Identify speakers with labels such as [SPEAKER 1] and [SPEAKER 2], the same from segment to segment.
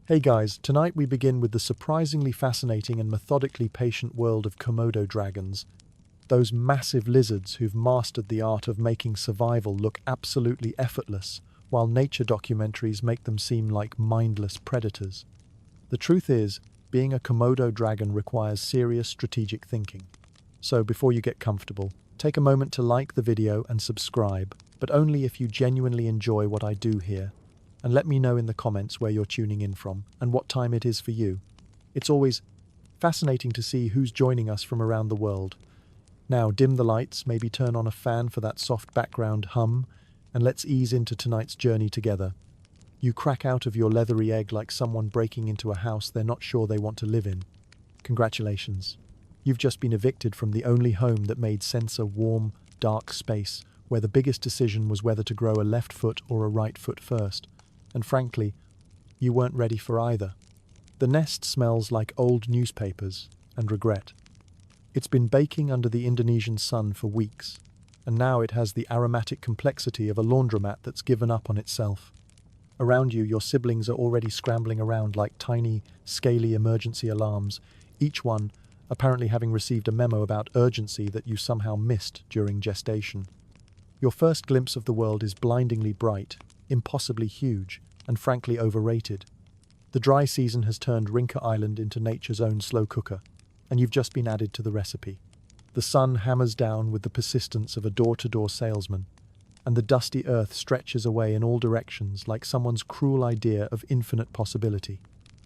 [SPEAKER 1] Hey guys, tonight we begin with the surprisingly fascinating and methodically patient world of Komodo dragons, those massive lizards who've mastered the art of making survival look absolutely effortless, while nature documentaries make them seem like mindless predators. The truth is, being a Komodo dragon requires serious strategic thinking. So before you get comfortable, take a moment to like the video and subscribe, but only if you genuinely enjoy what I do here. And let me know in the comments where you're tuning in from and what time it is for you. It's always fascinating to see who's joining us from around the world. Now dim the lights, maybe turn on a fan for that soft background hum, and let's ease into tonight's journey together. You crack out of your leathery egg like someone breaking into a house they're not sure they want to live in. Congratulations. You've just been evicted from the only home that made sense, a warm, dark space where the biggest decision was whether to grow a left foot or a right foot first. And frankly, you weren't ready for either. The nest smells like old newspapers and regret. It's been baking under the Indonesian sun for weeks, and now it has the aromatic complexity of a laundromat that's given up on itself. Around you, your siblings are already scrambling around like tiny, scaly emergency alarms, each one apparently having received a memo about urgency that you somehow missed during gestation. Your first glimpse of the world is blindingly bright, impossibly huge, and frankly overrated. The dry season has turned Rinka Island into nature's own slow cooker, and you've just been added to the recipe. The sun hammers down with the persistence of a door-to-door salesman, and the dusty earth stretches away in all directions like someone's cruel idea of infinite possibility.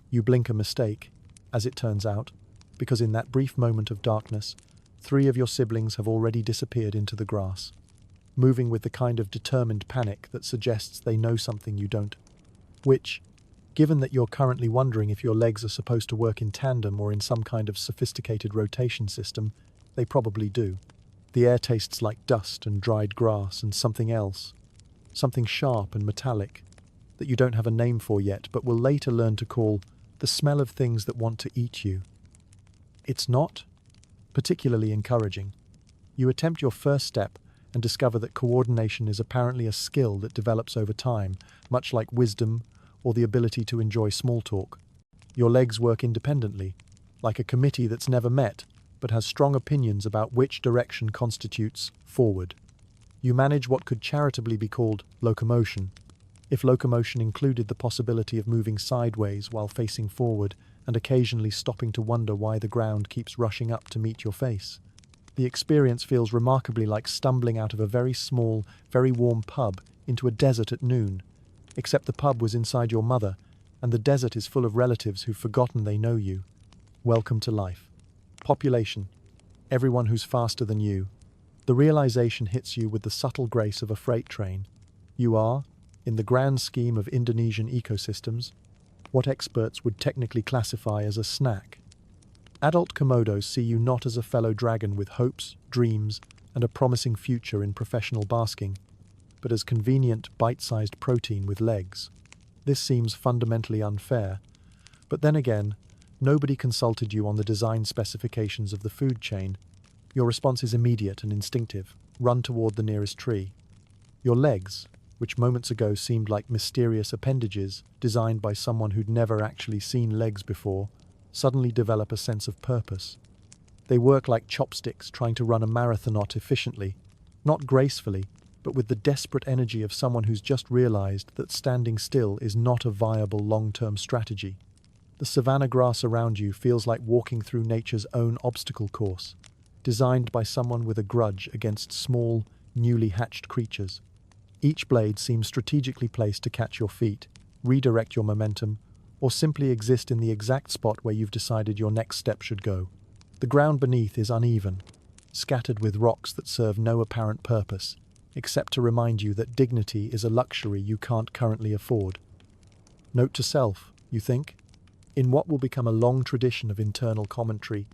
[SPEAKER 1] You blink a mistake, as it turns out, because in that brief moment of darkness, 3 of your siblings have already disappeared into the grass, moving with the kind of determined panic that suggests they know something you don't. Which, given that you're currently wondering if your legs are supposed to work in tandem or in some kind of sophisticated rotation system, they probably do. The air tastes like dust and dried grass and something else, something sharp and metallic, that you don't have a name for yet but will later learn to call the smell of things that want to eat you. It's not particularly encouraging. You attempt your first step and discover that coordination is apparently a skill that develops over time, much like wisdom or the ability to enjoy small talk. Your legs work independently, like a committee that's never met, but has strong opinions about which direction constitutes forward. You manage what could charitably be called locomotion, if locomotion included the possibility of moving sideways while facing forward and occasionally stopping to wonder why the ground keeps rushing up to meet your face. The experience feels remarkably like stumbling out of a very small, very warm pub into a desert at noon, except the pub was inside your mother, and the desert is full of relatives who've forgotten they know you. Welcome to life. Population. Everyone who's faster than you. The realization hits you with the subtle grace of a freight train. You are, in the grand scheme of Indonesian ecosystems, what experts would technically classify as a snack. Adult Komodos see you not as a fellow dragon with hopes, dreams, and a promising future in professional basking, but as convenient, bite-sized protein with legs. This seems fundamentally unfair, but then again, nobody consulted you on the design specifications of the food chain. Your response is immediate and instinctive. Run toward the nearest tree. Your legs, which moments ago seemed like mysterious appendages designed by someone who'd never actually seen legs before, suddenly develop a sense of purpose. They work like chopsticks trying to run a marathon efficiently, not gracefully, but with the desperate energy of someone who's just realized that standing still is not a viable long-term strategy. The savanna grass around you feels like walking through nature's own obstacle course, designed by someone with a grudge against small, newly hatched creatures. Each blade seems strategically placed to catch your feet, redirect your momentum, or simply exist in the exact spot where you've decided your next step should go. The ground beneath is uneven, scattered with rocks that serve no apparent purpose, except to remind you that dignity is a luxury you can't currently afford. Note to self, you think? In what will become a long tradition of internal commentary,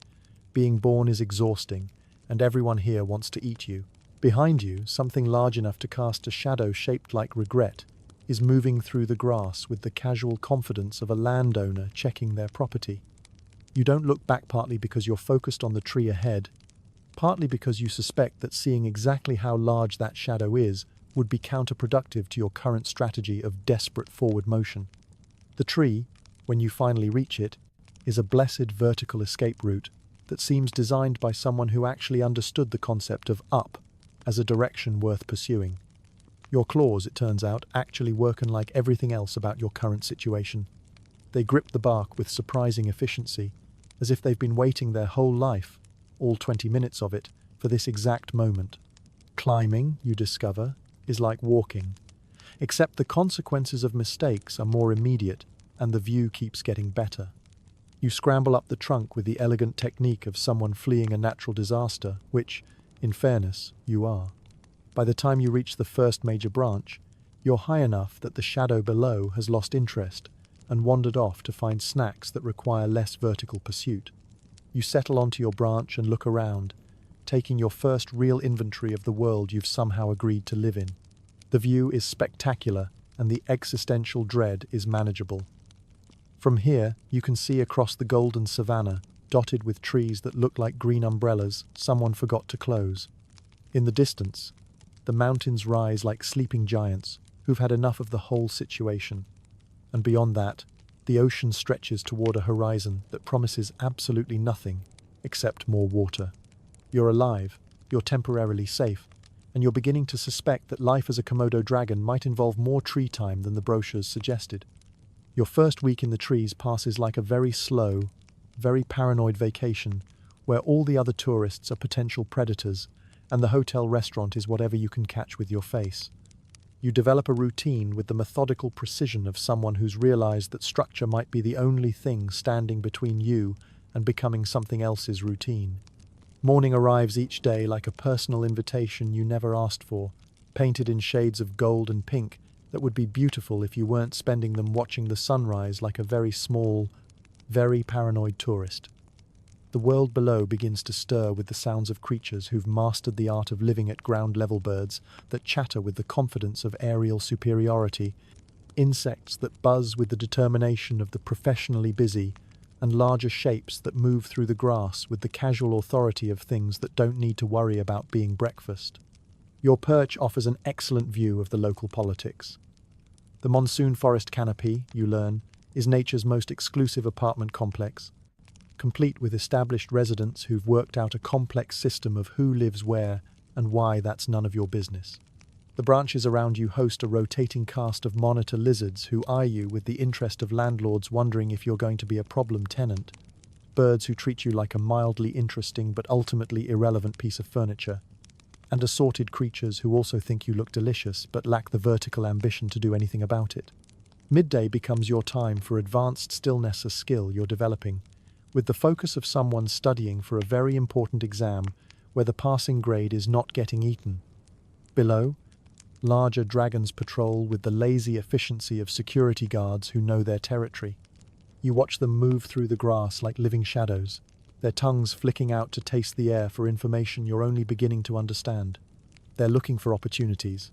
[SPEAKER 1] being born is exhausting, and everyone here wants to eat you. Behind you, something large enough to cast a shadow shaped like regret is moving through the grass with the casual confidence of a landowner checking their property. You don't look back partly because you're focused on the tree ahead, partly because you suspect that seeing exactly how large that shadow is would be counterproductive to your current strategy of desperate forward motion. The tree, when you finally reach it, is a blessed vertical escape route that seems designed by someone who actually understood the concept of up as a direction worth pursuing. Your claws, it turns out, actually work unlike everything else about your current situation. They grip the bark with surprising efficiency, as if they've been waiting their whole life, all 20 minutes of it, for this exact moment. Climbing, you discover, is like walking, except the consequences of mistakes are more immediate and the view keeps getting better. You scramble up the trunk with the elegant technique of someone fleeing a natural disaster, which, in fairness, you are. By the time you reach the first major branch, you're high enough that the shadow below has lost interest and wandered off to find snacks that require less vertical pursuit. You settle onto your branch and look around, taking your first real inventory of the world you've somehow agreed to live in. The view is spectacular and the existential dread is manageable. From here, you can see across the golden savanna, dotted with trees that look like green umbrellas someone forgot to close. In the distance, the mountains rise like sleeping giants who've had enough of the whole situation. And beyond that, the ocean stretches toward a horizon that promises absolutely nothing except more water. You're alive, you're temporarily safe, and you're beginning to suspect that life as a Komodo dragon might involve more tree time than the brochures suggested. Your first week in the trees passes like a very slow, very paranoid vacation where all the other tourists are potential predators and the hotel restaurant is whatever you can catch with your face. You develop a routine with the methodical precision of someone who's realized that structure might be the only thing standing between you and becoming something else's routine. Morning arrives each day like a personal invitation you never asked for, painted in shades of gold and pink that would be beautiful if you weren't spending them watching the sunrise like a very small, very paranoid tourist. The world below begins to stir with the sounds of creatures who've mastered the art of living at ground-level, birds that chatter with the confidence of aerial superiority, insects that buzz with the determination of the professionally busy, and larger shapes that move through the grass with the casual authority of things that don't need to worry about being breakfast. Your perch offers an excellent view of the local politics. The monsoon forest canopy, you learn, is nature's most exclusive apartment complex, complete with established residents who've worked out a complex system of who lives where and why that's none of your business. The branches around you host a rotating cast of monitor lizards who eye you with the interest of landlords wondering if you're going to be a problem tenant, birds who treat you like a mildly interesting but ultimately irrelevant piece of furniture, and assorted creatures who also think you look delicious but lack the vertical ambition to do anything about it. Midday becomes your time for advanced stillness, a skill you're developing, with the focus of someone studying for a very important exam where the passing grade is not getting eaten. Below, larger dragons patrol with the lazy efficiency of security guards who know their territory. You watch them move through the grass like living shadows, their tongues flicking out to taste the air for information you're only beginning to understand. They're looking for opportunities,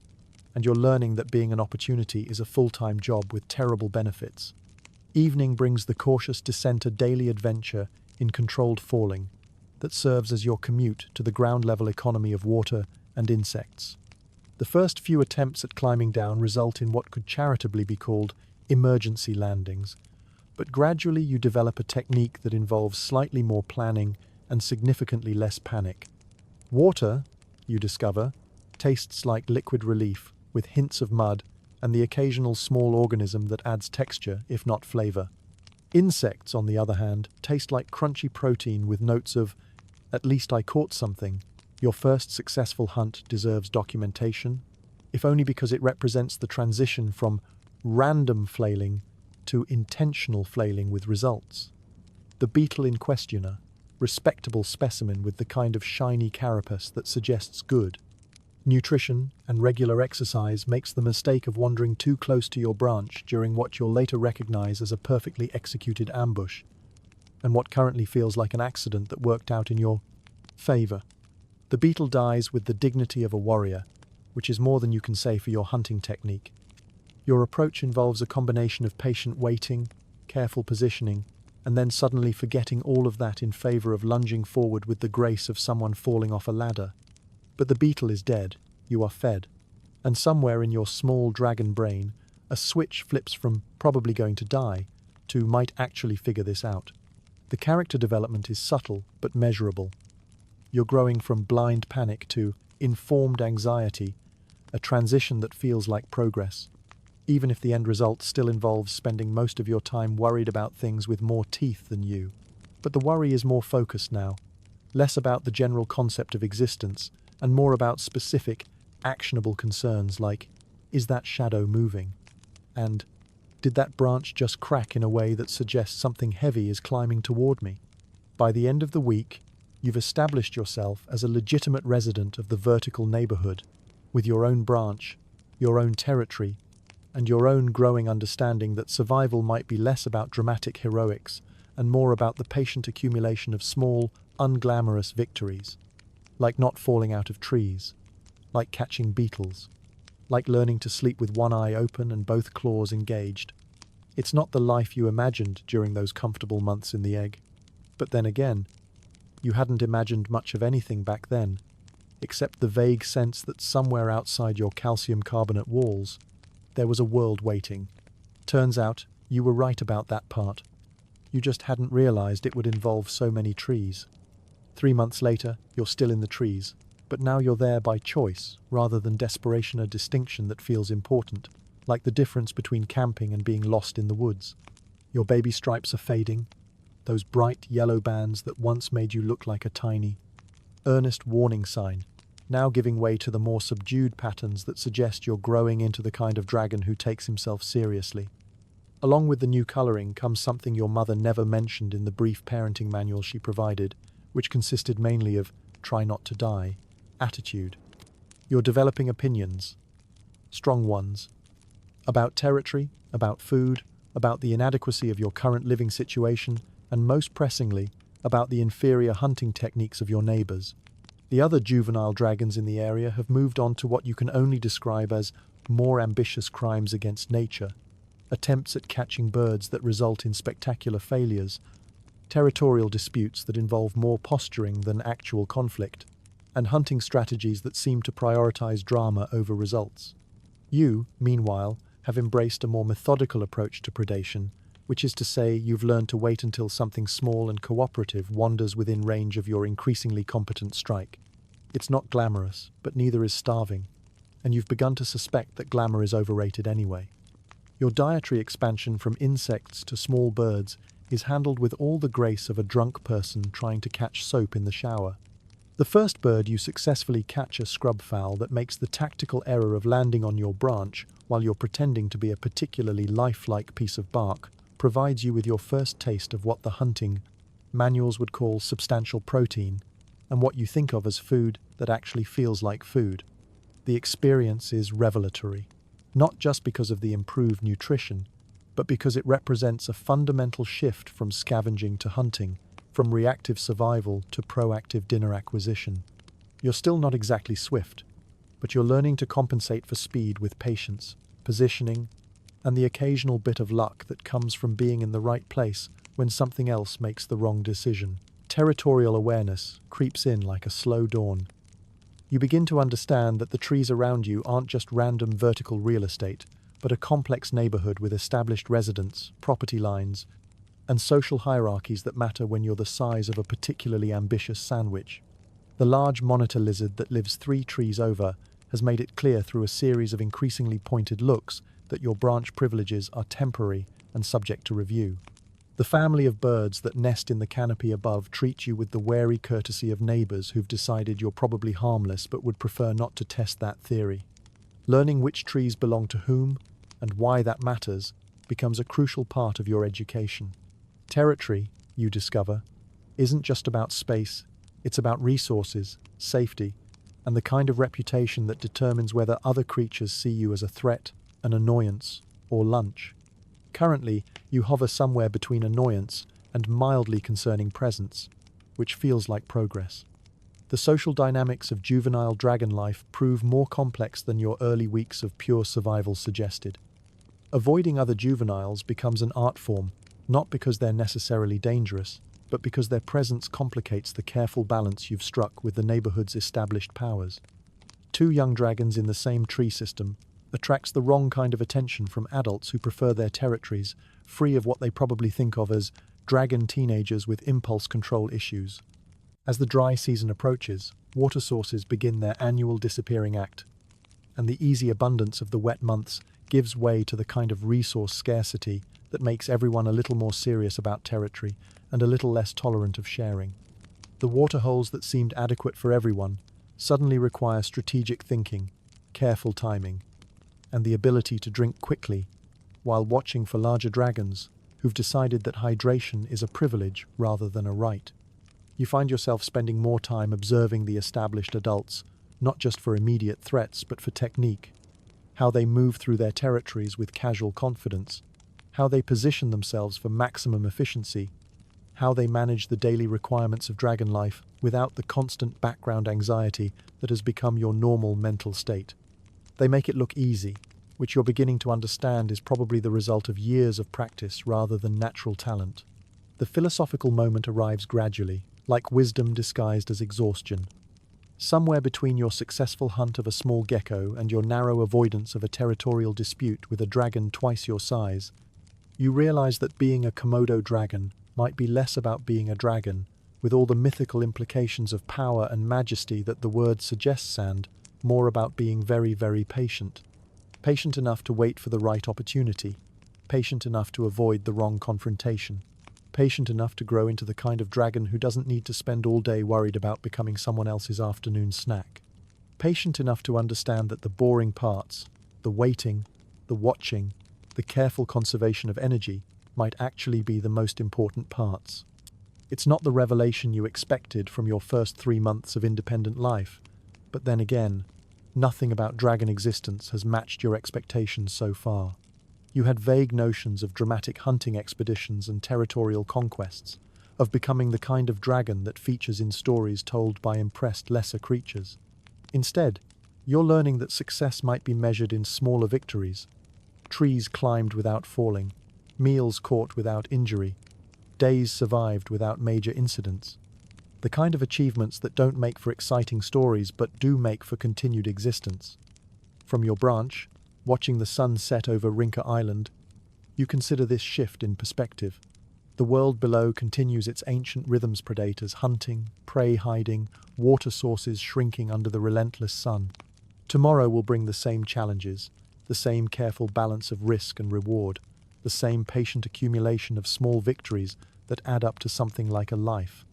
[SPEAKER 1] and you're learning that being an opportunity is a full-time job with terrible benefits. Evening brings the cautious descent, a daily adventure in controlled falling that serves as your commute to the ground-level economy of water and insects. The first few attempts at climbing down result in what could charitably be called emergency landings, but gradually you develop a technique that involves slightly more planning and significantly less panic. Water, you discover, tastes like liquid relief, with hints of mud and the occasional small organism that adds texture, if not flavor. Insects, on the other hand, taste like crunchy protein with notes of, "At least I caught something." Your first successful hunt deserves documentation, if only because it represents the transition from random flailing to intentional flailing with results. The beetle in question, a respectable specimen with the kind of shiny carapace that suggests good. Nutrition and regular exercise makes the mistake of wandering too close to your branch during what you'll later recognize as a perfectly executed ambush, and what currently feels like an accident that worked out in your favor. The beetle dies with the dignity of a warrior, which is more than you can say for your hunting technique. Your approach involves a combination of patient waiting, careful positioning, and then suddenly forgetting all of that in favor of lunging forward with the grace of someone falling off a ladder. But the beetle is dead, you are fed, and somewhere in your small dragon brain, a switch flips from probably going to die two might actually figure this out. The character development is subtle but measurable. You're growing from blind panic to informed anxiety, a transition that feels like progress, even if the end result still involves spending most of your time worried about things with more teeth than you. But the worry is more focused now, less about the general concept of existence and more about specific, actionable concerns like, is that shadow moving? And did that branch just crack in a way that suggests something heavy is climbing toward me? By the end of the week, you've established yourself as a legitimate resident of the vertical neighborhood, with your own branch, your own territory, and your own growing understanding that survival might be less about dramatic heroics and more about the patient accumulation of small, unglamorous victories, like not falling out of trees, like catching beetles, like learning to sleep with one eye open and both claws engaged. It's not the life you imagined during those comfortable months in the egg. But then again, you hadn't imagined much of anything back then, except the vague sense that somewhere outside your calcium carbonate walls, there was a world waiting. Turns out, you were right about that part. You just hadn't realized it would involve so many trees. 3 months later, you're still in the trees, but now you're there by choice, rather than desperation, a distinction that feels important, like the difference between camping and being lost in the woods. Your baby stripes are fading, those bright yellow bands that once made you look like a tiny, earnest warning sign, now giving way to the more subdued patterns that suggest you're growing into the kind of dragon who takes himself seriously. Along with the new coloring comes something your mother never mentioned in the brief parenting manual she provided, which consisted mainly of try not to die, attitude. You're developing opinions, strong ones, about territory, about food, about the inadequacy of your current living situation, and most pressingly, about the inferior hunting techniques of your neighbors. The other juvenile dragons in the area have moved on to what you can only describe as more ambitious crimes against nature, attempts at catching birds that result in spectacular failures, territorial disputes that involve more posturing than actual conflict, and hunting strategies that seem to prioritize drama over results. You, meanwhile, have embraced a more methodical approach to predation, which is to say you've learned to wait until something small and cooperative wanders within range of your increasingly competent strike. It's not glamorous, but neither is starving, and you've begun to suspect that glamour is overrated anyway. Your dietary expansion from insects to small birds is handled with all the grace of a drunk person trying to catch soap in the shower. The first bird you successfully catch, a scrub fowl that makes the tactical error of landing on your branch while you're pretending to be a particularly lifelike piece of bark, provides you with your first taste of what the hunting manuals would call substantial protein, and what you think of as food that actually feels like food. The experience is revelatory, not just because of the improved nutrition, but because it represents a fundamental shift from scavenging to hunting, from reactive survival to proactive dinner acquisition. You're still not exactly swift, but you're learning to compensate for speed with patience, positioning, and the occasional bit of luck that comes from being in the right place when something else makes the wrong decision. Territorial awareness creeps in like a slow dawn. You begin to understand that the trees around you aren't just random vertical real estate, but a complex neighborhood with established residents, property lines, and social hierarchies that matter when you're the size of a particularly ambitious sandwich. The large monitor lizard that lives 3 trees over has made it clear through a series of increasingly pointed looks that your branch privileges are temporary and subject to review. The family of birds that nest in the canopy above treat you with the wary courtesy of neighbors who've decided you're probably harmless but would prefer not to test that theory. Learning which trees belong to whom and why that matters becomes a crucial part of your education. Territory, you discover, isn't just about space, it's about resources, safety, and the kind of reputation that determines whether other creatures see you as a threat, an annoyance, or lunch. Currently, you hover somewhere between annoyance and mildly concerning presence, which feels like progress. The social dynamics of juvenile dragon life prove more complex than your early weeks of pure survival suggested. Avoiding other juveniles becomes an art form, not because they're necessarily dangerous, but because their presence complicates the careful balance you've struck with the neighborhood's established powers. 2 young dragons in the same tree system, attracts the wrong kind of attention from adults who prefer their territories, free of what they probably think of as dragon teenagers with impulse control issues. As the dry season approaches, water sources begin their annual disappearing act, and the easy abundance of the wet months gives way to the kind of resource scarcity that makes everyone a little more serious about territory and a little less tolerant of sharing. The waterholes that seemed adequate for everyone suddenly require strategic thinking, careful timing, and the ability to drink quickly while watching for larger dragons who've decided that hydration is a privilege rather than a right. You find yourself spending more time observing the established adults, not just for immediate threats but for technique, how they move through their territories with casual confidence, how they position themselves for maximum efficiency, how they manage the daily requirements of dragon life without the constant background anxiety that has become your normal mental state. They make it look easy, which you're beginning to understand is probably the result of years of practice rather than natural talent. The philosophical moment arrives gradually, like wisdom disguised as exhaustion. Somewhere between your successful hunt of a small gecko and your narrow avoidance of a territorial dispute with a dragon twice your size, you realize that being a Komodo dragon might be less about being a dragon, with all the mythical implications of power and majesty that the word suggests, and more about being very, very patient. Patient enough to wait for the right opportunity, patient enough to avoid the wrong confrontation, patient enough to grow into the kind of dragon who doesn't need to spend all day worried about becoming someone else's afternoon snack. Patient enough to understand that the boring parts, the waiting, the watching, the careful conservation of energy, might actually be the most important parts. It's not the revelation you expected from your first 3 months of independent life, but then again, nothing about dragon existence has matched your expectations so far. You had vague notions of dramatic hunting expeditions and territorial conquests, of becoming the kind of dragon that features in stories told by impressed lesser creatures. Instead, you're learning that success might be measured in smaller victories: trees climbed without falling, meals caught without injury, days survived without major incidents. The kind of achievements that don't make for exciting stories but do make for continued existence. From your branch, watching the sun set over Rinka Island, you consider this shift in perspective. The world below continues its ancient rhythms: predators hunting, prey hiding, water sources shrinking under the relentless sun. Tomorrow will bring the same challenges, the same careful balance of risk and reward, the same patient accumulation of small victories that add up to something like a life.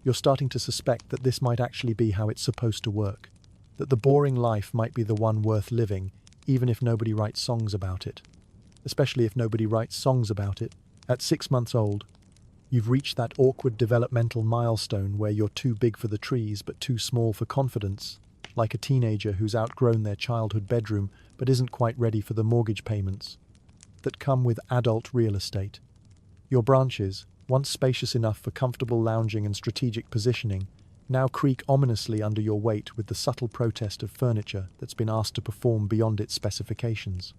[SPEAKER 1] You're starting to suspect that this might actually be how it's supposed to work, that the boring life might be the one worth living, even if nobody writes songs about it. Especially if nobody writes songs about it. At 6 months old, you've reached that awkward developmental milestone where you're too big for the trees but too small for confidence, like a teenager who's outgrown their childhood bedroom but isn't quite ready for the mortgage payments that come with adult real estate. Your branches, once spacious enough for comfortable lounging and strategic positioning, now creak ominously under your weight with the subtle protest of furniture that's been asked to perform beyond its specifications.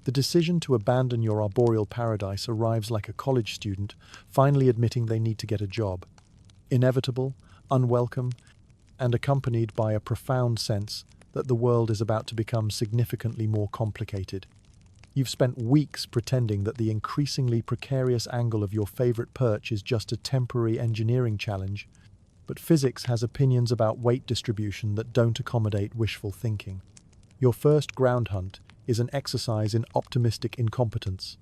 [SPEAKER 1] The decision to abandon your arboreal paradise arrives like a college student finally admitting they need to get a job. Inevitable, unwelcome, and accompanied by a profound sense that the world is about to become significantly more complicated. You've spent weeks pretending that the increasingly precarious angle of your favorite perch is just a temporary engineering challenge, but physics has opinions about weight distribution that don't accommodate wishful thinking. Your first ground hunt is an exercise in optimistic incompetence.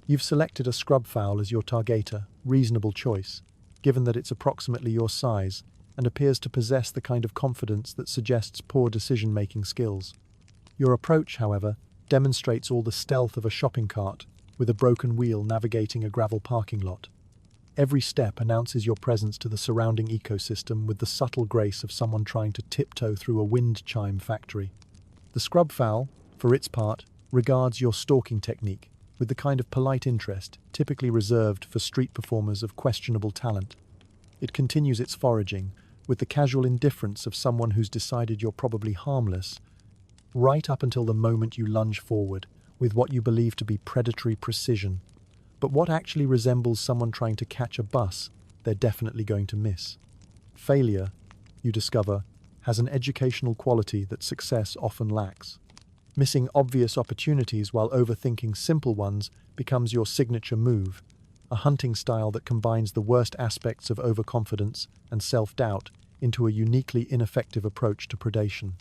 [SPEAKER 1] You've selected a scrub fowl as your targeter, reasonable choice, given that it's approximately your size and appears to possess the kind of confidence that suggests poor decision-making skills. Your approach, however, demonstrates all the stealth of a shopping cart with a broken wheel navigating a gravel parking lot. Every step announces your presence to the surrounding ecosystem with the subtle grace of someone trying to tiptoe through a wind chime factory. The scrub fowl, for its part, regards your stalking technique with the kind of polite interest typically reserved for street performers of questionable talent. It continues its foraging with the casual indifference of someone who's decided you're probably harmless, right up until the moment you lunge forward with what you believe to be predatory precision. But what actually resembles someone trying to catch a bus, they're definitely going to miss. Failure, you discover, has an educational quality that success often lacks. Missing obvious opportunities while overthinking simple ones becomes your signature move, a hunting style that combines the worst aspects of overconfidence and self-doubt into a uniquely ineffective approach to predation.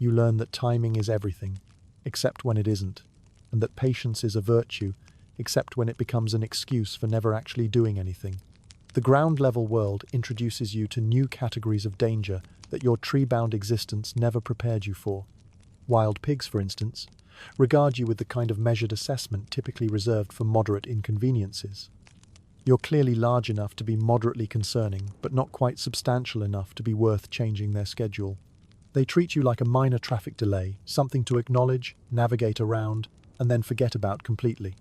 [SPEAKER 1] You learn that timing is everything, except when it isn't, and that patience is a virtue, except when it becomes an excuse for never actually doing anything. The ground-level world introduces you to new categories of danger that your tree-bound existence never prepared you for. Wild pigs, for instance, regard you with the kind of measured assessment typically reserved for moderate inconveniences. You're clearly large enough to be moderately concerning, but not quite substantial enough to be worth changing their schedule. They treat you like a minor traffic delay, something to acknowledge, navigate around, and then forget about completely.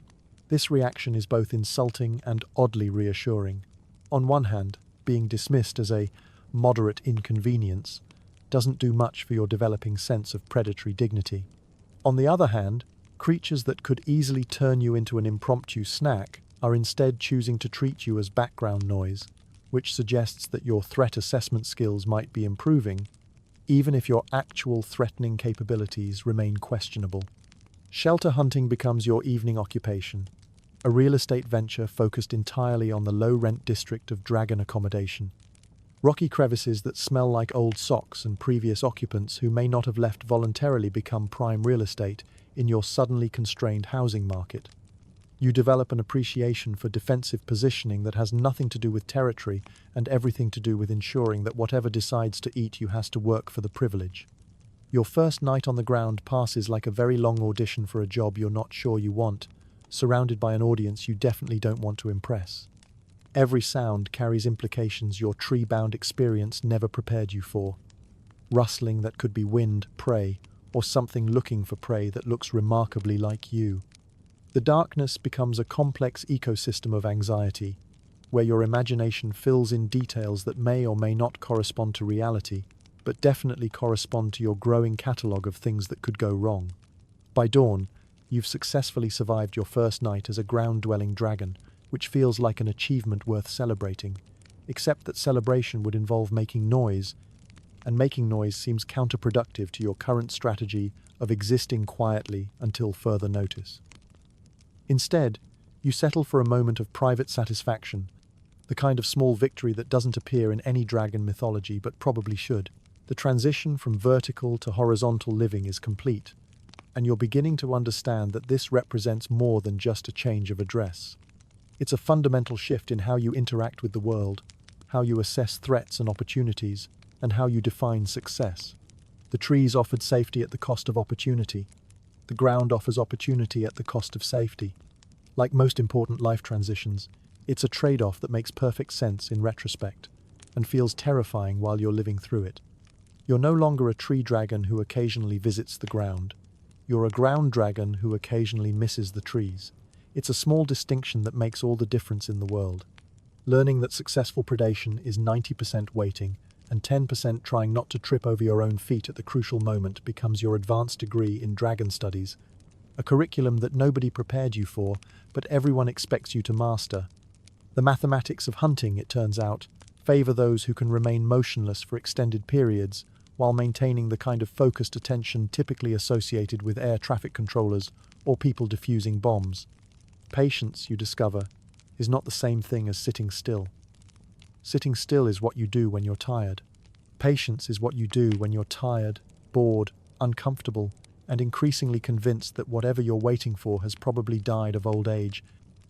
[SPEAKER 1] This reaction is both insulting and oddly reassuring. On one hand, being dismissed as a moderate inconvenience doesn't do much for your developing sense of predatory dignity. On the other hand, creatures that could easily turn you into an impromptu snack are instead choosing to treat you as background noise, which suggests that your threat assessment skills might be improving, even if your actual threatening capabilities remain questionable. Shelter hunting becomes your evening occupation, a real estate venture focused entirely on the low-rent district of dragon accommodation. Rocky crevices that smell like old socks and previous occupants who may not have left voluntarily become prime real estate in your suddenly constrained housing market. You develop an appreciation for defensive positioning that has nothing to do with territory and everything to do with ensuring that whatever decides to eat you has to work for the privilege. Your first night on the ground passes like a very long audition for a job you're not sure you want, surrounded by an audience you definitely don't want to impress. Every sound carries implications your tree-bound experience never prepared you for. Rustling that could be wind, prey, or something looking for prey that looks remarkably like you. The darkness becomes a complex ecosystem of anxiety, where your imagination fills in details that may or may not correspond to reality, but definitely correspond to your growing catalogue of things that could go wrong. By dawn, you've successfully survived your first night as a ground-dwelling dragon, which feels like an achievement worth celebrating, except that celebration would involve making noise, and making noise seems counterproductive to your current strategy of existing quietly until further notice. Instead, you settle for a moment of private satisfaction, the kind of small victory that doesn't appear in any dragon mythology but probably should. The transition from vertical to horizontal living is complete, and you're beginning to understand that this represents more than just a change of address. It's a fundamental shift in how you interact with the world, how you assess threats and opportunities, and how you define success. The trees offered safety at the cost of opportunity. The ground offers opportunity at the cost of safety. Like most important life transitions, it's a trade-off that makes perfect sense in retrospect, and feels terrifying while you're living through it. You're no longer a tree dragon who occasionally visits the ground. You're a ground dragon who occasionally misses the trees. It's a small distinction that makes all the difference in the world. Learning that successful predation is 90% waiting and 10% trying not to trip over your own feet at the crucial moment becomes your advanced degree in dragon studies, a curriculum that nobody prepared you for, but everyone expects you to master. The mathematics of hunting, it turns out, favor those who can remain motionless for extended periods while maintaining the kind of focused attention typically associated with air traffic controllers or people defusing bombs. Patience, you discover, is not the same thing as sitting still. Sitting still is what you do when you're tired. Patience is what you do when you're tired, bored, uncomfortable, and increasingly convinced that whatever you're waiting for has probably died of old age.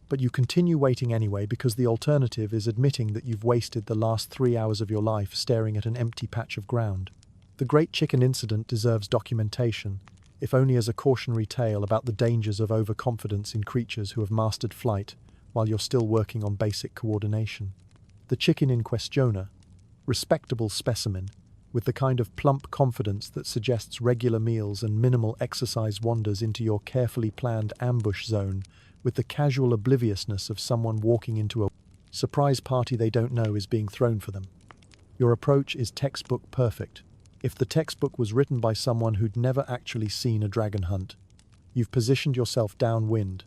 [SPEAKER 1] But you continue waiting anyway because the alternative is admitting that you've wasted the last 3 hours of your life staring at an empty patch of ground. The Great Chicken Incident deserves documentation, if only as a cautionary tale about the dangers of overconfidence in creatures who have mastered flight while you're still working on basic coordination. The chicken in questione, respectable specimen, with the kind of plump confidence that suggests regular meals and minimal exercise wanders into your carefully planned ambush zone with the casual obliviousness of someone walking into a surprise party they don't know is being thrown for them. Your approach is textbook perfect. If the textbook was written by someone who'd never actually seen a dragon hunt, you've positioned yourself downwind,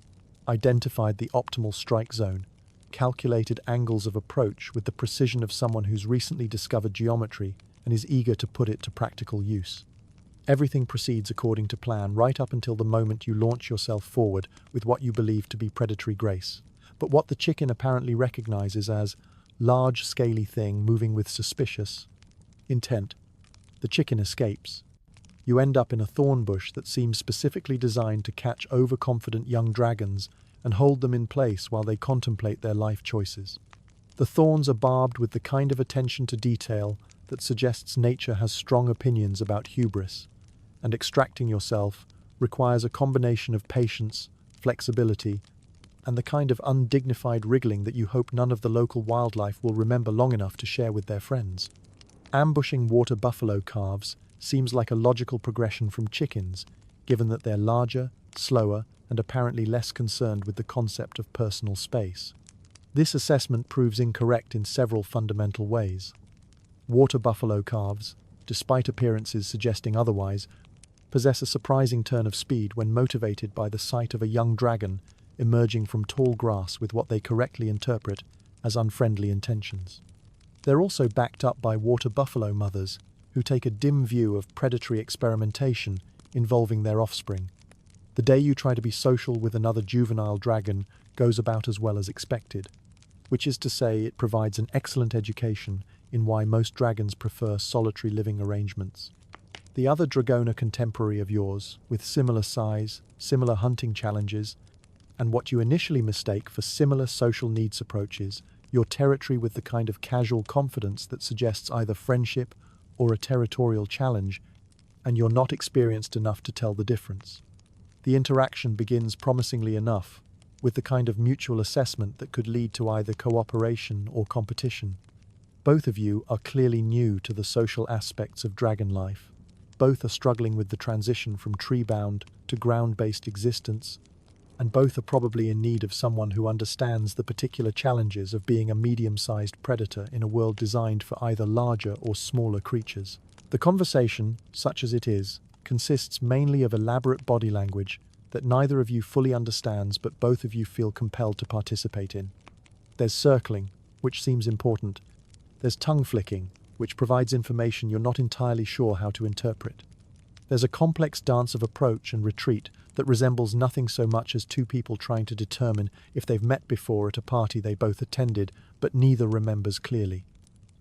[SPEAKER 1] identified the optimal strike zone, calculated angles of approach with the precision of someone who's recently discovered geometry and is eager to put it to practical use. Everything proceeds according to plan right up until the moment you launch yourself forward with what you believe to be predatory grace. But what the chicken apparently recognizes as large, scaly thing moving with suspicious intent, the chicken escapes. You end up in a thorn bush that seems specifically designed to catch overconfident young dragons and hold them in place while they contemplate their life choices. The thorns are barbed with the kind of attention to detail that suggests nature has strong opinions about hubris, and extracting yourself requires a combination of patience, flexibility, and the kind of undignified wriggling that you hope none of the local wildlife will remember long enough to share with their friends. Ambushing water buffalo calves seems like a logical progression from chickens, given that they're larger, slower, and apparently less concerned with the concept of personal space. This assessment proves incorrect in several fundamental ways. Water buffalo calves, despite appearances suggesting otherwise, possess a surprising turn of speed when motivated by the sight of a young dragon emerging from tall grass with what they correctly interpret as unfriendly intentions. They're also backed up by water buffalo mothers, who take a dim view of predatory experimentation involving their offspring. The day you try to be social with another juvenile dragon goes about as well as expected, which is to say it provides an excellent education in why most dragons prefer solitary living arrangements. The other Dragona contemporary of yours, with similar size, similar hunting challenges, and what you initially mistake for similar social needs approaches, your territory with the kind of casual confidence that suggests either friendship or a territorial challenge, and you're not experienced enough to tell the difference. The interaction begins promisingly enough, with the kind of mutual assessment that could lead to either cooperation or competition. Both of you are clearly new to the social aspects of dragon life. Both are struggling with the transition from tree-bound to ground-based existence, and both are probably in need of someone who understands the particular challenges of being a medium-sized predator in a world designed for either larger or smaller creatures. The conversation, such as it is, consists mainly of elaborate body language that neither of you fully understands but both of you feel compelled to participate in. There's circling, which seems important. There's tongue flicking, which provides information you're not entirely sure how to interpret. There's a complex dance of approach and retreat that resembles nothing so much as two people trying to determine if they've met before at a party they both attended, but neither remembers clearly.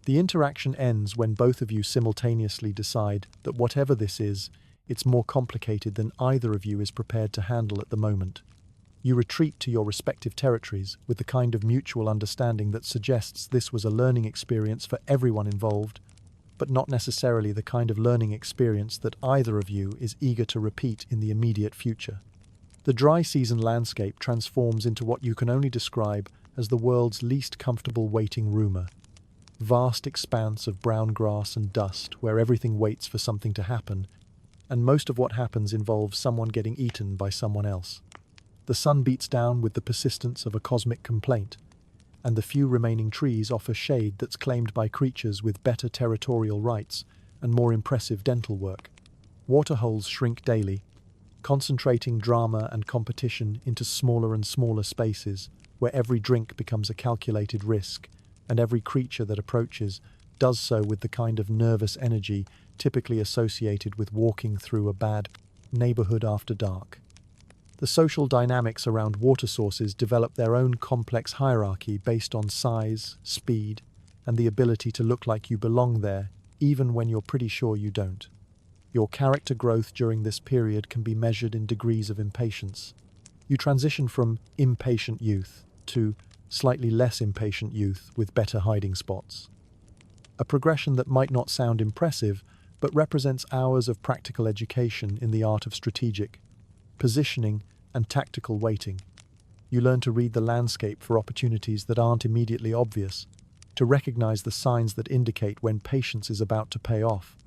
[SPEAKER 1] The interaction ends when both of you simultaneously decide that whatever this is, it's more complicated than either of you is prepared to handle at the moment. You retreat to your respective territories with the kind of mutual understanding that suggests this was a learning experience for everyone involved, but not necessarily the kind of learning experience that either of you is eager to repeat in the immediate future. The dry season landscape transforms into what you can only describe as the world's least comfortable waiting roomer. Vast expanse of brown grass and dust where everything waits for something to happen, and most of what happens involves someone getting eaten by someone else. The sun beats down with the persistence of a cosmic complaint, and the few remaining trees offer shade that's claimed by creatures with better territorial rights and more impressive dental work. Waterholes shrink daily, concentrating drama and competition into smaller and smaller spaces, where every drink becomes a calculated risk, and every creature that approaches does so with the kind of nervous energy typically associated with walking through a bad neighborhood after dark. The social dynamics around water sources develop their own complex hierarchy based on size, speed, and the ability to look like you belong there, even when you're pretty sure you don't. Your character growth during this period can be measured in degrees of impatience. You transition from impatient youth to slightly less impatient youth with better hiding spots. A progression that might not sound impressive, but represents hours of practical education in the art of strategic positioning and tactical waiting. You learn to read the landscape for opportunities that aren't immediately obvious, to recognize the signs that indicate when patience is about to pay off,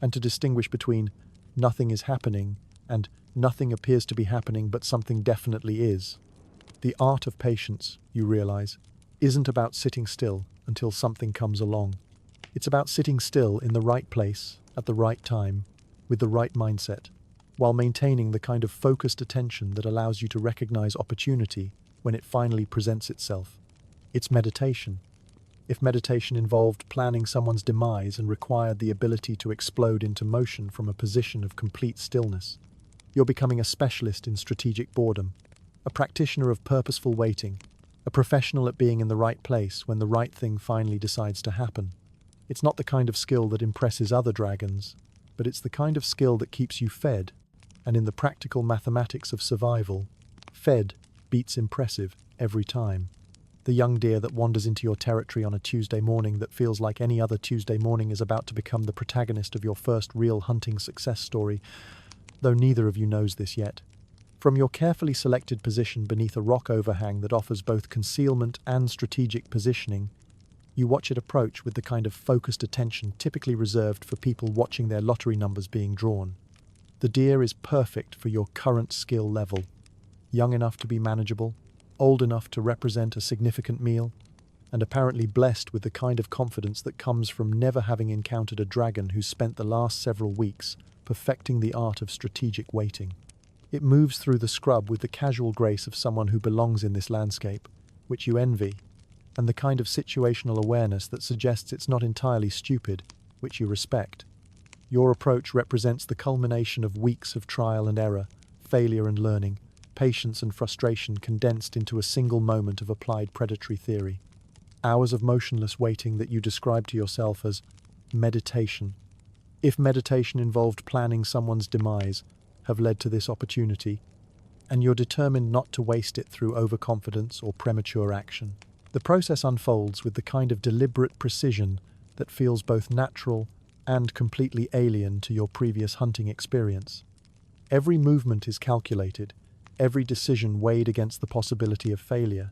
[SPEAKER 1] and to distinguish between nothing is happening and nothing appears to be happening but something definitely is. The art of patience, you realize, isn't about sitting still until something comes along. It's about sitting still in the right place, at the right time, with the right mindset, while maintaining the kind of focused attention that allows you to recognize opportunity when it finally presents itself. It's meditation. If meditation involved planning someone's demise and required the ability to explode into motion from a position of complete stillness. You're becoming a specialist in strategic boredom, a practitioner of purposeful waiting, a professional at being in the right place when the right thing finally decides to happen. It's not the kind of skill that impresses other dragons, but it's the kind of skill that keeps you fed, and in the practical mathematics of survival, fed beats impressive every time. The young deer that wanders into your territory on a Tuesday morning that feels like any other Tuesday morning is about to become the protagonist of your first real hunting success story, though neither of you knows this yet. From your carefully selected position beneath a rock overhang that offers both concealment and strategic positioning, you watch it approach with the kind of focused attention typically reserved for people watching their lottery numbers being drawn. The deer is perfect for your current skill level, young enough to be manageable, old enough to represent a significant meal, and apparently blessed with the kind of confidence that comes from never having encountered a dragon who's spent the last several weeks perfecting the art of strategic waiting. It moves through the scrub with the casual grace of someone who belongs in this landscape, which you envy, and the kind of situational awareness that suggests it's not entirely stupid, which you respect. Your approach represents the culmination of weeks of trial and error, failure and learning, patience and frustration condensed into a single moment of applied predatory theory. Hours of motionless waiting that you describe to yourself as meditation. If meditation involved planning someone's demise, have led to this opportunity, and you're determined not to waste it through overconfidence or premature action. The process unfolds with the kind of deliberate precision that feels both natural and completely alien to your previous hunting experience. Every movement is calculated, every decision weighed against the possibility of failure,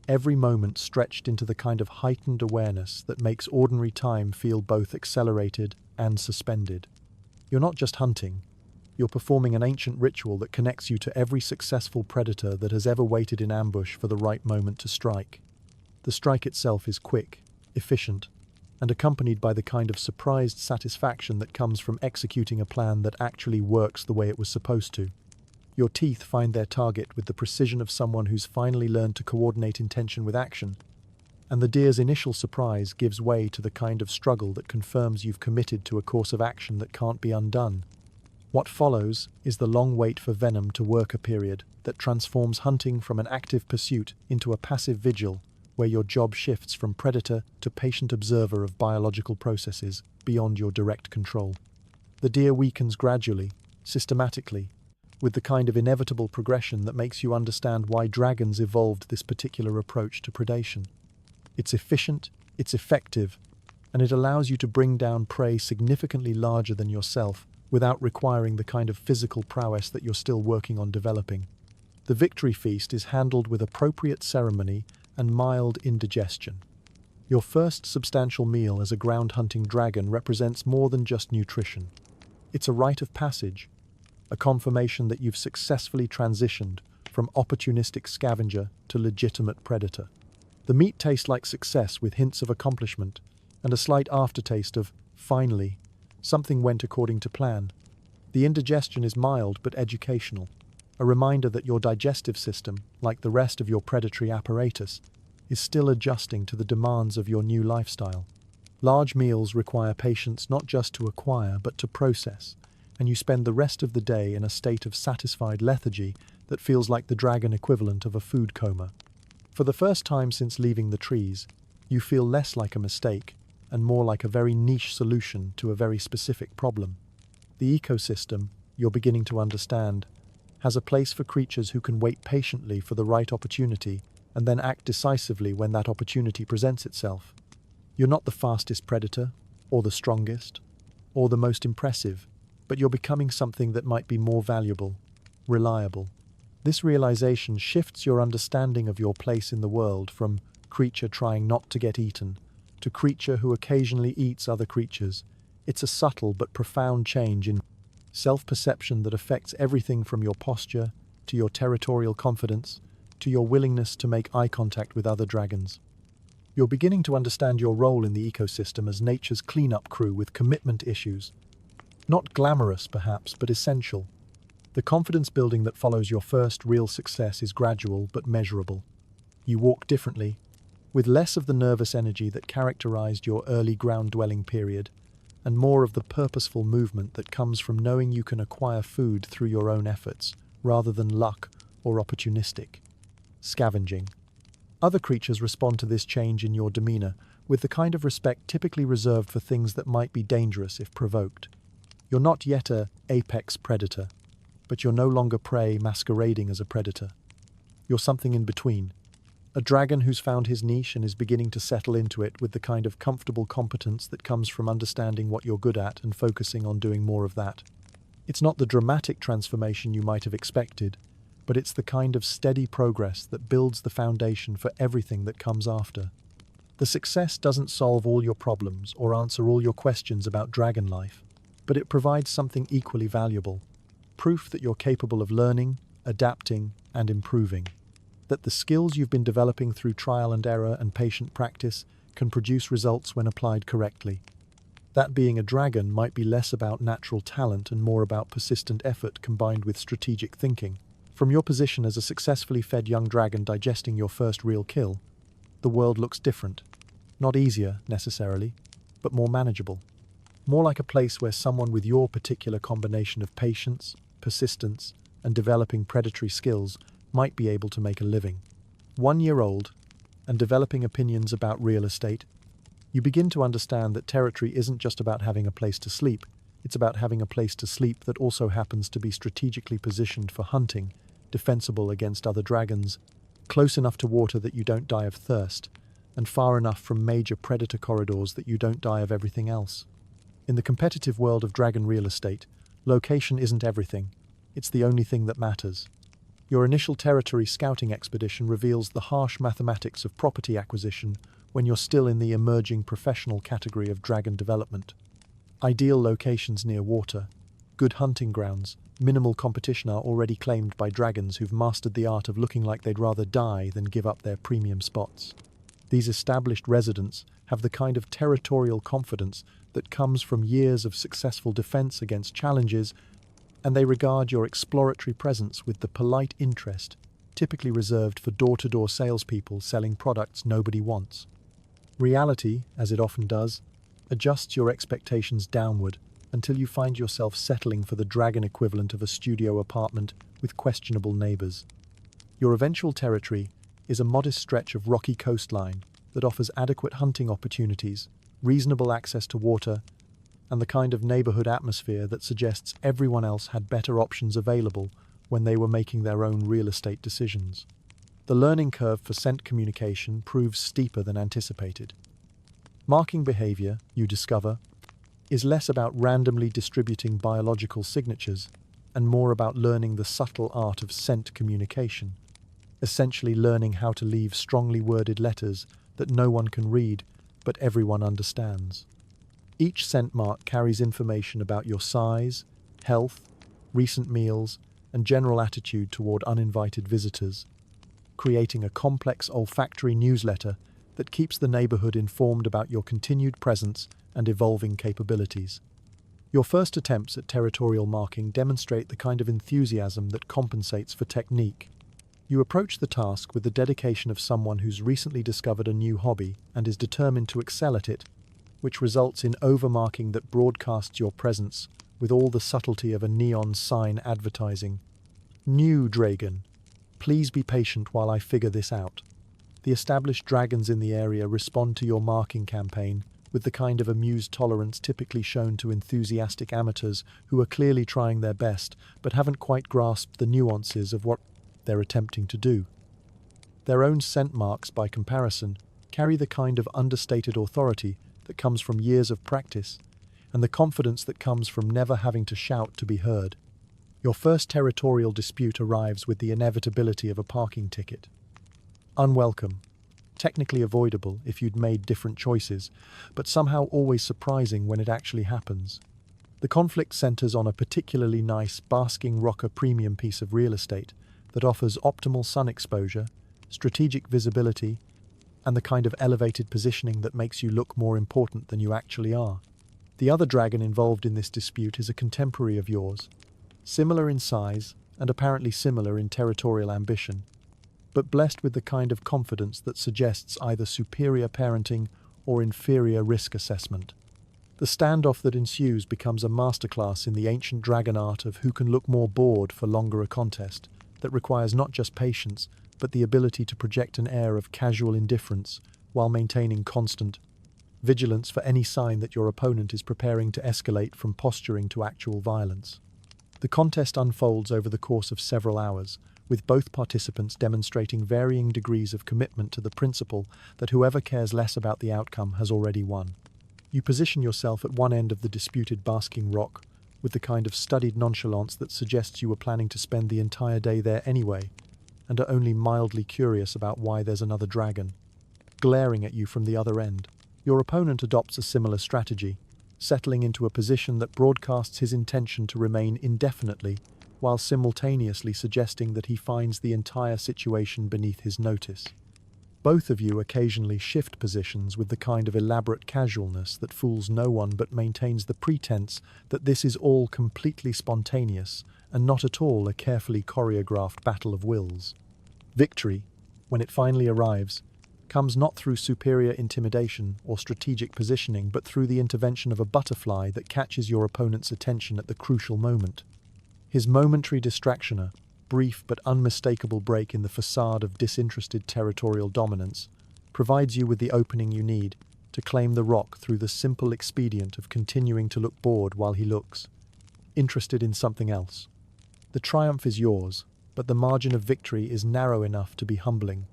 [SPEAKER 1] every moment stretched into the kind of heightened awareness that makes ordinary time feel both accelerated and suspended. You're not just hunting, you're performing an ancient ritual that connects you to every successful predator that has ever waited in ambush for the right moment to strike. The strike itself is quick, efficient, and accompanied by the kind of surprised satisfaction that comes from executing a plan that actually works the way it was supposed to. Your teeth find their target with the precision of someone who's finally learned to coordinate intention with action, and the deer's initial surprise gives way to the kind of struggle that confirms you've committed to a course of action that can't be undone. What follows is the long wait for venom to work a period that transforms hunting from an active pursuit into a passive vigil, where your job shifts from predator to patient observer of biological processes beyond your direct control. The deer weakens gradually, systematically, with the kind of inevitable progression that makes you understand why dragons evolved this particular approach to predation. It's efficient, it's effective, and it allows you to bring down prey significantly larger than yourself without requiring the kind of physical prowess that you're still working on developing. The victory feast is handled with appropriate ceremony and mild indigestion. Your first substantial meal as a ground-hunting dragon represents more than just nutrition. It's a rite of passage, a confirmation that you've successfully transitioned from opportunistic scavenger to legitimate predator. The meat tastes like success with hints of accomplishment and a slight aftertaste of, finally, something went according to plan. The indigestion is mild but educational, a reminder that your digestive system, like the rest of your predatory apparatus, is still adjusting to the demands of your new lifestyle. Large meals require patience not just to acquire but to process, and you spend the rest of the day in a state of satisfied lethargy that feels like the dragon equivalent of a food coma. For the first time since leaving the trees, you feel less like a mistake and more like a very niche solution to a very specific problem. The ecosystem, you're beginning to understand, has a place for creatures who can wait patiently for the right opportunity and then act decisively when that opportunity presents itself. You're not the fastest predator, or the strongest, or the most impressive, but you're becoming something that might be more valuable, reliable. This realization shifts your understanding of your place in the world from creature trying not to get eaten to creature who occasionally eats other creatures. It's a subtle but profound change in self-perception that affects everything from your posture to your territorial confidence to your willingness to make eye contact with other dragons. You're beginning to understand your role in the ecosystem as nature's cleanup crew with commitment issues. Not glamorous, perhaps, but essential. The confidence building that follows your first real success is gradual but measurable. You walk differently, with less of the nervous energy that characterized your early ground-dwelling period, and more of the purposeful movement that comes from knowing you can acquire food through your own efforts, rather than luck or opportunistic scavenging. Other creatures respond to this change in your demeanor with the kind of respect typically reserved for things that might be dangerous if provoked. You're not yet an apex predator, but you're no longer prey masquerading as a predator. You're something in between. A dragon who's found his niche and is beginning to settle into it with the kind of comfortable competence that comes from understanding what you're good at and focusing on doing more of that. It's not the dramatic transformation you might have expected, but it's the kind of steady progress that builds the foundation for everything that comes after. The success doesn't solve all your problems or answer all your questions about dragon life, but it provides something equally valuable: proof that you're capable of learning, adapting, and improving. That the skills you've been developing through trial and error and patient practice can produce results when applied correctly. That being a dragon might be less about natural talent and more about persistent effort combined with strategic thinking. From your position as a successfully fed young dragon digesting your first real kill, the world looks different. Not easier, necessarily, but more manageable. More like a place where someone with your particular combination of patience, persistence, and developing predatory skills might be able to make a living. 1 year old, and developing opinions about real estate, you begin to understand that territory isn't just about having a place to sleep, it's about having a place to sleep that also happens to be strategically positioned for hunting, defensible against other dragons, close enough to water that you don't die of thirst, and far enough from major predator corridors that you don't die of everything else. In the competitive world of dragon real estate, location isn't everything, it's the only thing that matters. Your initial territory scouting expedition reveals the harsh mathematics of property acquisition when you're still in the emerging professional category of dragon development. Ideal locations near water, good hunting grounds, minimal competition are already claimed by dragons who've mastered the art of looking like they'd rather die than give up their premium spots. These established residents have the kind of territorial confidence that comes from years of successful defense against challenges, and they regard your exploratory presence with the polite interest typically reserved for door-to-door salespeople selling products nobody wants. Reality, as it often does, adjusts your expectations downward until you find yourself settling for the dragon equivalent of a studio apartment with questionable neighbors. Your eventual territory is a modest stretch of rocky coastline that offers adequate hunting opportunities, reasonable access to water, and the kind of neighborhood atmosphere that suggests everyone else had better options available when they were making their own real estate decisions. The learning curve for scent communication proves steeper than anticipated. Marking behavior, you discover, is less about randomly distributing biological signatures and more about learning the subtle art of scent communication, essentially learning how to leave strongly worded letters that no one can read but everyone understands. Each scent mark carries information about your size, health, recent meals, and general attitude toward uninvited visitors, creating a complex olfactory newsletter that keeps the neighborhood informed about your continued presence and evolving capabilities. Your first attempts at territorial marking demonstrate the kind of enthusiasm that compensates for technique. You approach the task with the dedication of someone who's recently discovered a new hobby and is determined to excel at it, which results in overmarking that broadcasts your presence with all the subtlety of a neon sign advertising. New dragon, please be patient while I figure this out. The established dragons in the area respond to your marking campaign with the kind of amused tolerance typically shown to enthusiastic amateurs who are clearly trying their best but haven't quite grasped the nuances of what they're attempting to do. Their own scent marks, by comparison, carry the kind of understated authority that comes from years of practice and the confidence that comes from never having to shout to be heard. Your first territorial dispute arrives with the inevitability of a parking ticket. Unwelcome, technically avoidable if you'd made different choices, but somehow always surprising when it actually happens. The conflict centers on a particularly nice basking rocker premium piece of real estate that offers optimal sun exposure, strategic visibility, and the kind of elevated positioning that makes you look more important than you actually are. The other dragon involved in this dispute is a contemporary of yours, similar in size and apparently similar in territorial ambition. but blessed with the kind of confidence that suggests either superior parenting or inferior risk assessment. The standoff that ensues becomes a masterclass in the ancient dragon art of who can look more bored for longer, a contest that requires not just patience, but the ability to project an air of casual indifference while maintaining constant vigilance for any sign that your opponent is preparing to escalate from posturing to actual violence. The contest unfolds over the course of several hours, with both participants demonstrating varying degrees of commitment to the principle that whoever cares less about the outcome has already won. You position yourself at one end of the disputed basking rock, with the kind of studied nonchalance that suggests you were planning to spend the entire day there anyway, and are only mildly curious about why there's another dragon glaring at you from the other end. Your opponent adopts a similar strategy, settling into a position that broadcasts his intention to remain indefinitely, while simultaneously suggesting that he finds the entire situation beneath his notice. Both of you occasionally shift positions with the kind of elaborate casualness that fools no one but maintains the pretense that this is all completely spontaneous and not at all a carefully choreographed battle of wills. Victory, when it finally arrives, comes not through superior intimidation or strategic positioning, but through the intervention of a butterfly that catches your opponent's attention at the crucial moment. His momentary distraction, a brief but unmistakable break in the facade of disinterested territorial dominance, provides you with the opening you need to claim the rock through the simple expedient of continuing to look bored while he looks interested in something else. The triumph is yours, but the margin of victory is narrow enough to be humbling.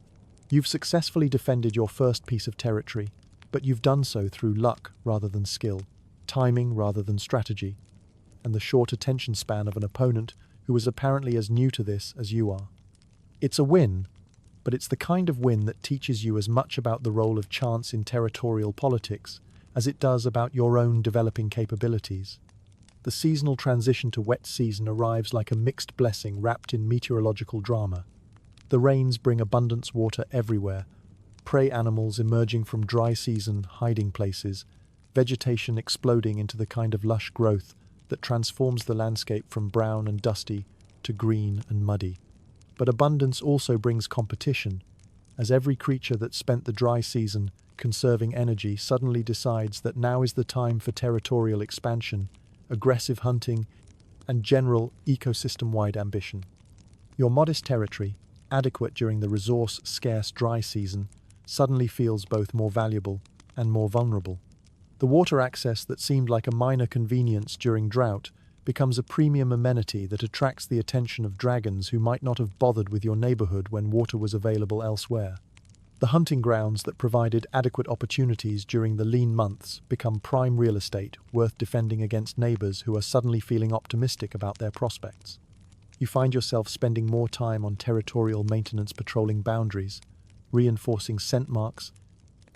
[SPEAKER 1] You've successfully defended your first piece of territory, but you've done so through luck rather than skill, timing rather than strategy, and the short attention span of an opponent who is apparently as new to this as you are. It's a win, but it's the kind of win that teaches you as much about the role of chance in territorial politics as it does about your own developing capabilities. The seasonal transition to wet season arrives like a mixed blessing wrapped in meteorological drama. The rains bring abundance water everywhere, prey animals emerging from dry season hiding places, vegetation exploding into the kind of lush growth that transforms the landscape from brown and dusty to green and muddy. But abundance also brings competition, as every creature that spent the dry season conserving energy suddenly decides that now is the time for territorial expansion, aggressive hunting, and general ecosystem-wide ambition. Your modest territory, adequate during the resource-scarce dry season, suddenly feels both more valuable and more vulnerable. The water access that seemed like a minor convenience during drought becomes a premium amenity that attracts the attention of dragons who might not have bothered with your neighborhood when water was available elsewhere. The hunting grounds that provided adequate opportunities during the lean months become prime real estate worth defending against neighbors who are suddenly feeling optimistic about their prospects. You find yourself spending more time on territorial maintenance, patrolling boundaries, reinforcing scent marks,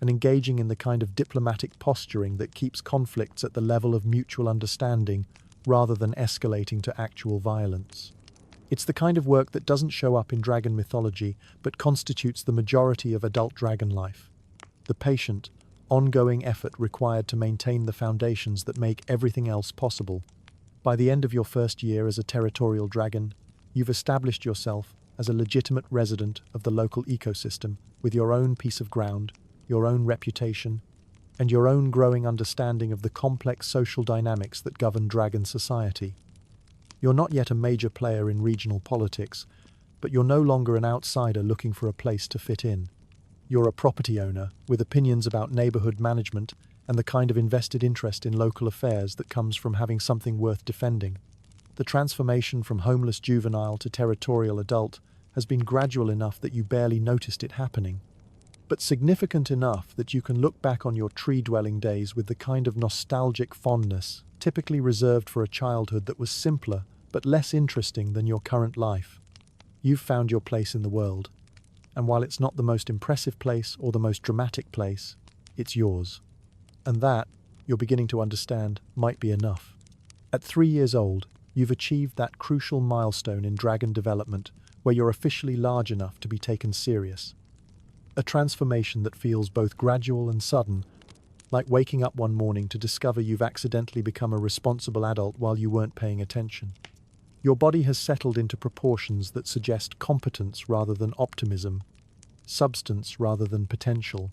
[SPEAKER 1] and engaging in the kind of diplomatic posturing that keeps conflicts at the level of mutual understanding rather than escalating to actual violence. It's the kind of work that doesn't show up in dragon mythology but constitutes the majority of adult dragon life. The patient, ongoing effort required to maintain the foundations that make everything else possible. By the end of your first year as a territorial dragon, you've established yourself as a legitimate resident of the local ecosystem with your own piece of ground, your own reputation, and your own growing understanding of the complex social dynamics that govern dragon society. You're not yet a major player in regional politics, but you're no longer an outsider looking for a place to fit in. You're a property owner with opinions about neighborhood management and the kind of invested interest in local affairs that comes from having something worth defending. The transformation from homeless juvenile to territorial adult has been gradual enough that you barely noticed it happening, but significant enough that you can look back on your tree-dwelling days with the kind of nostalgic fondness typically reserved for a childhood that was simpler but less interesting than your current life. You've found your place in the world, and while it's not the most impressive place or the most dramatic place, it's yours. And that, you're beginning to understand, might be enough. At 3 years old, you've achieved that crucial milestone in dragon development where you're officially large enough to be taken serious. A transformation that feels both gradual and sudden, like waking up one morning to discover you've accidentally become a responsible adult while you weren't paying attention. Your body has settled into proportions that suggest competence rather than optimism, substance rather than potential,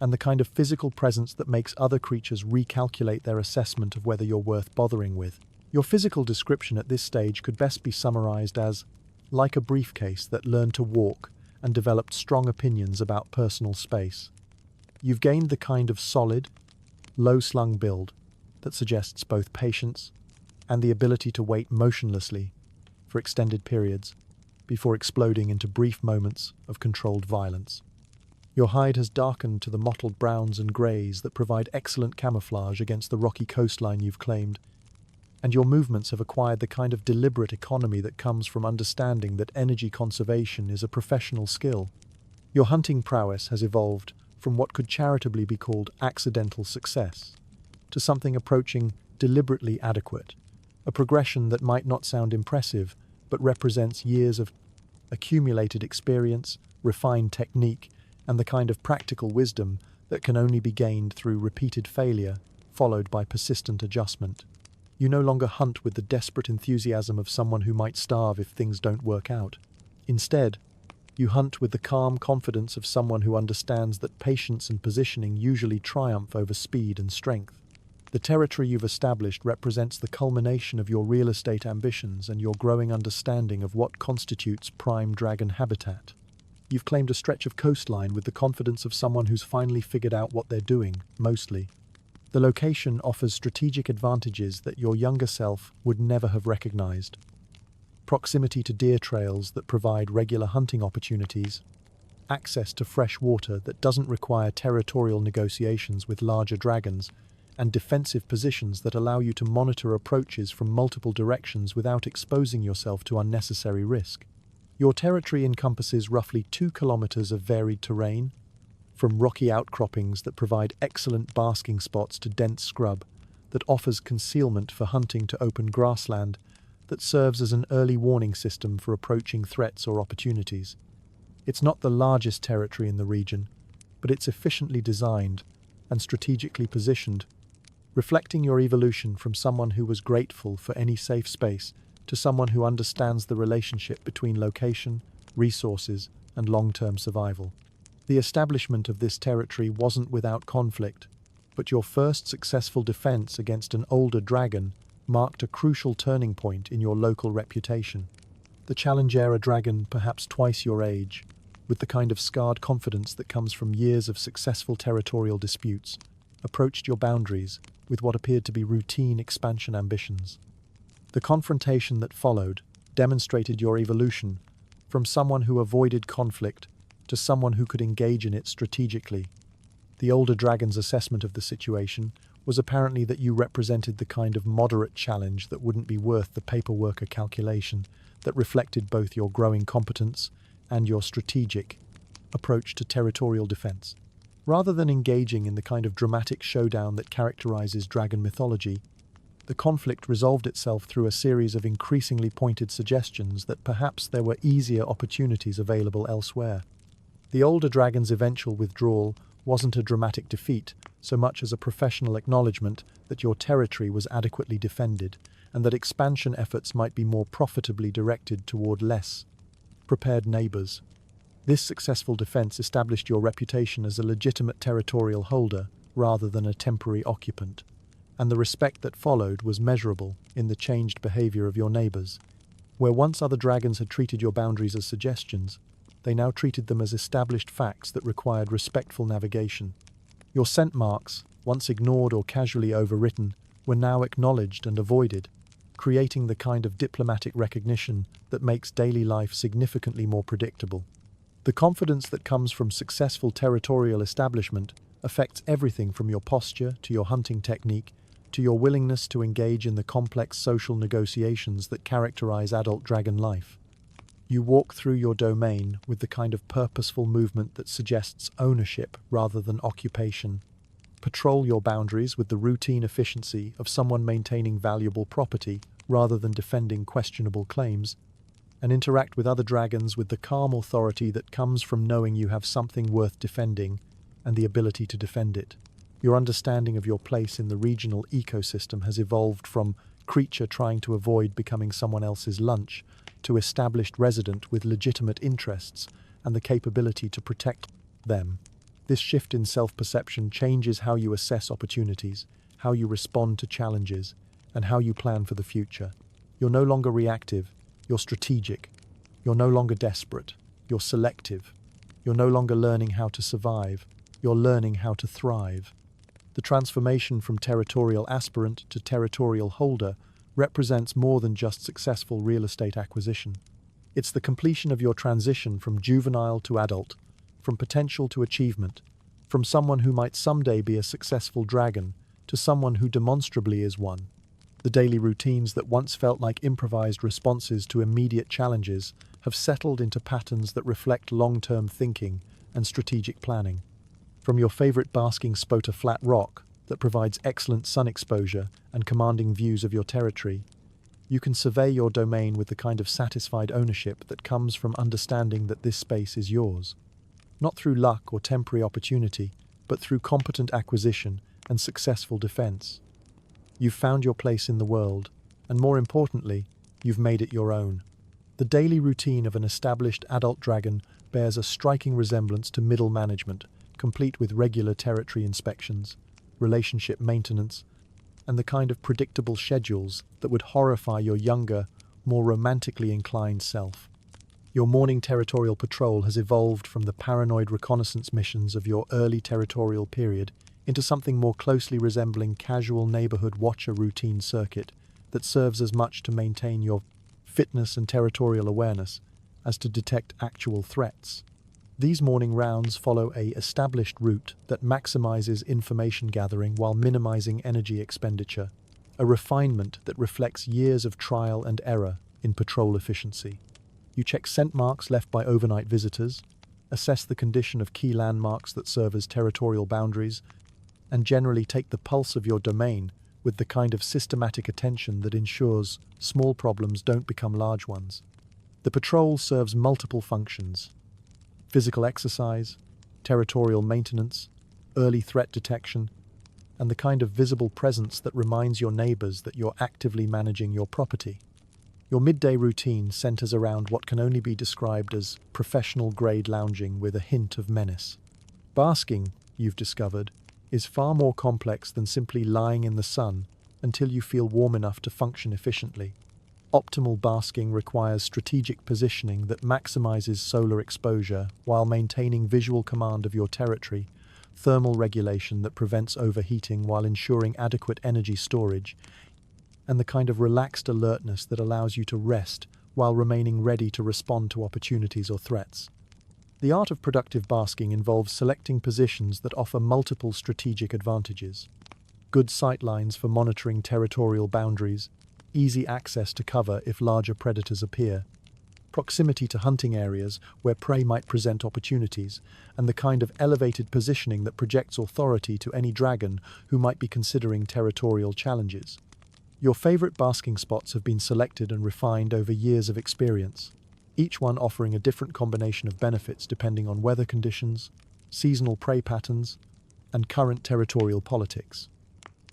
[SPEAKER 1] and the kind of physical presence that makes other creatures recalculate their assessment of whether you're worth bothering with. Your physical description at this stage could best be summarized as like a briefcase that learned to walk and developed strong opinions about personal space. You've gained the kind of solid, low-slung build that suggests both patience and the ability to wait motionlessly for extended periods before exploding into brief moments of controlled violence. Your hide has darkened to the mottled browns and greys that provide excellent camouflage against the rocky coastline you've claimed, and your movements have acquired the kind of deliberate economy that comes from understanding that energy conservation is a professional skill. Your hunting prowess has evolved from what could charitably be called accidental success to something approaching deliberately adequate, a progression that might not sound impressive but represents years of accumulated experience, refined technique, and the kind of practical wisdom that can only be gained through repeated failure, followed by persistent adjustment. You no longer hunt with the desperate enthusiasm of someone who might starve if things don't work out. Instead, you hunt with the calm confidence of someone who understands that patience and positioning usually triumph over speed and strength. The territory you've established represents the culmination of your real estate ambitions and your growing understanding of what constitutes prime dragon habitat. You've claimed a stretch of coastline with the confidence of someone who's finally figured out what they're doing, mostly. The location offers strategic advantages that your younger self would never have recognized. Proximity to deer trails that provide regular hunting opportunities, access to fresh water that doesn't require territorial negotiations with larger dragons, and defensive positions that allow you to monitor approaches from multiple directions without exposing yourself to unnecessary risk. Your territory encompasses roughly 2 kilometers of varied terrain, from rocky outcroppings that provide excellent basking spots to dense scrub that offers concealment for hunting to open grassland that serves as an early warning system for approaching threats or opportunities. It's not the largest territory in the region, but it's efficiently designed and strategically positioned, reflecting your evolution from someone who was grateful for any safe space to someone who understands the relationship between location, resources, and long-term survival. The establishment of this territory wasn't without conflict, but your first successful defense against an older dragon marked a crucial turning point in your local reputation. The challenge era dragon, perhaps twice your age, with the kind of scarred confidence that comes from years of successful territorial disputes, approached your boundaries with what appeared to be routine expansion ambitions. The confrontation that followed demonstrated your evolution from someone who avoided conflict to someone who could engage in it strategically. The older dragon's assessment of the situation was apparently that you represented the kind of moderate challenge that wouldn't be worth the paperwork or calculation, that reflected both your growing competence and your strategic approach to territorial defense. Rather than engaging in the kind of dramatic showdown that characterizes dragon mythology, the conflict resolved itself through a series of increasingly pointed suggestions that perhaps there were easier opportunities available elsewhere. The older dragon's eventual withdrawal wasn't a dramatic defeat so much as a professional acknowledgement that your territory was adequately defended and that expansion efforts might be more profitably directed toward less prepared neighbors. This successful defense established your reputation as a legitimate territorial holder rather than a temporary occupant, and the respect that followed was measurable in the changed behavior of your neighbors. Where once other dragons had treated your boundaries as suggestions, they now treated them as established facts that required respectful navigation. Your scent marks, once ignored or casually overwritten, were now acknowledged and avoided, creating the kind of diplomatic recognition that makes daily life significantly more predictable. The confidence that comes from successful territorial establishment affects everything from your posture to your hunting technique to your willingness to engage in the complex social negotiations that characterize adult dragon life. You walk through your domain with the kind of purposeful movement that suggests ownership rather than occupation. Patrol your boundaries with the routine efficiency of someone maintaining valuable property rather than defending questionable claims, and interact with other dragons with the calm authority that comes from knowing you have something worth defending and the ability to defend it. Your understanding of your place in the regional ecosystem has evolved from creature trying to avoid becoming someone else's lunch, to established resident with legitimate interests and the capability to protect them. This shift in self-perception changes how you assess opportunities, how you respond to challenges, and how you plan for the future. You're no longer reactive, you're strategic. You're no longer desperate, you're selective. You're no longer learning how to survive, you're learning how to thrive. The transformation from territorial aspirant to territorial holder represents more than just successful real estate acquisition. It's the completion of your transition from juvenile to adult, from potential to achievement, from someone who might someday be a successful dragon to someone who demonstrably is one. The daily routines that once felt like improvised responses to immediate challenges have settled into patterns that reflect long-term thinking and strategic planning. From your favorite basking spot, a flat rock that provides excellent sun exposure and commanding views of your territory, you can survey your domain with the kind of satisfied ownership that comes from understanding that this space is yours. Not through luck or temporary opportunity, but through competent acquisition and successful defense. You've found your place in the world, and more importantly, you've made it your own. The daily routine of an established adult dragon bears a striking resemblance to middle management, complete with regular territory inspections, relationship maintenance, and the kind of predictable schedules that would horrify your younger, more romantically inclined self. Your morning territorial patrol has evolved from the paranoid reconnaissance missions of your early territorial period into something more closely resembling casual neighborhood watcher routine circuit that serves as much to maintain your fitness and territorial awareness as to detect actual threats. These morning rounds follow a established route that maximizes information gathering while minimizing energy expenditure, a refinement that reflects years of trial and error in patrol efficiency. You check scent marks left by overnight visitors, assess the condition of key landmarks that serve as territorial boundaries, and generally take the pulse of your domain with the kind of systematic attention that ensures small problems don't become large ones. The patrol serves multiple functions: physical exercise, territorial maintenance, early threat detection, and the kind of visible presence that reminds your neighbors that you're actively managing your property. Your midday routine centers around what can only be described as professional-grade lounging with a hint of menace. Basking, you've discovered, is far more complex than simply lying in the sun until you feel warm enough to function efficiently. Optimal basking requires strategic positioning that maximizes solar exposure while maintaining visual command of your territory, thermal regulation that prevents overheating while ensuring adequate energy storage, and the kind of relaxed alertness that allows you to rest while remaining ready to respond to opportunities or threats. The art of productive basking involves selecting positions that offer multiple strategic advantages: good sightlines for monitoring territorial boundaries, easy access to cover if larger predators appear, proximity to hunting areas where prey might present opportunities, and the kind of elevated positioning that projects authority to any dragon who might be considering territorial challenges. Your favorite basking spots have been selected and refined over years of experience, each one offering a different combination of benefits depending on weather conditions, seasonal prey patterns, and current territorial politics.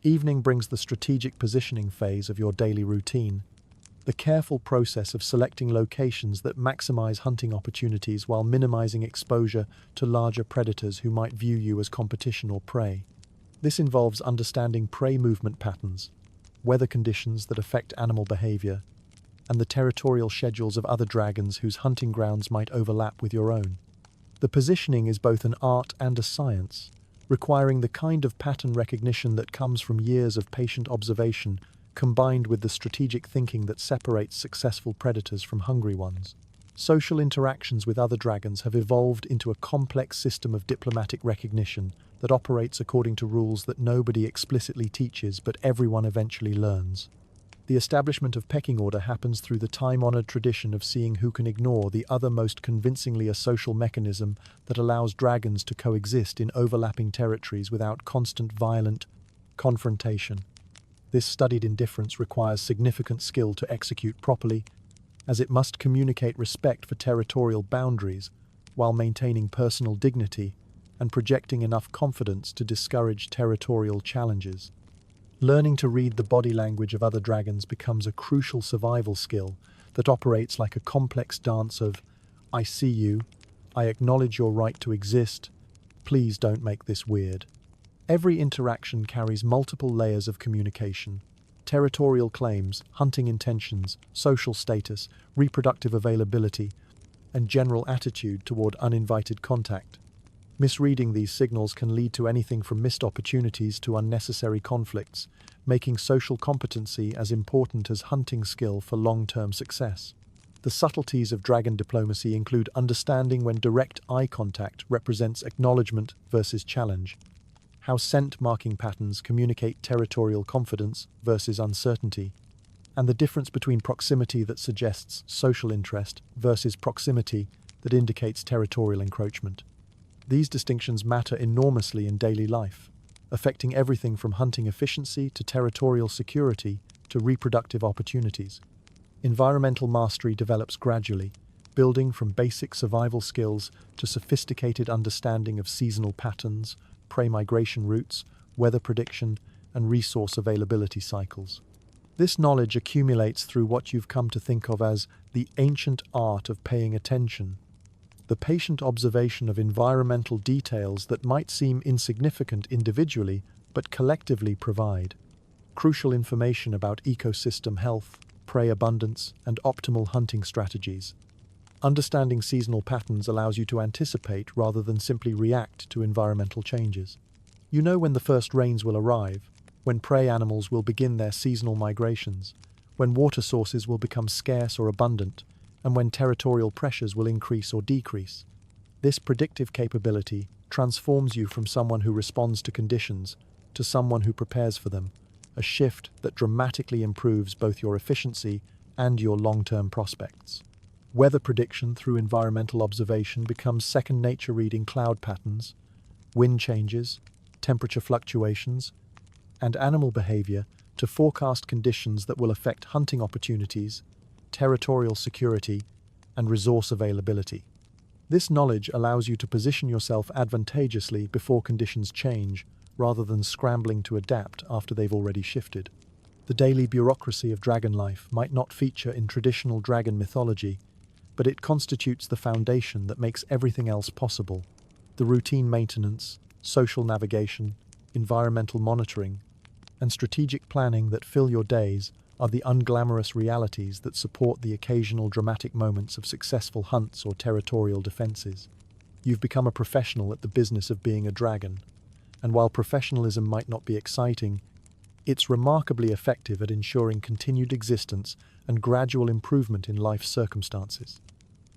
[SPEAKER 1] Evening brings the strategic positioning phase of your daily routine, the careful process of selecting locations that maximize hunting opportunities while minimizing exposure to larger predators who might view you as competition or prey. This involves understanding prey movement patterns, weather conditions that affect animal behavior, and the territorial schedules of other dragons whose hunting grounds might overlap with your own. The positioning is both an art and a science, requiring the kind of pattern recognition that comes from years of patient observation combined with the strategic thinking that separates successful predators from hungry ones. Social interactions with other dragons have evolved into a complex system of diplomatic recognition that operates according to rules that nobody explicitly teaches but everyone eventually learns. The establishment of pecking order happens through the time-honored tradition of seeing who can ignore the other, most convincingly a social mechanism that allows dragons to coexist in overlapping territories without constant violent confrontation. This studied indifference requires significant skill to execute properly, as it must communicate respect for territorial boundaries while maintaining personal dignity and projecting enough confidence to discourage territorial challenges. Learning to read the body language of other dragons becomes a crucial survival skill that operates like a complex dance of "I see you, I acknowledge your right to exist, please don't make this weird." Every interaction carries multiple layers of communication: territorial claims, hunting intentions, social status, reproductive availability, and general attitude toward uninvited contact. Misreading these signals can lead to anything from missed opportunities to unnecessary conflicts, making social competency as important as hunting skill for long-term success. The subtleties of dragon diplomacy include understanding when direct eye contact represents acknowledgement versus challenge, how scent marking patterns communicate territorial confidence versus uncertainty, and the difference between proximity that suggests social interest versus proximity that indicates territorial encroachment. These distinctions matter enormously in daily life, affecting everything from hunting efficiency to territorial security to reproductive opportunities. Environmental mastery develops gradually, building from basic survival skills to sophisticated understanding of seasonal patterns, prey migration routes, weather prediction, and resource availability cycles. This knowledge accumulates through what you've come to think of as the ancient art of paying attention, the patient observation of environmental details that might seem insignificant individually but collectively provide crucial information about ecosystem health, prey abundance, and optimal hunting strategies. Understanding seasonal patterns allows you to anticipate rather than simply react to environmental changes. You know when the first rains will arrive, when prey animals will begin their seasonal migrations, when water sources will become scarce or abundant, and when territorial pressures will increase or decrease. This predictive capability transforms you from someone who responds to conditions to someone who prepares for them, a shift that dramatically improves both your efficiency and your long-term prospects. Weather prediction through environmental observation becomes second nature, reading cloud patterns, wind changes, temperature fluctuations, and animal behavior to forecast conditions that will affect hunting opportunities, territorial security, and resource availability. This knowledge allows you to position yourself advantageously before conditions change, rather than scrambling to adapt after they've already shifted. The daily bureaucracy of dragon life might not feature in traditional dragon mythology, but it constitutes the foundation that makes everything else possible. The routine maintenance, social navigation, environmental monitoring, and strategic planning that fill your days are the unglamorous realities that support the occasional dramatic moments of successful hunts or territorial defenses. You've become a professional at the business of being a dragon, and while professionalism might not be exciting, it's remarkably effective at ensuring continued existence and gradual improvement in life circumstances.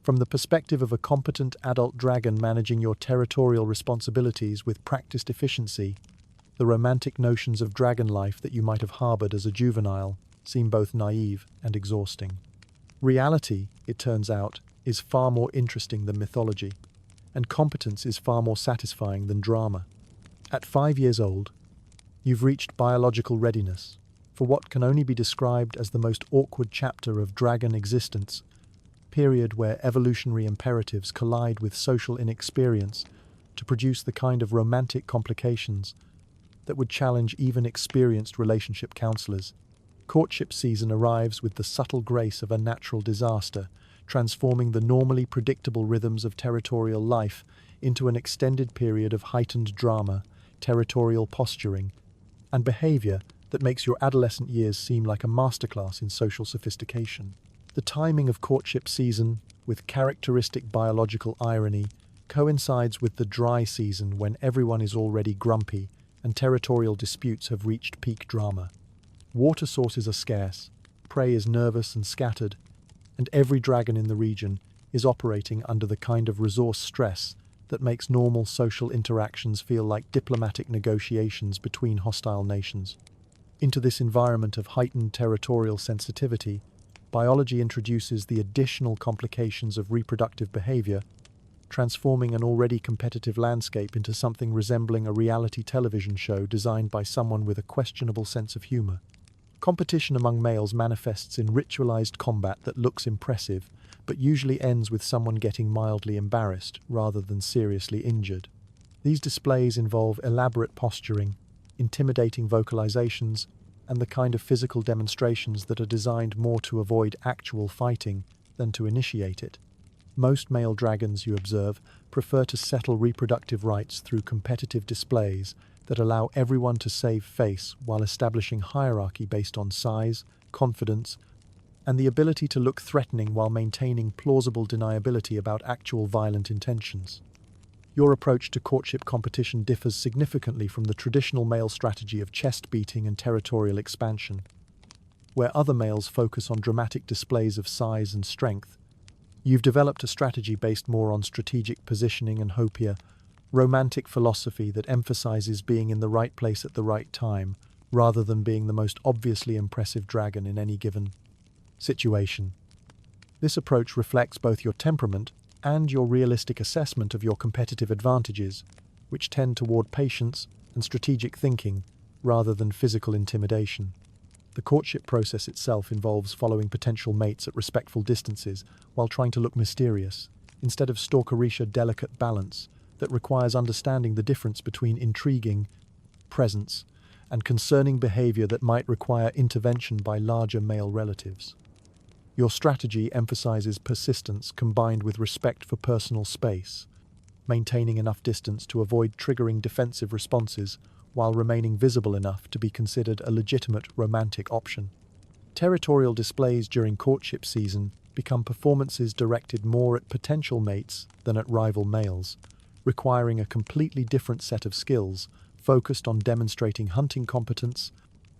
[SPEAKER 1] From the perspective of a competent adult dragon managing your territorial responsibilities with practiced efficiency, the romantic notions of dragon life that you might have harbored as a juvenile seem both naive and exhausting. Reality, it turns out, is far more interesting than mythology, and competence is far more satisfying than drama. At 5 years old, you've reached biological readiness for what can only be described as the most awkward chapter of dragon existence, period where evolutionary imperatives collide with social inexperience to produce the kind of romantic complications that would challenge even experienced relationship counselors. Courtship season arrives with the subtle grace of a natural disaster, transforming the normally predictable rhythms of territorial life into an extended period of heightened drama, territorial posturing, and behavior that makes your adolescent years seem like a masterclass in social sophistication. The timing of courtship season, with characteristic biological irony, coincides with the dry season when everyone is already grumpy and territorial disputes have reached peak drama. Water sources are scarce, prey is nervous and scattered, and every dragon in the region is operating under the kind of resource stress that makes normal social interactions feel like diplomatic negotiations between hostile nations. Into this environment of heightened territorial sensitivity, biology introduces the additional complications of reproductive behavior, transforming an already competitive landscape into something resembling a reality television show designed by someone with a questionable sense of humor. Competition among males manifests in ritualized combat that looks impressive, but usually ends with someone getting mildly embarrassed rather than seriously injured. These displays involve elaborate posturing, intimidating vocalizations, and the kind of physical demonstrations that are designed more to avoid actual fighting than to initiate it. Most male dragons, you observe, prefer to settle reproductive rights through competitive displays that allow everyone to save face while establishing hierarchy based on size, confidence, and the ability to look threatening while maintaining plausible deniability about actual violent intentions. Your approach to courtship competition differs significantly from the traditional male strategy of chest beating and territorial expansion. Where other males focus on dramatic displays of size and strength, you've developed a strategy based more on strategic positioning and hopia, romantic philosophy that emphasizes being in the right place at the right time, rather than being the most obviously impressive dragon in any given situation. This approach reflects both your temperament and your realistic assessment of your competitive advantages, which tend toward patience and strategic thinking rather than physical intimidation. The courtship process itself involves following potential mates at respectful distances while trying to look mysterious, instead of stalkerish a delicate balance that requires understanding the difference between intriguing presence and concerning behavior that might require intervention by larger male relatives. Your strategy emphasizes persistence combined with respect for personal space, maintaining enough distance to avoid triggering defensive responses while remaining visible enough to be considered a legitimate romantic option. Territorial displays during courtship season become performances directed more at potential mates than at rival males, requiring a completely different set of skills focused on demonstrating hunting competence,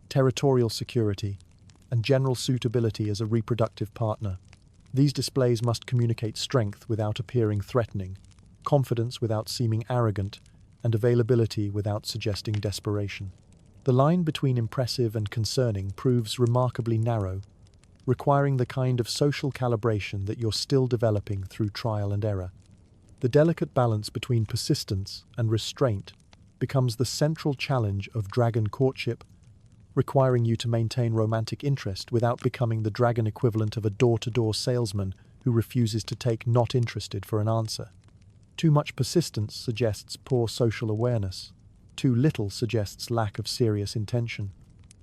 [SPEAKER 1] territorial security, and general suitability as a reproductive partner. These displays must communicate strength without appearing threatening, confidence without seeming arrogant, and availability without suggesting desperation. The line between impressive and concerning proves remarkably narrow, requiring the kind of social calibration that you're still developing through trial and error. The delicate balance between persistence and restraint becomes the central challenge of dragon courtship, requiring you to maintain romantic interest without becoming the dragon equivalent of a door-to-door salesman who refuses to take "not interested" for an answer. Too much persistence suggests poor social awareness. Too little suggests lack of serious intention.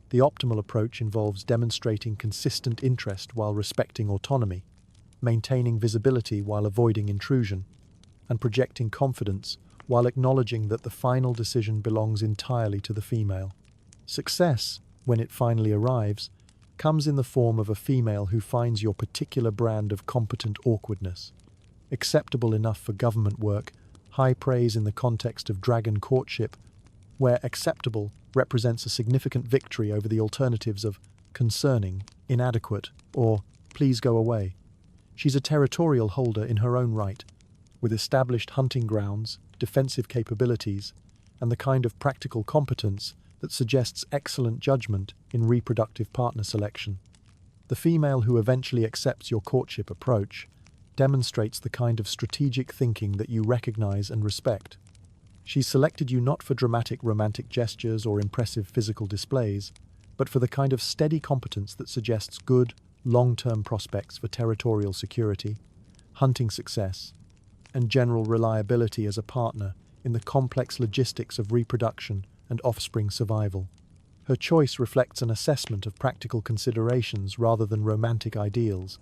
[SPEAKER 1] The optimal approach involves demonstrating consistent interest while respecting autonomy, maintaining visibility while avoiding intrusion, and projecting confidence while acknowledging that the final decision belongs entirely to the female. Success, when it finally arrives, comes in the form of a female who finds your particular brand of competent awkwardness. Acceptable enough for government work, high praise in the context of dragon courtship, where acceptable represents a significant victory over the alternatives of concerning, inadequate, or please go away. She's a territorial holder in her own right, with established hunting grounds, defensive capabilities, and the kind of practical competence that suggests excellent judgment in reproductive partner selection. The female who eventually accepts your courtship approach demonstrates the kind of strategic thinking that you recognize and respect. She's selected you not for dramatic romantic gestures or impressive physical displays, but for the kind of steady competence that suggests good, long-term prospects for territorial security, hunting success, and general reliability as a partner in the complex logistics of reproduction and offspring survival. Her choice reflects an assessment of practical considerations rather than romantic ideals,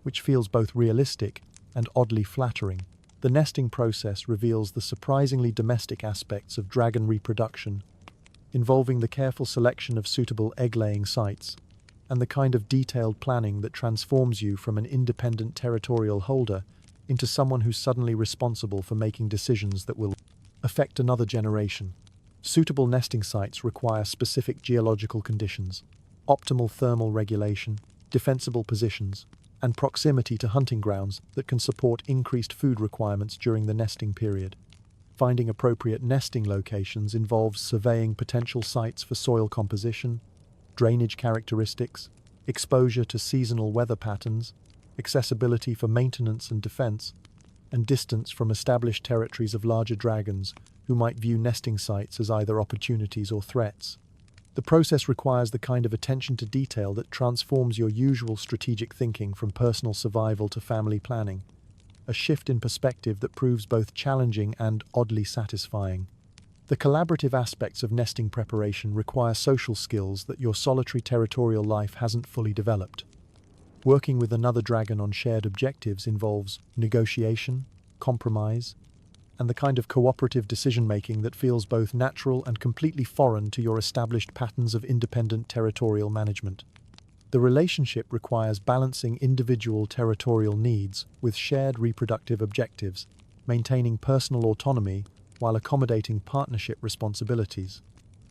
[SPEAKER 1] which feels both realistic and oddly flattering. The nesting process reveals the surprisingly domestic aspects of dragon reproduction, involving the careful selection of suitable egg-laying sites and the kind of detailed planning that transforms you from an independent territorial holder into someone who's suddenly responsible for making decisions that will affect another generation. Suitable nesting sites require specific geological conditions, optimal thermal regulation, defensible positions, and proximity to hunting grounds that can support increased food requirements during the nesting period. Finding appropriate nesting locations involves surveying potential sites for soil composition, drainage characteristics, exposure to seasonal weather patterns, accessibility for maintenance and defense, and distance from established territories of larger dragons who might view nesting sites as either opportunities or threats. The process requires the kind of attention to detail that transforms your usual strategic thinking from personal survival to family planning, a shift in perspective that proves both challenging and oddly satisfying. The collaborative aspects of nesting preparation require social skills that your solitary territorial life hasn't fully developed. Working with another dragon on shared objectives involves negotiation, compromise, and the kind of cooperative decision-making that feels both natural and completely foreign to your established patterns of independent territorial management. The relationship requires balancing individual territorial needs with shared reproductive objectives, maintaining personal autonomy while accommodating partnership responsibilities.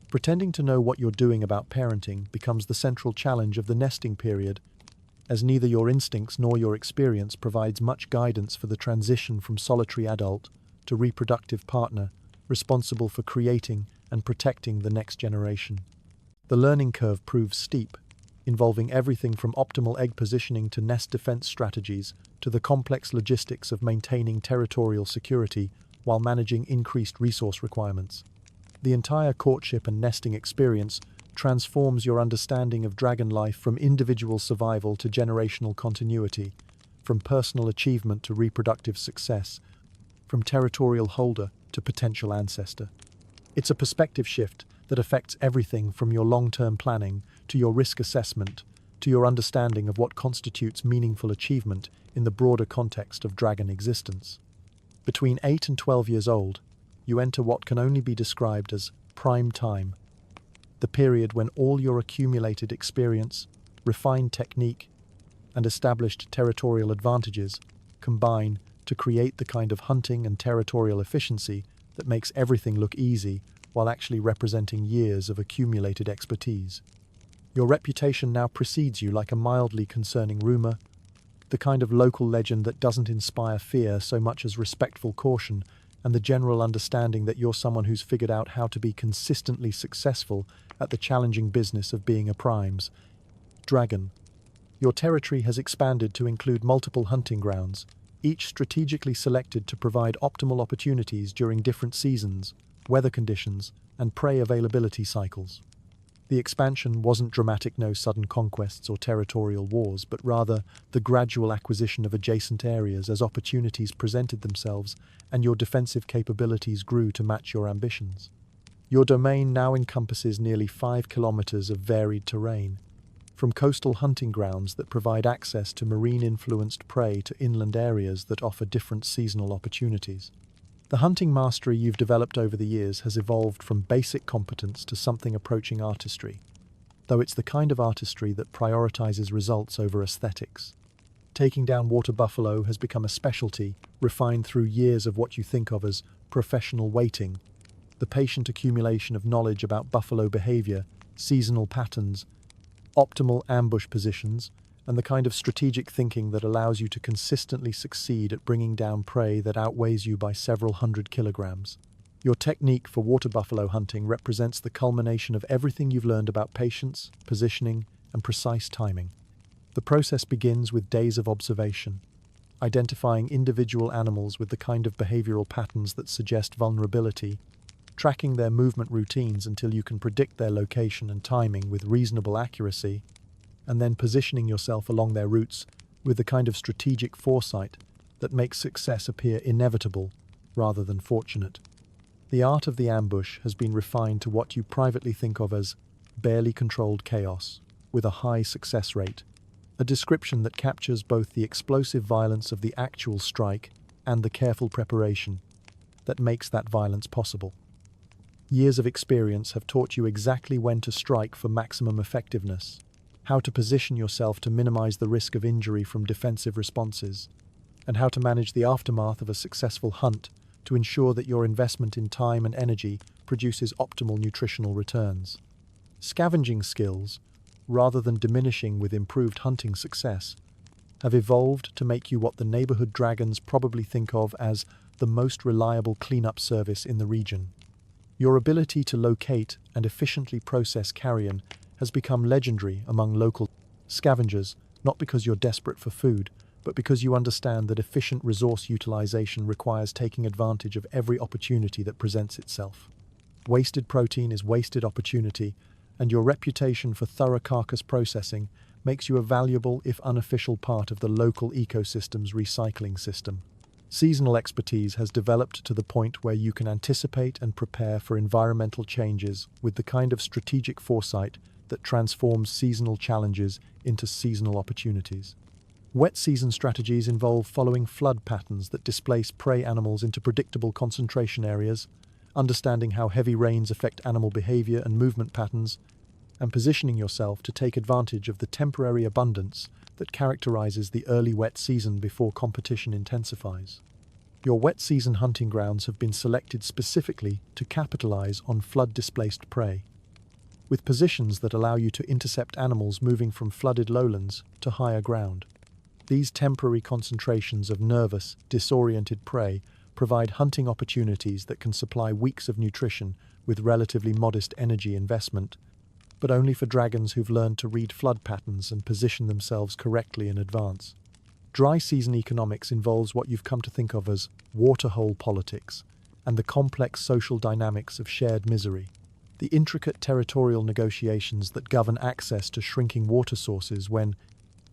[SPEAKER 1] Pretending to know what you're doing about parenting becomes the central challenge of the nesting period, as neither your instincts nor your experience provides much guidance for the transition from solitary adult to reproductive partner responsible for creating and protecting the next generation. The learning curve proves steep, involving everything from optimal egg positioning to nest defense strategies to the complex logistics of maintaining territorial security while managing increased resource requirements. The entire courtship and nesting experience transforms your understanding of dragon life from individual survival to generational continuity, from personal achievement to reproductive success, from territorial holder to potential ancestor. It's a perspective shift that affects everything from your long-term planning to your risk assessment to your understanding of what constitutes meaningful achievement in the broader context of dragon existence. Between 8 and 12 years old, you enter what can only be described as prime time, the period when all your accumulated experience, refined technique, and established territorial advantages combine to create the kind of hunting and territorial efficiency that makes everything look easy while actually representing years of accumulated expertise. Your reputation now precedes you like a mildly concerning rumor, the kind of local legend that doesn't inspire fear so much as respectful caution and the general understanding that you're someone who's figured out how to be consistently successful at the challenging business of being a prime's dragon. Your territory has expanded to include multiple hunting grounds, each strategically selected to provide optimal opportunities during different seasons, weather conditions, and prey availability cycles. The expansion wasn't dramatic, no sudden conquests or territorial wars, but rather the gradual acquisition of adjacent areas as opportunities presented themselves and your defensive capabilities grew to match your ambitions. Your domain now encompasses nearly 5 kilometers of varied terrain, from coastal hunting grounds that provide access to marine-influenced prey to inland areas that offer different seasonal opportunities. The hunting mastery you've developed over the years has evolved from basic competence to something approaching artistry, though it's the kind of artistry that prioritizes results over aesthetics. Taking down water buffalo has become a specialty, refined through years of what you think of as professional waiting, the patient accumulation of knowledge about buffalo behavior, seasonal patterns, optimal ambush positions, and the kind of strategic thinking that allows you to consistently succeed at bringing down prey that outweighs you by several hundred kilograms. Your technique for water buffalo hunting represents the culmination of everything you've learned about patience, positioning, and precise timing. The process begins with days of observation, identifying individual animals with the kind of behavioral patterns that suggest vulnerability, tracking their movement routines until you can predict their location and timing with reasonable accuracy, and then positioning yourself along their routes with the kind of strategic foresight that makes success appear inevitable rather than fortunate. The art of the ambush has been refined to what you privately think of as barely controlled chaos, with a high success rate, a description that captures both the explosive violence of the actual strike and the careful preparation that makes that violence possible. Years of experience have taught you exactly when to strike for maximum effectiveness, how to position yourself to minimize the risk of injury from defensive responses, and how to manage the aftermath of a successful hunt to ensure that your investment in time and energy produces optimal nutritional returns. Scavenging skills, rather than diminishing with improved hunting success, have evolved to make you what the neighborhood dragons probably think of as the most reliable cleanup service in the region. Your ability to locate and efficiently process carrion has become legendary among local scavengers, not because you're desperate for food, but because you understand that efficient resource utilization requires taking advantage of every opportunity that presents itself. Wasted protein is wasted opportunity, and your reputation for thorough carcass processing makes you a valuable, if unofficial, part of the local ecosystem's recycling system. Seasonal expertise has developed to the point where you can anticipate and prepare for environmental changes with the kind of strategic foresight that transforms seasonal challenges into seasonal opportunities. Wet season strategies involve following flood patterns that displace prey animals into predictable concentration areas, understanding how heavy rains affect animal behavior and movement patterns, and positioning yourself to take advantage of the temporary abundance that characterizes the early wet season before competition intensifies. Your wet season hunting grounds have been selected specifically to capitalize on flood-displaced prey, with positions that allow you to intercept animals moving from flooded lowlands to higher ground. These temporary concentrations of nervous, disoriented prey provide hunting opportunities that can supply weeks of nutrition with relatively modest energy investment, but only for dragons who've learned to read flood patterns and position themselves correctly in advance. Dry season economics involves what you've come to think of as waterhole politics and the complex social dynamics of shared misery. The intricate territorial negotiations that govern access to shrinking water sources when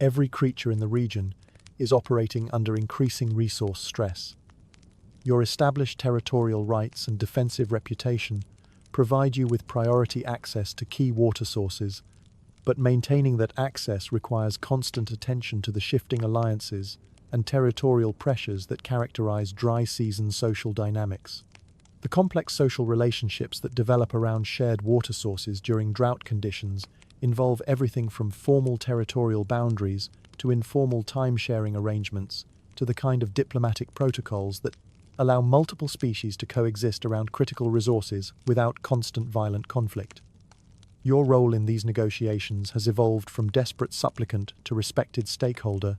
[SPEAKER 1] every creature in the region is operating under increasing resource stress. Your established territorial rights and defensive reputation provide you with priority access to key water sources, but maintaining that access requires constant attention to the shifting alliances and territorial pressures that characterize dry season social dynamics. The complex social relationships that develop around shared water sources during drought conditions involve everything from formal territorial boundaries to informal time-sharing arrangements to the kind of diplomatic protocols that allow multiple species to coexist around critical resources without constant violent conflict. Your role in these negotiations has evolved from desperate supplicant to respected stakeholder,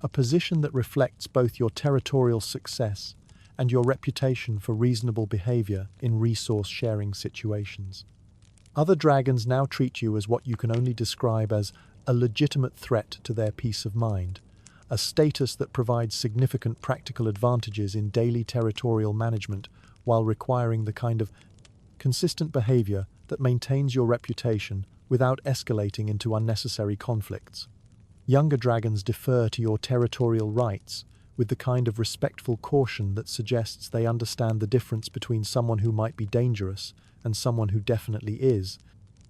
[SPEAKER 1] a position that reflects both your territorial success and your reputation for reasonable behavior in resource-sharing situations. Other dragons now treat you as what you can only describe as a legitimate threat to their peace of mind, a status that provides significant practical advantages in daily territorial management while requiring the kind of consistent behavior that maintains your reputation without escalating into unnecessary conflicts. Younger dragons defer to your territorial rights with the kind of respectful caution that suggests they understand the difference between someone who might be dangerous and someone who definitely is,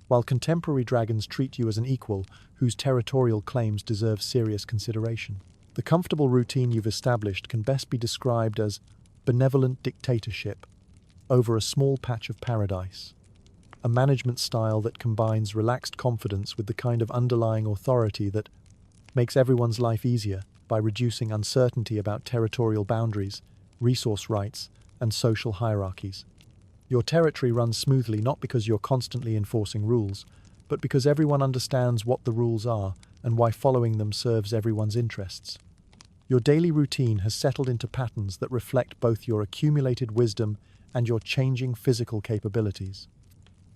[SPEAKER 1] while contemporary dragons treat you as an equal whose territorial claims deserve serious consideration. The comfortable routine you've established can best be described as benevolent dictatorship over a small patch of paradise, a management style that combines relaxed confidence with the kind of underlying authority that makes everyone's life easier by reducing uncertainty about territorial boundaries, resource rights, and social hierarchies. Your territory runs smoothly not because you're constantly enforcing rules, but because everyone understands what the rules are and why following them serves everyone's interests. Your daily routine has settled into patterns that reflect both your accumulated wisdom and your changing physical capabilities.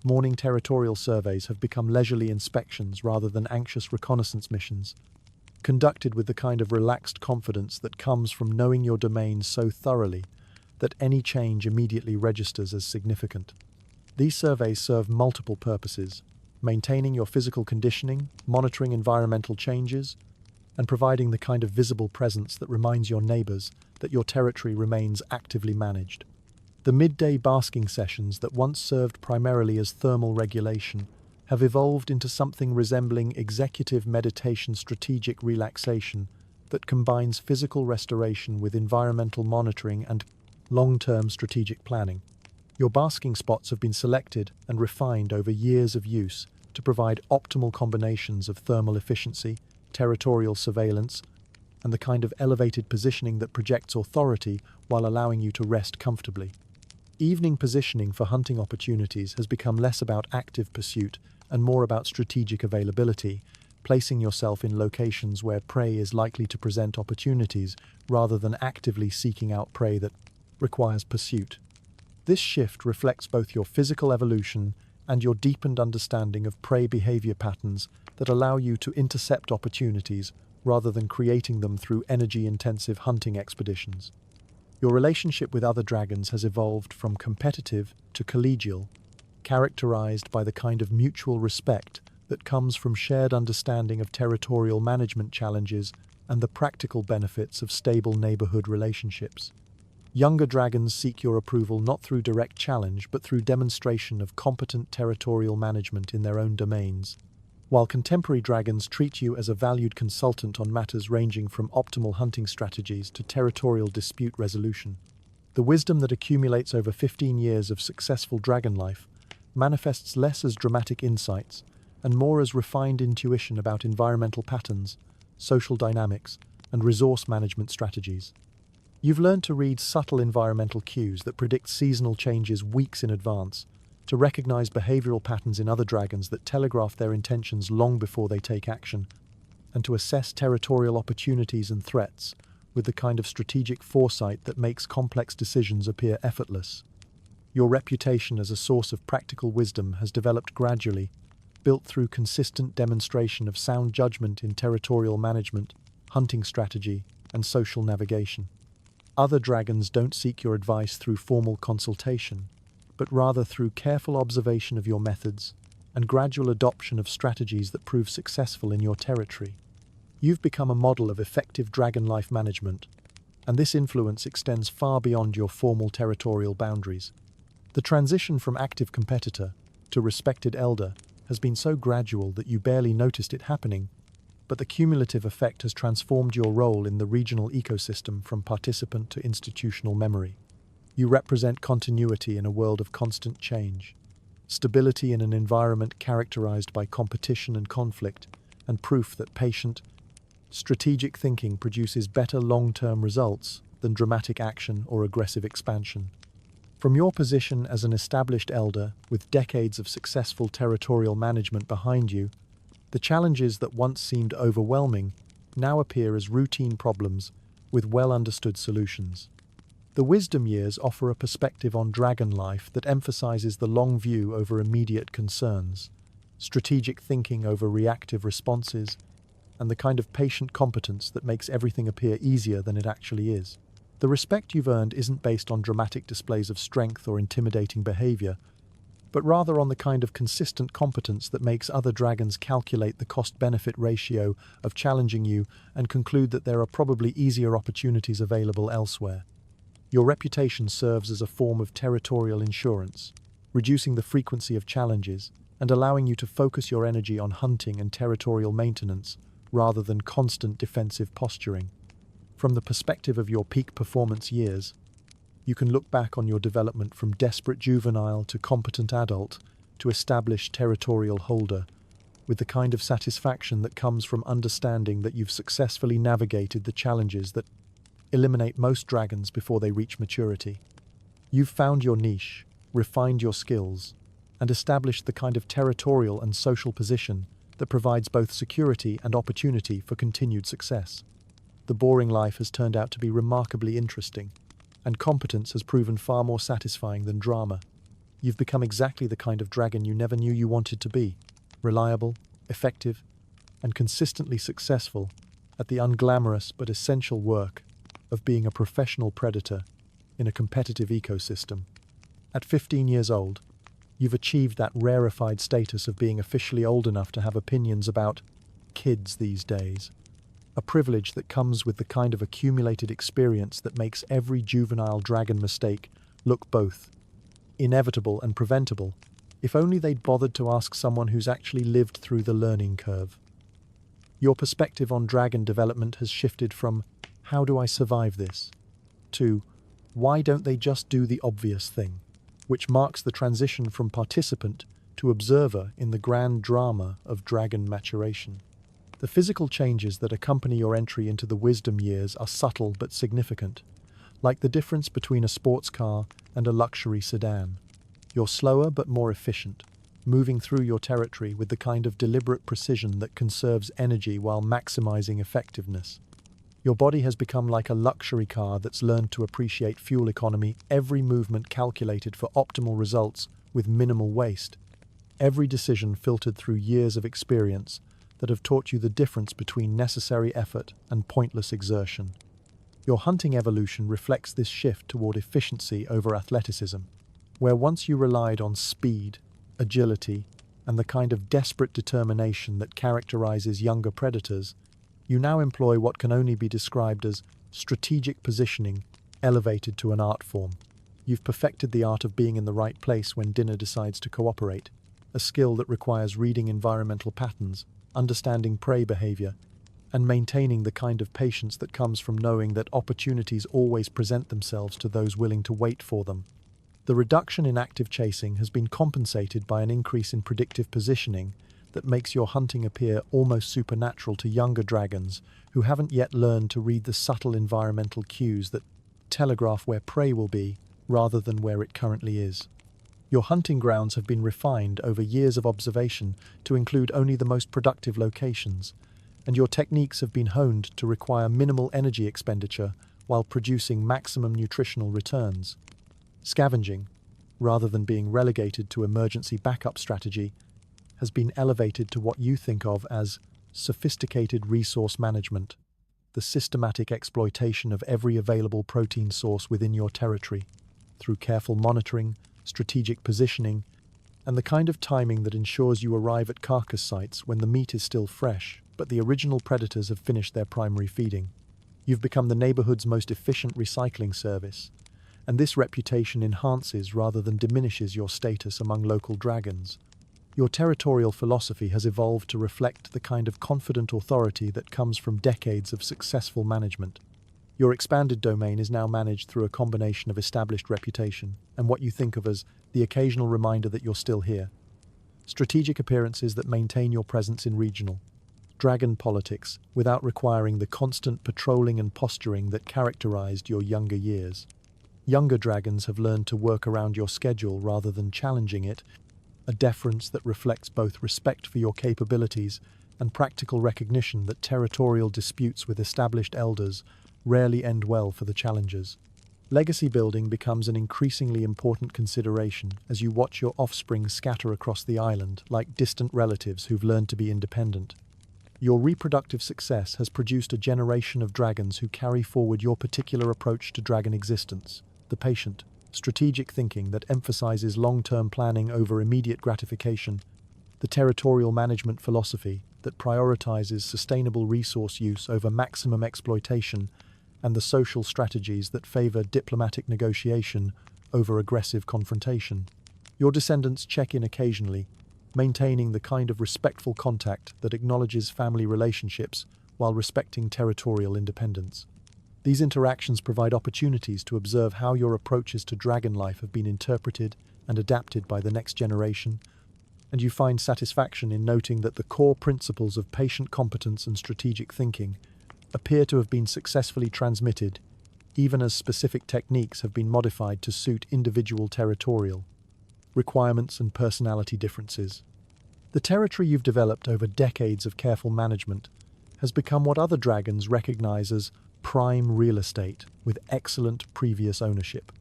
[SPEAKER 1] Morning territorial surveys have become leisurely inspections rather than anxious reconnaissance missions, conducted with the kind of relaxed confidence that comes from knowing your domain so thoroughly that any change immediately registers as significant. These surveys serve multiple purposes: maintaining your physical conditioning, monitoring environmental changes, and providing the kind of visible presence that reminds your neighbors that your territory remains actively managed. The midday basking sessions that once served primarily as thermal regulation have evolved into something resembling executive meditation strategic relaxation that combines physical restoration with environmental monitoring and long-term strategic planning. Your basking spots have been selected and refined over years of use to provide optimal combinations of thermal efficiency, territorial surveillance, and the kind of elevated positioning that projects authority while allowing you to rest comfortably. Evening positioning for hunting opportunities has become less about active pursuit and more about strategic availability, placing yourself in locations where prey is likely to present opportunities rather than actively seeking out prey that requires pursuit. This shift reflects both your physical evolution and your deepened understanding of prey behavior patterns that allow you to intercept opportunities rather than creating them through energy-intensive hunting expeditions. Your relationship with other dragons has evolved from competitive to collegial, characterized by the kind of mutual respect that comes from shared understanding of territorial management challenges and the practical benefits of stable neighborhood relationships. Younger dragons seek your approval not through direct challenge, but through demonstration of competent territorial management in their own domains, while contemporary dragons treat you as a valued consultant on matters ranging from optimal hunting strategies to territorial dispute resolution. The wisdom that accumulates over 15 years of successful dragon life manifests less as dramatic insights and more as refined intuition about environmental patterns, social dynamics, and resource management strategies. You've learned to read subtle environmental cues that predict seasonal changes weeks in advance, to recognize behavioral patterns in other dragons that telegraph their intentions long before they take action, and to assess territorial opportunities and threats with the kind of strategic foresight that makes complex decisions appear effortless. Your reputation as a source of practical wisdom has developed gradually, built through consistent demonstration of sound judgment in territorial management, hunting strategy, and social navigation. Other dragons don't seek your advice through formal consultation, but rather through careful observation of your methods and gradual adoption of strategies that prove successful in your territory. You've become a model of effective dragon life management, and this influence extends far beyond your formal territorial boundaries. The transition from active competitor to respected elder has been so gradual that you barely noticed it happening, but the cumulative effect has transformed your role in the regional ecosystem from participant to institutional memory. You represent continuity in a world of constant change, stability in an environment characterized by competition and conflict, and proof that patient, strategic thinking produces better long-term results than dramatic action or aggressive expansion. From your position as an established elder with decades of successful territorial management behind you, the challenges that once seemed overwhelming now appear as routine problems with well-understood solutions. The wisdom years offer a perspective on dragon life that emphasizes the long view over immediate concerns, strategic thinking over reactive responses, and the kind of patient competence that makes everything appear easier than it actually is. The respect you've earned isn't based on dramatic displays of strength or intimidating behavior, but rather on the kind of consistent competence that makes other dragons calculate the cost-benefit ratio of challenging you and conclude that there are probably easier opportunities available elsewhere. Your reputation serves as a form of territorial insurance, reducing the frequency of challenges and allowing you to focus your energy on hunting and territorial maintenance rather than constant defensive posturing. From the perspective of your peak performance years, you can look back on your development from desperate juvenile to competent adult to established territorial holder with the kind of satisfaction that comes from understanding that you've successfully navigated the challenges that eliminate most dragons before they reach maturity. You've found your niche, refined your skills, and established the kind of territorial and social position that provides both security and opportunity for continued success. The boring life has turned out to be remarkably interesting, and competence has proven far more satisfying than drama. You've become exactly the kind of dragon you never knew you wanted to be: reliable, effective, and consistently successful at the unglamorous but essential work of being a professional predator in a competitive ecosystem. At 15 years old, you've achieved that rarefied status of being officially old enough to have opinions about kids these days. A privilege that comes with the kind of accumulated experience that makes every juvenile dragon mistake look both inevitable and preventable, if only they'd bothered to ask someone who's actually lived through the learning curve. Your perspective on dragon development has shifted from "how do I survive this?" to "why don't they just do the obvious thing?", which marks the transition from participant to observer in the grand drama of dragon maturation. The physical changes that accompany your entry into the wisdom years are subtle but significant, like the difference between a sports car and a luxury sedan. You're slower but more efficient, moving through your territory with the kind of deliberate precision that conserves energy while maximizing effectiveness. Your body has become like a luxury car that's learned to appreciate fuel economy, every movement calculated for optimal results with minimal waste, every decision filtered through years of experience that have taught you the difference between necessary effort and pointless exertion. Your hunting evolution reflects this shift toward efficiency over athleticism, where once you relied on speed, agility, and the kind of desperate determination that characterizes younger predators, You now employ what can only be described as strategic positioning, elevated to an art form. You've perfected the art of being in the right place when dinner decides to cooperate, a skill that requires reading environmental patterns, understanding prey behavior, and maintaining the kind of patience that comes from knowing that opportunities always present themselves to those willing to wait for them. The reduction in active chasing has been compensated by an increase in predictive positioning that makes your hunting appear almost supernatural to younger dragons who haven't yet learned to read the subtle environmental cues that telegraph where prey will be rather than where it currently is. Your hunting grounds have been refined over years of observation to include only the most productive locations, and your techniques have been honed to require minimal energy expenditure while producing maximum nutritional returns. Scavenging, rather than being relegated to emergency backup strategy, has been elevated to what you think of as sophisticated resource management, the systematic exploitation of every available protein source within your territory, through careful monitoring, strategic positioning, and the kind of timing that ensures you arrive at carcass sites when the meat is still fresh, but the original predators have finished their primary feeding. You've become the neighborhood's most efficient recycling service, and this reputation enhances rather than diminishes your status among local dragons. Your territorial philosophy has evolved to reflect the kind of confident authority that comes from decades of successful management. Your expanded domain is now managed through a combination of established reputation and what you think of as the occasional reminder that you're still here. Strategic appearances that maintain your presence in regional dragon politics without requiring the constant patrolling and posturing that characterized your younger years. Younger dragons have learned to work around your schedule rather than challenging it, a deference that reflects both respect for your capabilities and practical recognition that territorial disputes with established elders rarely end well for the challengers. Legacy building becomes an increasingly important consideration as you watch your offspring scatter across the island like distant relatives who've learned to be independent. Your reproductive success has produced a generation of dragons who carry forward your particular approach to dragon existence, the patient, strategic thinking that emphasizes long-term planning over immediate gratification, the territorial management philosophy that prioritizes sustainable resource use over maximum exploitation, and the social strategies that favor diplomatic negotiation over aggressive confrontation. Your descendants check in occasionally, maintaining the kind of respectful contact that acknowledges family relationships while respecting territorial independence. These interactions provide opportunities to observe how your approaches to dragon life have been interpreted and adapted by the next generation, and you find satisfaction in noting that the core principles of patient competence and strategic thinking appear to have been successfully transmitted, even as specific techniques have been modified to suit individual territorial requirements and personality differences. The territory you've developed over decades of careful management has become what other dragons recognize as prime real estate with excellent previous ownership,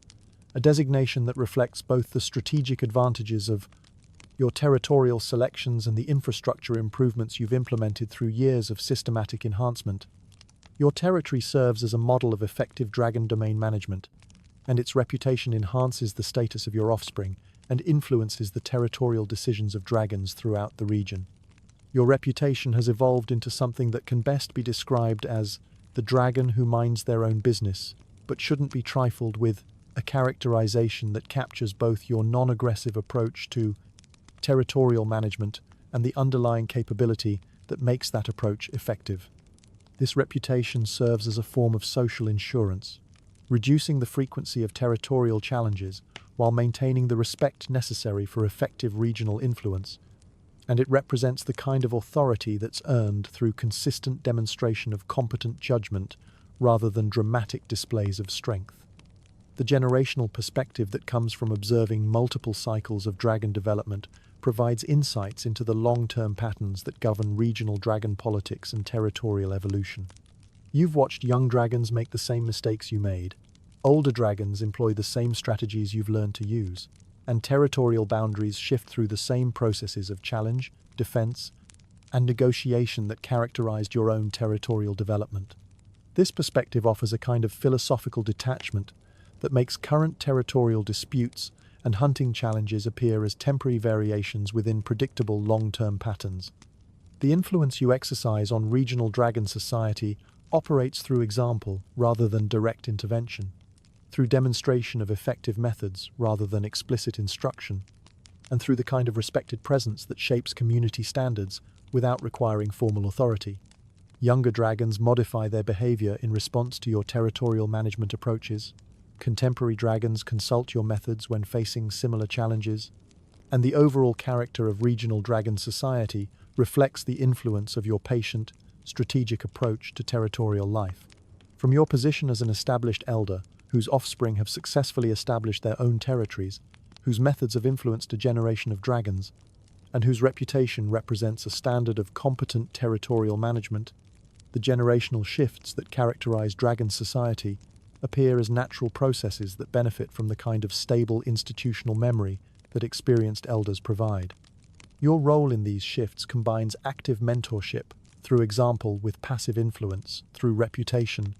[SPEAKER 1] a designation that reflects both the strategic advantages of your territorial selections and the infrastructure improvements you've implemented through years of systematic enhancement. Your territory serves as a model of effective dragon domain management, and its reputation enhances the status of your offspring and influences the territorial decisions of dragons throughout the region. Your reputation has evolved into something that can best be described as the dragon who minds their own business, but shouldn't be trifled with, a characterization that captures both your non-aggressive approach to territorial management and the underlying capability that makes that approach effective. This reputation serves as a form of social insurance, reducing the frequency of territorial challenges while maintaining the respect necessary for effective regional influence, and it represents the kind of authority that's earned through consistent demonstration of competent judgment rather than dramatic displays of strength. The generational perspective that comes from observing multiple cycles of dragon development provides insights into the long-term patterns that govern regional dragon politics and territorial evolution. You've watched young dragons make the same mistakes you made. Older dragons employ the same strategies you've learned to use, and territorial boundaries shift through the same processes of challenge, defense, and negotiation that characterized your own territorial development. This perspective offers a kind of philosophical detachment that makes current territorial disputes and hunting challenges appear as temporary variations within predictable long-term patterns. The influence you exercise on regional dragon society operates through example rather than direct intervention, through demonstration of effective methods rather than explicit instruction, and through the kind of respected presence that shapes community standards without requiring formal authority. Younger dragons modify their behavior in response to your territorial management approaches. Contemporary dragons consult your methods when facing similar challenges, and the overall character of regional dragon society reflects the influence of your patient, strategic approach to territorial life. From your position as an established elder, whose offspring have successfully established their own territories, whose methods have influenced a generation of dragons, and whose reputation represents a standard of competent territorial management, the generational shifts that characterize dragon society appear as natural processes that benefit from the kind of stable institutional memory that experienced elders provide. Your role in these shifts combines active mentorship through example with passive influence through reputation,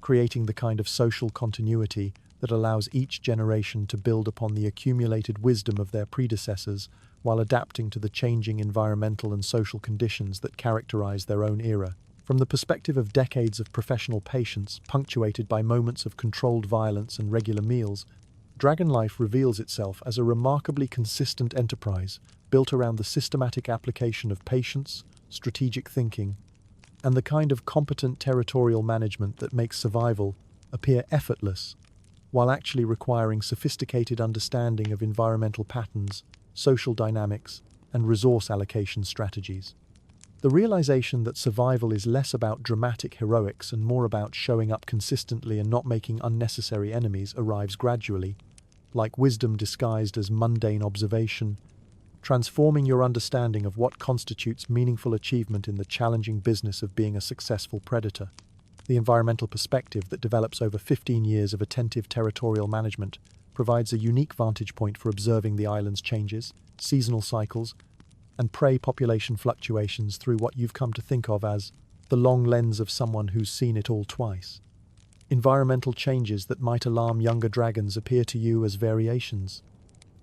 [SPEAKER 1] creating the kind of social continuity that allows each generation to build upon the accumulated wisdom of their predecessors while adapting to the changing environmental and social conditions that characterize their own era. From the perspective of decades of professional patience, punctuated by moments of controlled violence and regular meals, dragon life reveals itself as a remarkably consistent enterprise built around the systematic application of patience, strategic thinking, and the kind of competent territorial management that makes survival appear effortless, while actually requiring sophisticated understanding of environmental patterns, social dynamics, and resource allocation strategies. The realization that survival is less about dramatic heroics and more about showing up consistently and not making unnecessary enemies arrives gradually, like wisdom disguised as mundane observation, transforming your understanding of what constitutes meaningful achievement in the challenging business of being a successful predator. The environmental perspective that develops over 15 years of attentive territorial management provides a unique vantage point for observing the island's changes, seasonal cycles, and prey population fluctuations through what you've come to think of as the long lens of someone who's seen it all twice. Environmental changes that might alarm younger dragons appear to you as variations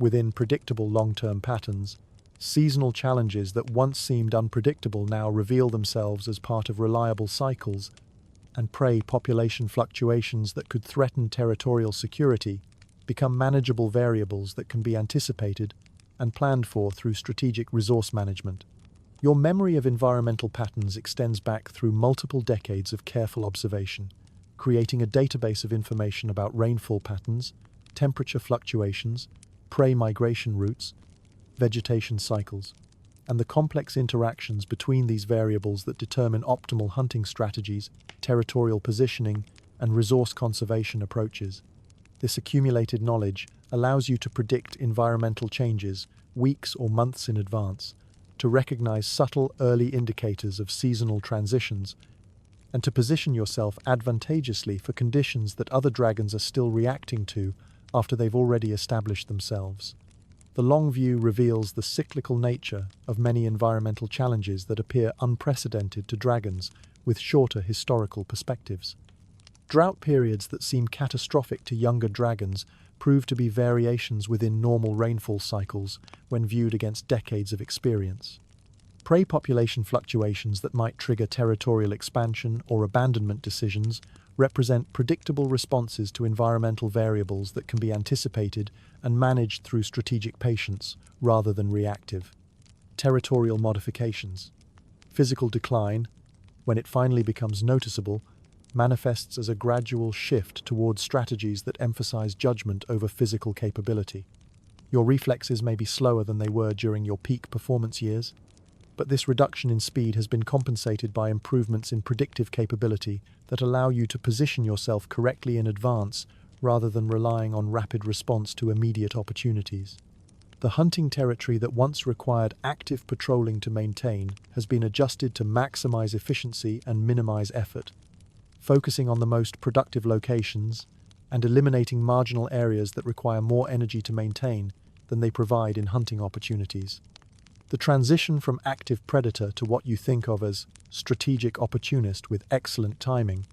[SPEAKER 1] within predictable long-term patterns. Seasonal challenges that once seemed unpredictable now reveal themselves as part of reliable cycles, and prey population fluctuations that could threaten territorial security become manageable variables that can be anticipated and planned for through strategic resource management. Your memory of environmental patterns extends back through multiple decades of careful observation, creating a database of information about rainfall patterns, temperature fluctuations, prey migration routes, vegetation cycles, and the complex interactions between these variables that determine optimal hunting strategies, territorial positioning, and resource conservation approaches. This accumulated knowledge allows you to predict environmental changes weeks or months in advance, to recognize subtle early indicators of seasonal transitions, and to position yourself advantageously for conditions that other dragons are still reacting to after they've already established themselves. The long view reveals the cyclical nature of many environmental challenges that appear unprecedented to dragons with shorter historical perspectives. Drought periods that seem catastrophic to younger dragons prove to be variations within normal rainfall cycles when viewed against decades of experience. Prey population fluctuations that might trigger territorial expansion or abandonment decisions represent predictable responses to environmental variables that can be anticipated and managed through strategic patience rather than reactive. Territorial modifications. Physical decline, when it finally becomes noticeable, manifests as a gradual shift towards strategies that emphasize judgment over physical capability. Your reflexes may be slower than they were during your peak performance years, but this reduction in speed has been compensated by improvements in predictive capability that allow you to position yourself correctly in advance rather than relying on rapid response to immediate opportunities. The hunting territory that once required active patrolling to maintain has been adjusted to maximize efficiency and minimize effort, focusing on the most productive locations and eliminating marginal areas that require more energy to maintain than they provide in hunting opportunities. The transition from active predator to what you think of as strategic opportunist with excellent timing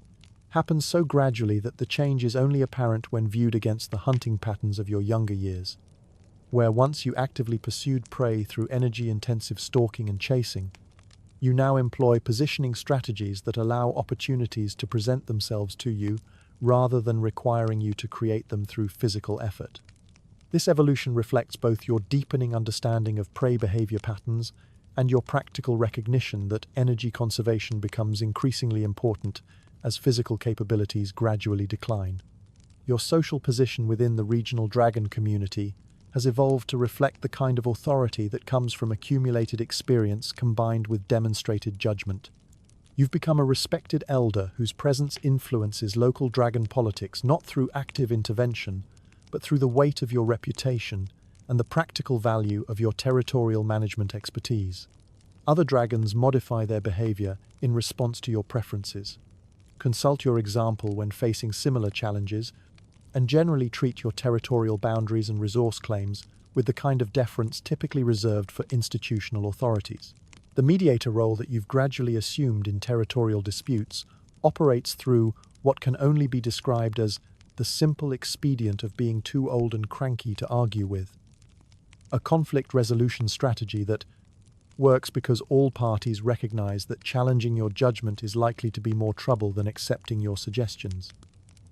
[SPEAKER 1] happens so gradually that the change is only apparent when viewed against the hunting patterns of your younger years, where once you actively pursued prey through energy-intensive stalking and chasing, You now employ positioning strategies that allow opportunities to present themselves to you rather than requiring you to create them through physical effort. This evolution reflects both your deepening understanding of prey behavior patterns and your practical recognition that energy conservation becomes increasingly important as physical capabilities gradually decline. Your social position within the regional dragon community has evolved to reflect the kind of authority that comes from accumulated experience combined with demonstrated judgment. You've become a respected elder whose presence influences local dragon politics not through active intervention, but through the weight of your reputation and the practical value of your territorial management expertise. Other dragons modify their behavior in response to your preferences. Consult your example when facing similar challenges, and generally treat your territorial boundaries and resource claims with the kind of deference typically reserved for institutional authorities. The mediator role that you've gradually assumed in territorial disputes operates through what can only be described as the simple expedient of being too old and cranky to argue with. A conflict resolution strategy that works because all parties recognize that challenging your judgment is likely to be more trouble than accepting your suggestions.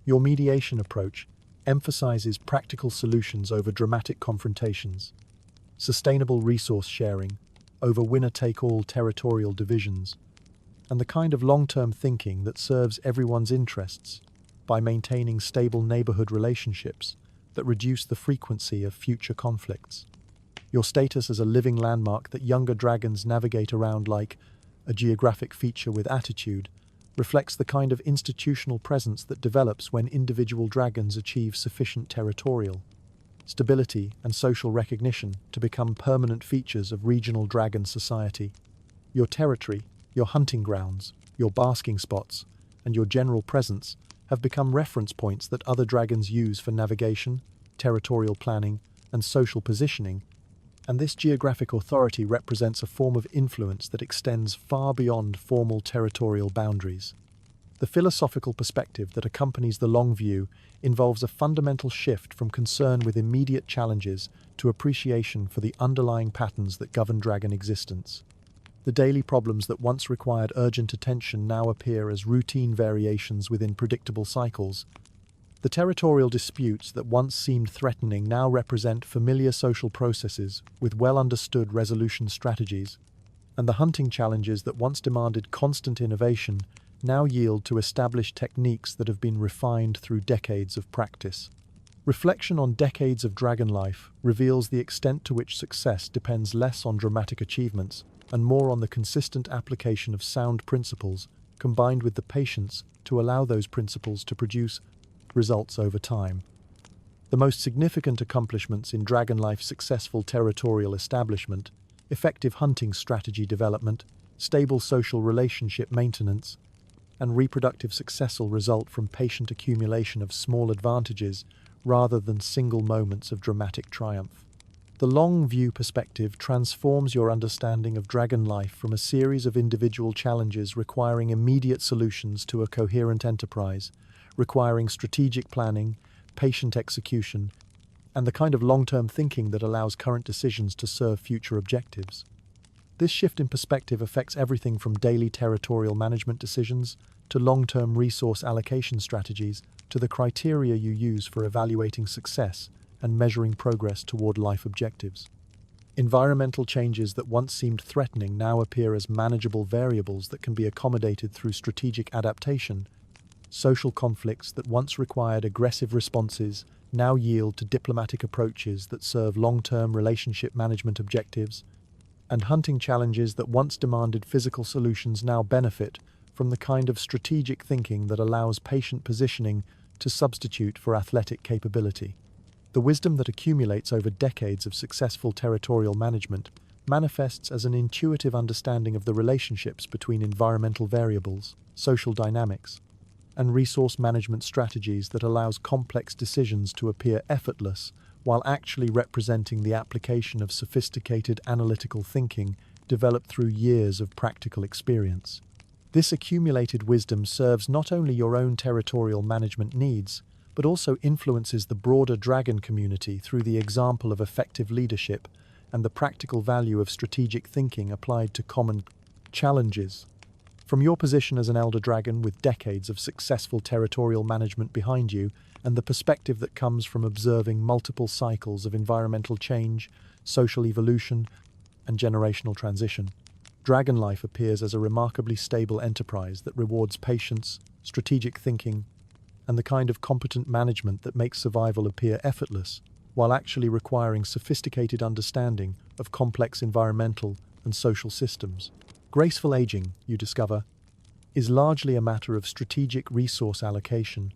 [SPEAKER 1] Your mediation approach emphasizes practical solutions over dramatic confrontations, sustainable resource sharing over winner-take-all territorial divisions, and the kind of long-term thinking that serves everyone's interests by maintaining stable neighborhood relationships that reduce the frequency of future conflicts. Your status as a living landmark that younger dragons navigate around like a geographic feature with attitude reflects the kind of institutional presence that develops when individual dragons achieve sufficient territorial stability and social recognition to become permanent features of regional dragon society. Your territory, your hunting grounds, your basking spots, and your general presence have become reference points that other dragons use for navigation, territorial planning, and social positioning, and this geographic authority represents a form of influence that extends far beyond formal territorial boundaries. The philosophical perspective that accompanies the long view involves a fundamental shift from concern with immediate challenges to appreciation for the underlying patterns that govern dragon existence. The daily problems that once required urgent attention now appear as routine variations within predictable cycles. The territorial disputes that once seemed threatening now represent familiar social processes with well-understood resolution strategies, and the hunting challenges that once demanded constant innovation now yield to established techniques that have been refined through decades of practice. Reflection on decades of dragon life reveals the extent to which success depends less on dramatic achievements and more on the consistent application of sound principles combined with the patience to allow those principles to produce results over time. The most significant accomplishments in dragon life's successful territorial establishment, effective hunting strategy development, stable social relationship maintenance, and reproductive success will result from patient accumulation of small advantages rather than single moments of dramatic triumph. The long view perspective transforms your understanding of dragon life from a series of individual challenges requiring immediate solutions to a coherent enterprise, requiring strategic planning, patient execution, and the kind of long-term thinking that allows current decisions to serve future objectives. This shift in perspective affects everything from daily territorial management decisions to long-term resource allocation strategies to the criteria you use for evaluating success and measuring progress toward life objectives. Environmental changes that once seemed threatening now appear as manageable variables that can be accommodated through strategic adaptation. Social conflicts that once required aggressive responses now yield to diplomatic approaches that serve long-term relationship management objectives, and hunting challenges that once demanded physical solutions now benefit from the kind of strategic thinking that allows patient positioning to substitute for athletic capability. The wisdom that accumulates over decades of successful territorial management manifests as an intuitive understanding of the relationships between environmental variables, social dynamics, and resource management strategies that allows complex decisions to appear effortless while actually representing the application of sophisticated analytical thinking developed through years of practical experience. This accumulated wisdom serves not only your own territorial management needs, but also influences the broader dragon community through the example of effective leadership and the practical value of strategic thinking applied to common Challenges. From your position as an elder dragon with decades of successful territorial management behind you, and the perspective that comes from observing multiple cycles of environmental change, social evolution, and generational transition, dragon life appears as a remarkably stable enterprise that rewards patience, strategic thinking, and the kind of competent management that makes survival appear effortless, while actually requiring sophisticated understanding of complex environmental and social systems. Graceful aging, you discover, is largely a matter of strategic resource allocation,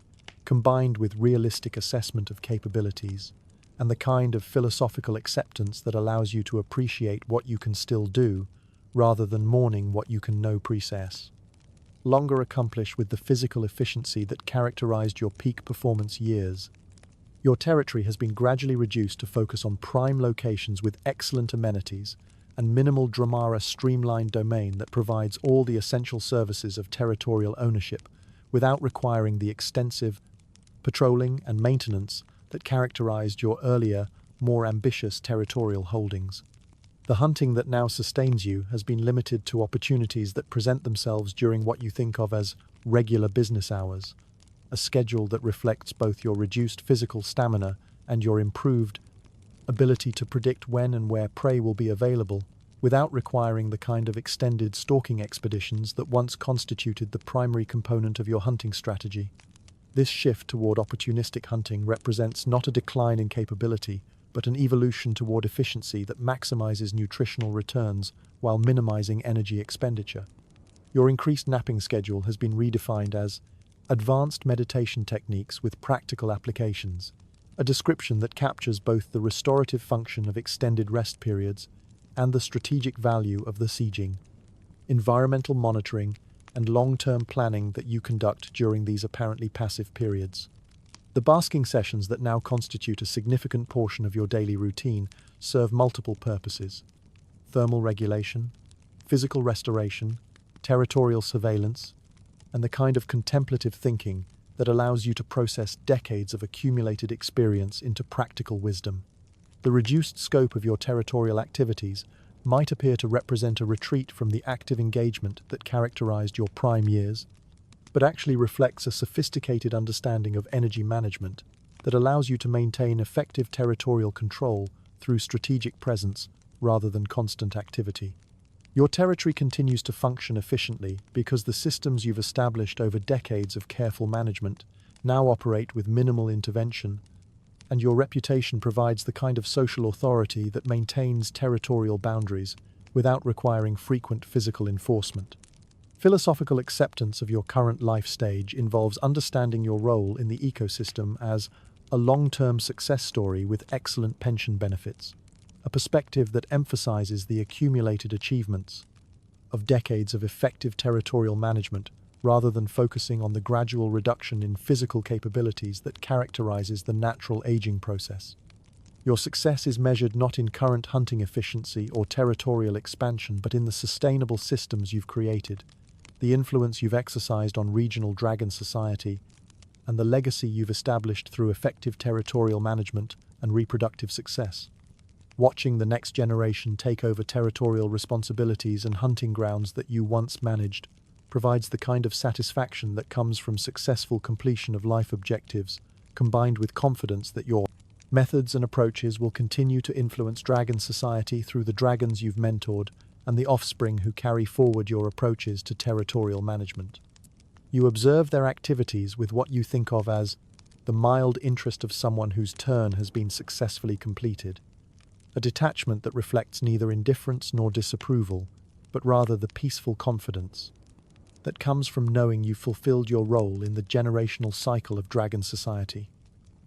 [SPEAKER 1] combined with realistic assessment of capabilities, and the kind of philosophical acceptance that allows you to appreciate what you can still do, rather than mourning what you can no precess. Longer accomplish with the physical efficiency that characterized your peak performance years. Your territory has been gradually reduced to focus on prime locations with excellent amenities and minimal Dramara streamlined domain that provides all the essential services of territorial ownership without requiring the extensive patrolling and maintenance that characterized your earlier, more ambitious territorial holdings. The hunting that now sustains you has been limited to opportunities that present themselves during what you think of as regular business hours, a schedule that reflects both your reduced physical stamina and your improved ability to predict when and where prey will be available, without requiring the kind of extended stalking expeditions that once constituted the primary component of your hunting strategy. This shift toward opportunistic hunting represents not a decline in capability, but an evolution toward efficiency that maximizes nutritional returns while minimizing energy expenditure. Your increased napping schedule has been redefined as advanced meditation techniques with practical applications, a description that captures both the restorative function of extended rest periods and the strategic value of the sieging, environmental monitoring, and long-term planning that you conduct during these apparently passive periods. The basking sessions that now constitute a significant portion of your daily routine serve multiple purposes: thermal regulation, physical restoration, territorial surveillance, and the kind of contemplative thinking that allows you to process decades of accumulated experience into practical wisdom. The reduced scope of your territorial activities might appear to represent a retreat from the active engagement that characterized your prime years, but actually reflects a sophisticated understanding of energy management that allows you to maintain effective territorial control through strategic presence rather than constant activity. Your territory continues to function efficiently because the systems you've established over decades of careful management now operate with minimal intervention, and your reputation provides the kind of social authority that maintains territorial boundaries without requiring frequent physical enforcement. Philosophical acceptance of your current life stage involves understanding your role in the ecosystem as a long-term success story with excellent pension benefits, a perspective that emphasizes the accumulated achievements of decades of effective territorial management rather than focusing on the gradual reduction in physical capabilities that characterizes the natural aging process. Your success is measured not in current hunting efficiency or territorial expansion, but in the sustainable systems you've created, the influence you've exercised on regional dragon society, and the legacy you've established through effective territorial management and reproductive success. Watching the next generation take over territorial responsibilities and hunting grounds that you once managed provides the kind of satisfaction that comes from successful completion of life objectives, combined with confidence that your methods and approaches will continue to influence dragon society through the dragons you've mentored and the offspring who carry forward your approaches to territorial management. You observe their activities with what you think of as the mild interest of someone whose turn has been successfully completed, a detachment that reflects neither indifference nor disapproval, but rather the peaceful confidence that comes from knowing you've fulfilled your role in the generational cycle of dragon society.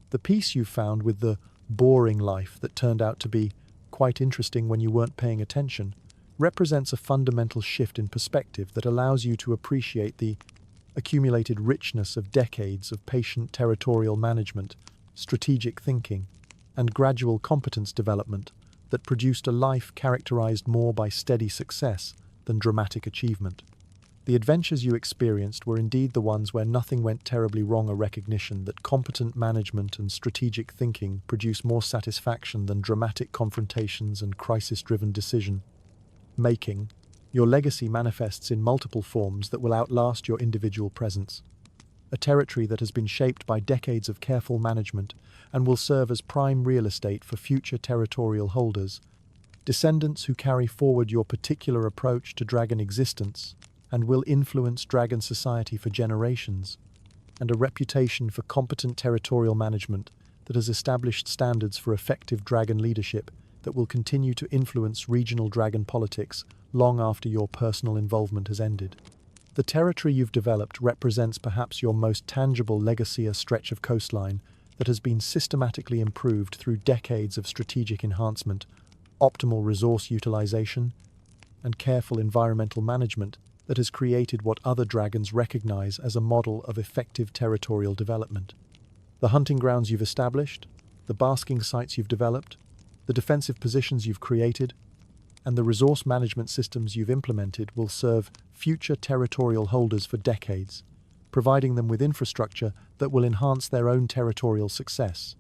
[SPEAKER 1] The peace you found with the boring life that turned out to be quite interesting when you weren't paying attention represents a fundamental shift in perspective that allows you to appreciate the accumulated richness of decades of patient territorial management, strategic thinking, and gradual competence development that produced a life characterized more by steady success than dramatic achievement. The adventures you experienced were indeed the ones where nothing went terribly wrong, a recognition that competent management and strategic thinking produce more satisfaction than dramatic confrontations and crisis-driven decision making. Your legacy manifests in multiple forms that will outlast your individual presence. A territory that has been shaped by decades of careful management and will serve as prime real estate for future territorial holders, descendants who carry forward your particular approach to dragon existence and will influence dragon society for generations, and a reputation for competent territorial management that has established standards for effective dragon leadership that will continue to influence regional dragon politics long after your personal involvement has ended. The territory you've developed represents perhaps your most tangible legacy, a stretch of coastline that has been systematically improved through decades of strategic enhancement, optimal resource utilization, and careful environmental management that has created what other dragons recognize as a model of effective territorial development. The hunting grounds you've established, the basking sites you've developed, the defensive positions you've created, and the resource management systems you've implemented will serve future territorial holders for decades, providing them with infrastructure that will enhance their own territorial success.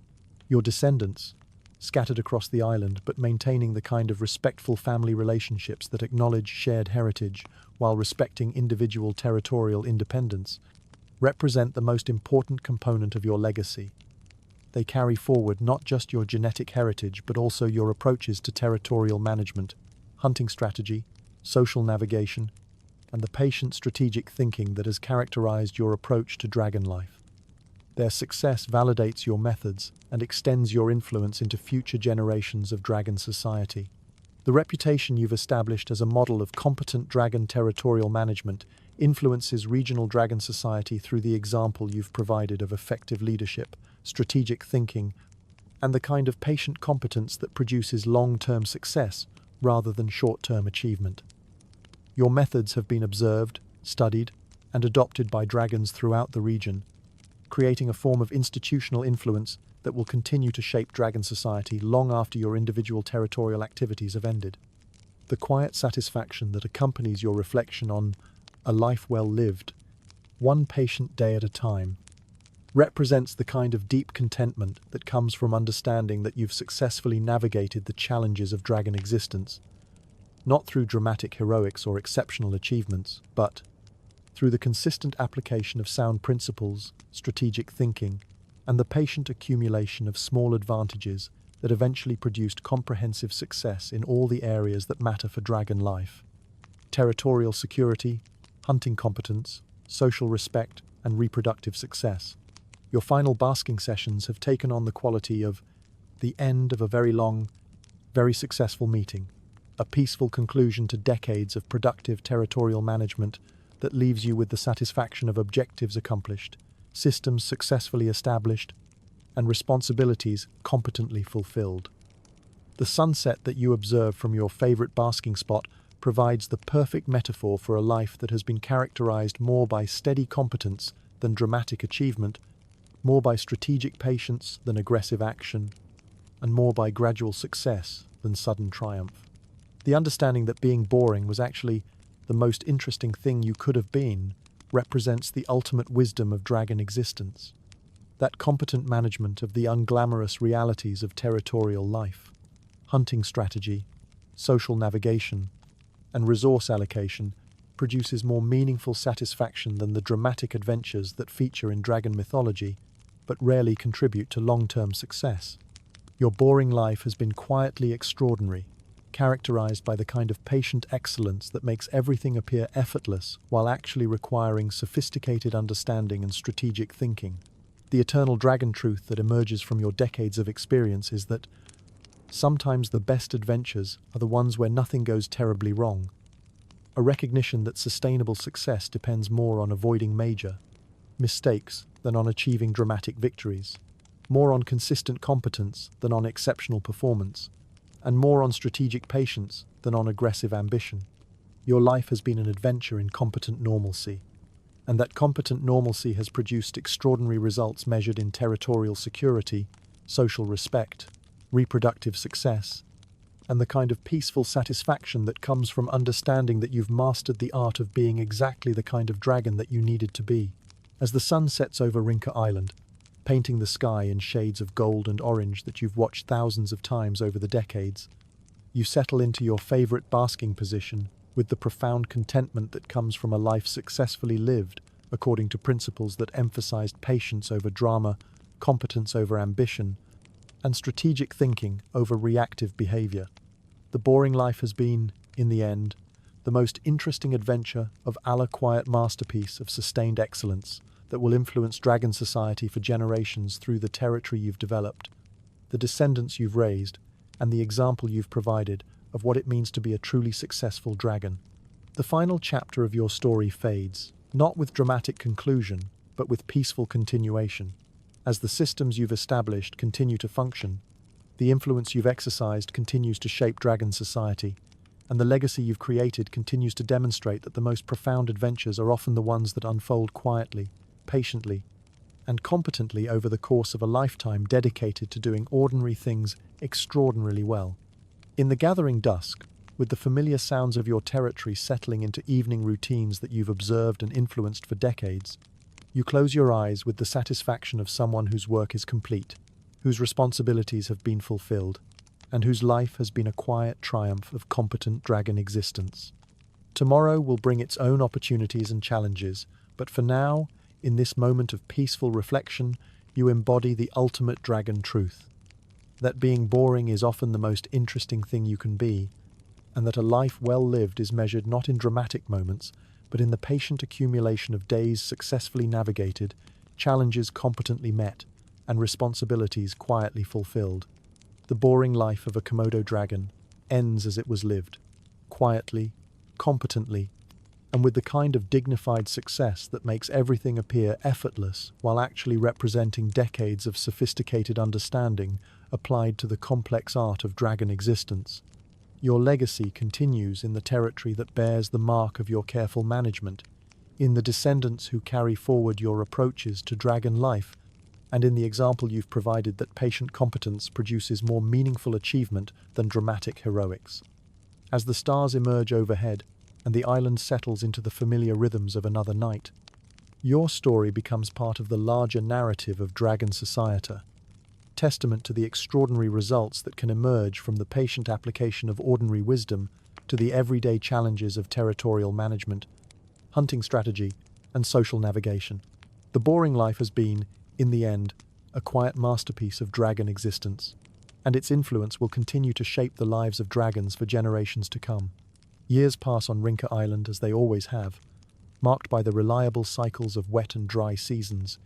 [SPEAKER 1] Your descendants, scattered across the island but maintaining the kind of respectful family relationships that acknowledge shared heritage while respecting individual territorial independence, represent the most important component of your legacy. They carry forward not just your genetic heritage but also your approaches to territorial management, hunting strategy, social navigation, and the patient strategic thinking that has characterized your approach to dragon life. Their success validates your methods and extends your influence into future generations of dragon society. The reputation you've established as a model of competent dragon territorial management influences regional dragon society through the example you've provided of effective leadership, strategic thinking, and the kind of patient competence that produces long-term success rather than short-term achievement. Your methods have been observed, studied, and adopted by dragons throughout the region, creating a form of institutional influence that will continue to shape dragon society long after your individual territorial activities have ended. The quiet satisfaction that accompanies your reflection on a life well lived, one patient day at a time, represents the kind of deep contentment that comes from understanding that you've successfully navigated the challenges of dragon existence, not through dramatic heroics or exceptional achievements, but through the consistent application of sound principles, strategic thinking, and the patient accumulation of small advantages that eventually produced comprehensive success in all the areas that matter for dragon life: territorial security, hunting competence, social respect, and reproductive success. Your final basking sessions have taken on the quality of the end of a very long, very successful meeting, a peaceful conclusion to decades of productive territorial management that leaves you with the satisfaction of objectives accomplished, systems successfully established, and responsibilities competently fulfilled. The sunset that you observe from your favorite basking spot provides the perfect metaphor for a life that has been characterized more by steady competence than dramatic achievement, more by strategic patience than aggressive action, and more by gradual success than sudden triumph. The understanding that being boring was actually the most interesting thing you could have been represents the ultimate wisdom of dragon existence. That competent management of the unglamorous realities of territorial life, hunting strategy, social navigation, and resource allocation produces more meaningful satisfaction than the dramatic adventures that feature in dragon mythology, but rarely contribute to long-term success. Your boring life has been quietly extraordinary, characterized by the kind of patient excellence that makes everything appear effortless while actually requiring sophisticated understanding and strategic thinking. The eternal dragon truth that emerges from your decades of experience is that sometimes the best adventures are the ones where nothing goes terribly wrong. A recognition that sustainable success depends more on avoiding major mistakes than on achieving dramatic victories, more on consistent competence than on exceptional performance, and more on strategic patience than on aggressive ambition. Your life has been an adventure in competent normalcy, and that competent normalcy has produced extraordinary results measured in territorial security, social respect, reproductive success, and the kind of peaceful satisfaction that comes from understanding that you've mastered the art of being exactly the kind of dragon that you needed to be. As the sun sets over Rinka Island, painting the sky in shades of gold and orange that you've watched thousands of times over the decades, you settle into your favorite basking position with the profound contentment that comes from a life successfully lived according to principles that emphasized patience over drama, competence over ambition, and strategic thinking over reactive behavior. The boring life has been, in the end, the most interesting adventure of a quiet masterpiece of sustained excellence that will influence dragon society for generations through the territory you've developed, the descendants you've raised, and the example you've provided of what it means to be a truly successful dragon. The final chapter of your story fades, not with dramatic conclusion, but with peaceful continuation. As the systems you've established continue to function, the influence you've exercised continues to shape dragon society, and the legacy you've created continues to demonstrate that the most profound adventures are often the ones that unfold quietly, patiently, and competently over the course of a lifetime dedicated to doing ordinary things extraordinarily well. In the gathering dusk, with the familiar sounds of your territory settling into evening routines that you've observed and influenced for decades, you close your eyes with the satisfaction of someone whose work is complete, whose responsibilities have been fulfilled, and whose life has been a quiet triumph of competent dragon existence. Tomorrow will bring its own opportunities and challenges, but for now, in this moment of peaceful reflection, you embody the ultimate dragon truth: that being boring is often the most interesting thing you can be, and that a life well lived is measured not in dramatic moments, but in the patient accumulation of days successfully navigated, challenges competently met, and responsibilities quietly fulfilled. The boring life of a Komodo dragon ends as it was lived, quietly, competently, and with the kind of dignified success that makes everything appear effortless while actually representing decades of sophisticated understanding applied to the complex art of dragon existence. Your legacy continues in the territory that bears the mark of your careful management, in the descendants who carry forward your approaches to dragon life, and in the example you've provided that patient competence produces more meaningful achievement than dramatic heroics. As the stars emerge overhead, and the island settles into the familiar rhythms of another night, your story becomes part of the larger narrative of dragon society, testament to the extraordinary results that can emerge from the patient application of ordinary wisdom to the everyday challenges of territorial management, hunting strategy, and social navigation. The boring life has been, in the end, a quiet masterpiece of dragon existence, and its influence will continue to shape the lives of dragons for generations to come. Years pass on Rinka Island as they always have, marked by the reliable cycles of wet and dry seasons,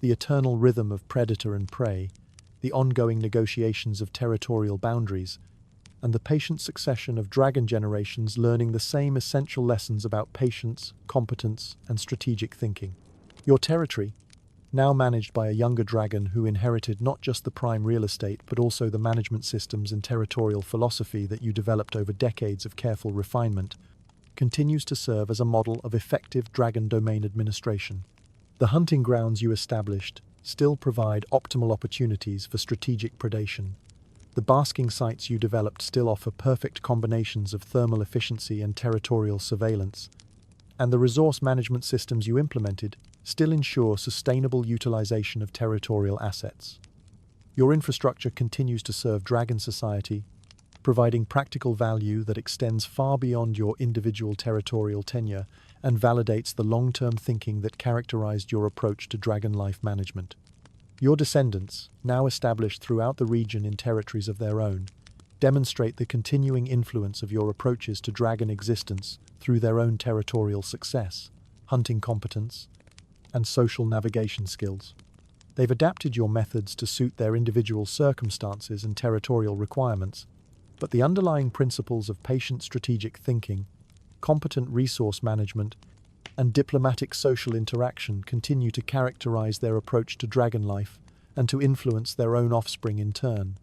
[SPEAKER 1] the eternal rhythm of predator and prey, the ongoing negotiations of territorial boundaries, and the patient succession of dragon generations learning the same essential lessons about patience, competence, and strategic thinking. Your territory, now managed by a younger dragon who inherited not just the prime real estate but also the management systems and territorial philosophy that you developed over decades of careful refinement, continues to serve as a model of effective dragon domain administration. The hunting grounds you established still provide optimal opportunities for strategic predation. The basking sites you developed still offer perfect combinations of thermal efficiency and territorial surveillance, and the resource management systems you implemented still ensure sustainable utilization of territorial assets. Your infrastructure continues to serve dragon society, providing practical value that extends far beyond your individual territorial tenure and validates the long-term thinking that characterized your approach to dragon life management. Your descendants, now established throughout the region in territories of their own, demonstrate the continuing influence of your approaches to dragon existence through their own territorial success, hunting competence, and social navigation skills. They've adapted your methods to suit their individual circumstances and territorial requirements, but the underlying principles of patient strategic thinking, competent resource management, and diplomatic social interaction continue to characterize their approach to dragon life and to influence their own offspring in turn.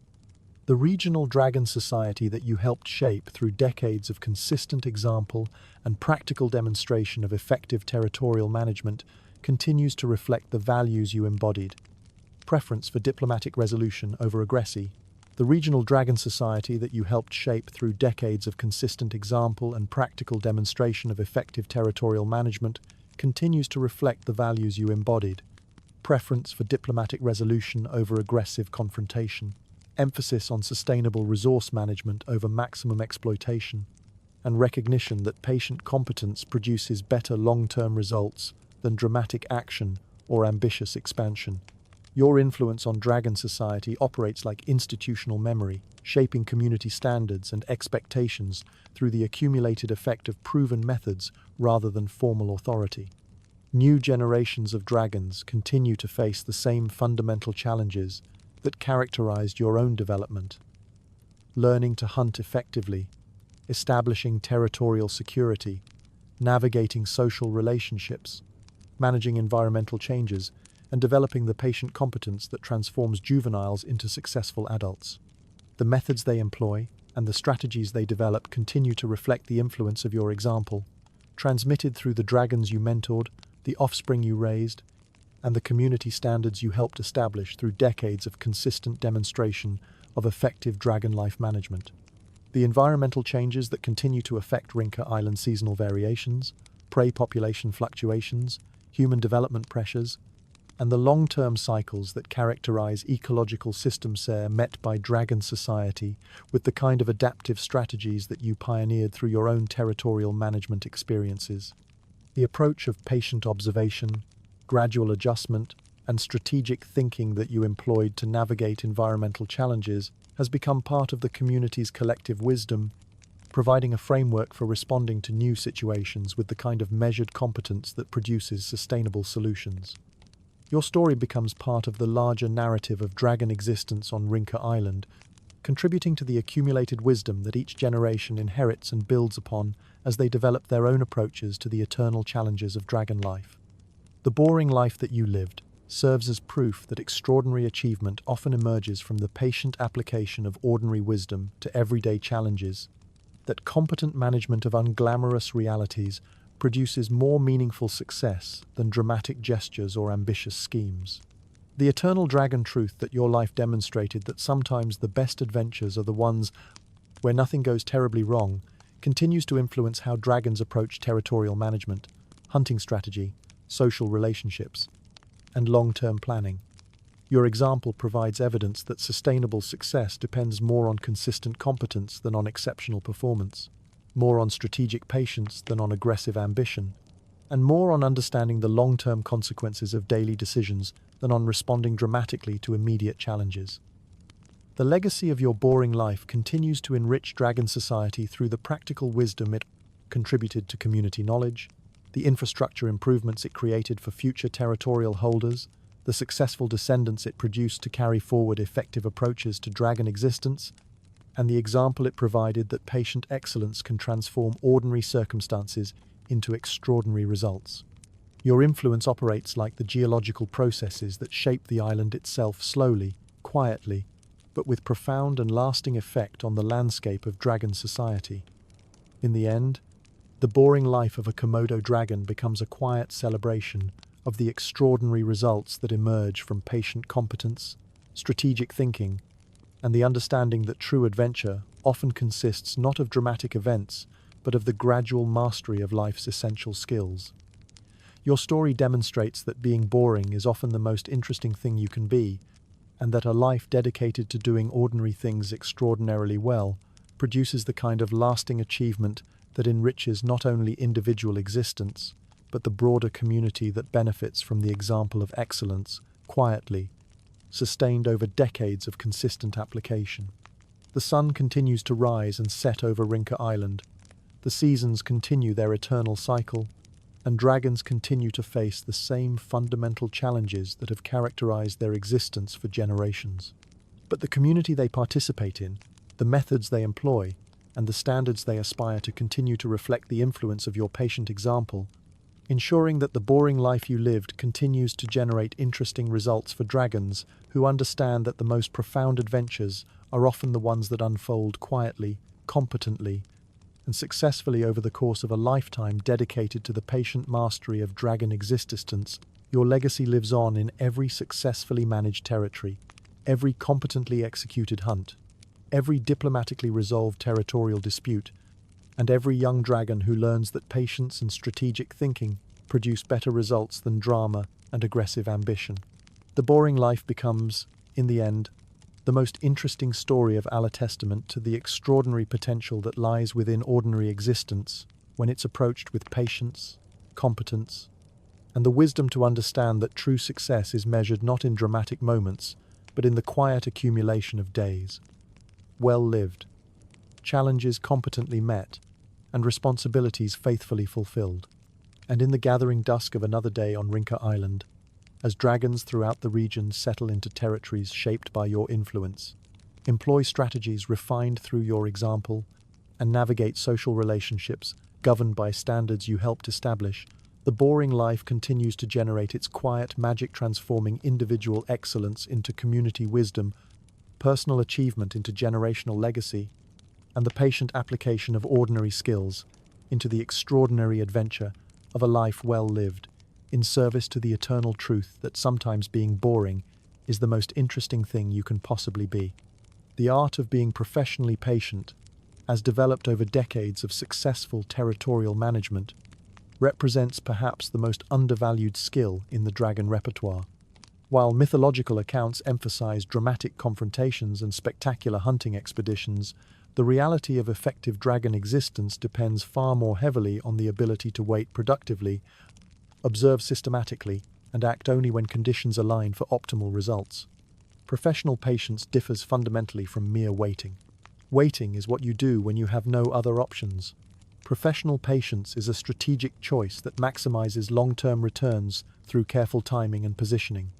[SPEAKER 1] The regional dragon society that you helped shape through decades of consistent example and practical demonstration of effective territorial management continues to reflect the values you embodied: preference for diplomatic resolution over aggression. The regional dragon society that you helped shape through decades of consistent example and practical demonstration of effective territorial management continues to reflect the values you embodied: preference for diplomatic resolution over aggressive confrontation, emphasis on sustainable resource management over maximum exploitation, and recognition that patient competence produces better long-term results than dramatic action or ambitious expansion. Your influence on Dragon Society operates like institutional memory, shaping community standards and expectations through the accumulated effect of proven methods rather than formal authority. New generations of dragons continue to face the same fundamental challenges that characterized your own development. Learning to hunt effectively, establishing territorial security, navigating social relationships, managing environmental changes, and developing the patient competence that transforms juveniles into successful adults. The methods they employ and the strategies they develop continue to reflect the influence of your example, transmitted through the dragons you mentored, the offspring you raised, and the community standards you helped establish through decades of consistent demonstration of effective dragon life management. The environmental changes that continue to affect Rinca Island seasonal variations, prey population fluctuations, human development pressures, and the long-term cycles that characterize ecological systems are met by Dragon Society with the kind of adaptive strategies that you pioneered through your own territorial management experiences. The approach of patient observation, gradual adjustment, and strategic thinking that you employed to navigate environmental challenges has become part of the community's collective wisdom, providing a framework for responding to new situations with the kind of measured competence that produces sustainable solutions. Your story becomes part of the larger narrative of dragon existence on Rinca Island, contributing to the accumulated wisdom that each generation inherits and builds upon as they develop their own approaches to the eternal challenges of dragon life. The boring life that you lived serves as proof that extraordinary achievement often emerges from the patient application of ordinary wisdom to everyday challenges, that competent management of unglamorous realities produces more meaningful success than dramatic gestures or ambitious schemes. The eternal dragon truth that your life demonstrated that sometimes the best adventures are the ones where nothing goes terribly wrong continues to influence how dragons approach territorial management, hunting strategy, social relationships, and long-term planning. Your example provides evidence that sustainable success depends more on consistent competence than on exceptional performance, more on strategic patience than on aggressive ambition, and more on understanding the long-term consequences of daily decisions than on responding dramatically to immediate challenges. The legacy of your boring life continues to enrich Dragon Society through the practical wisdom it contributed to community knowledge, the infrastructure improvements it created for future territorial holders, the successful descendants it produced to carry forward effective approaches to dragon existence, and the example it provided that patient excellence can transform ordinary circumstances into extraordinary results. Your influence operates like the geological processes that shape the island itself slowly, quietly, but with profound and lasting effect on the landscape of Dragon Society. In the end, the boring life of a Komodo dragon becomes a quiet celebration of the extraordinary results that emerge from patient competence, strategic thinking, and the understanding that true adventure often consists not of dramatic events, but of the gradual mastery of life's essential skills. Your story demonstrates that being boring is often the most interesting thing you can be, and that a life dedicated to doing ordinary things extraordinarily well produces the kind of lasting achievement that enriches not only individual existence, but the broader community that benefits from the example of excellence, quietly, sustained over decades of consistent application. The sun continues to rise and set over Rinca Island. The seasons continue their eternal cycle, and dragons continue to face the same fundamental challenges that have characterized their existence for generations. But the community they participate in, the methods they employ, and the standards they aspire to continue to reflect the influence of your patient example, ensuring that the boring life you lived continues to generate interesting results for dragons who understand that the most profound adventures are often the ones that unfold quietly, competently, and successfully over the course of a lifetime dedicated to the patient mastery of dragon existence. Your legacy lives on in every successfully managed territory, every competently executed hunt, every diplomatically resolved territorial dispute, and every young dragon who learns that patience and strategic thinking produce better results than drama and aggressive ambition. The boring life becomes, in the end, the most interesting story of Allah testament to the extraordinary potential that lies within ordinary existence when it's approached with patience, competence, and the wisdom to understand that true success is measured not in dramatic moments, but in the quiet accumulation of days, well lived, challenges competently met, and responsibilities faithfully fulfilled. And in the gathering dusk of another day on Rinka Island, as dragons throughout the region settle into territories shaped by your influence, employ strategies refined through your example, and navigate social relationships governed by standards you helped establish, the boring life continues to generate its quiet magic, transforming individual excellence into community wisdom, personal achievement into generational legacy, and the patient application of ordinary skills into the extraordinary adventure of a life well lived, in service to the eternal truth that sometimes being boring is the most interesting thing you can possibly be. The art of being professionally patient, as developed over decades of successful territorial management, represents perhaps the most undervalued skill in the dragon repertoire. While mythological accounts emphasize dramatic confrontations and spectacular hunting expeditions, the reality of effective dragon existence depends far more heavily on the ability to wait productively, observe systematically, and act only when conditions align for optimal results. Professional patience differs fundamentally from mere waiting. Waiting is what you do when you have no other options. Professional patience is a strategic choice that maximizes long-term returns through careful timing and positioning.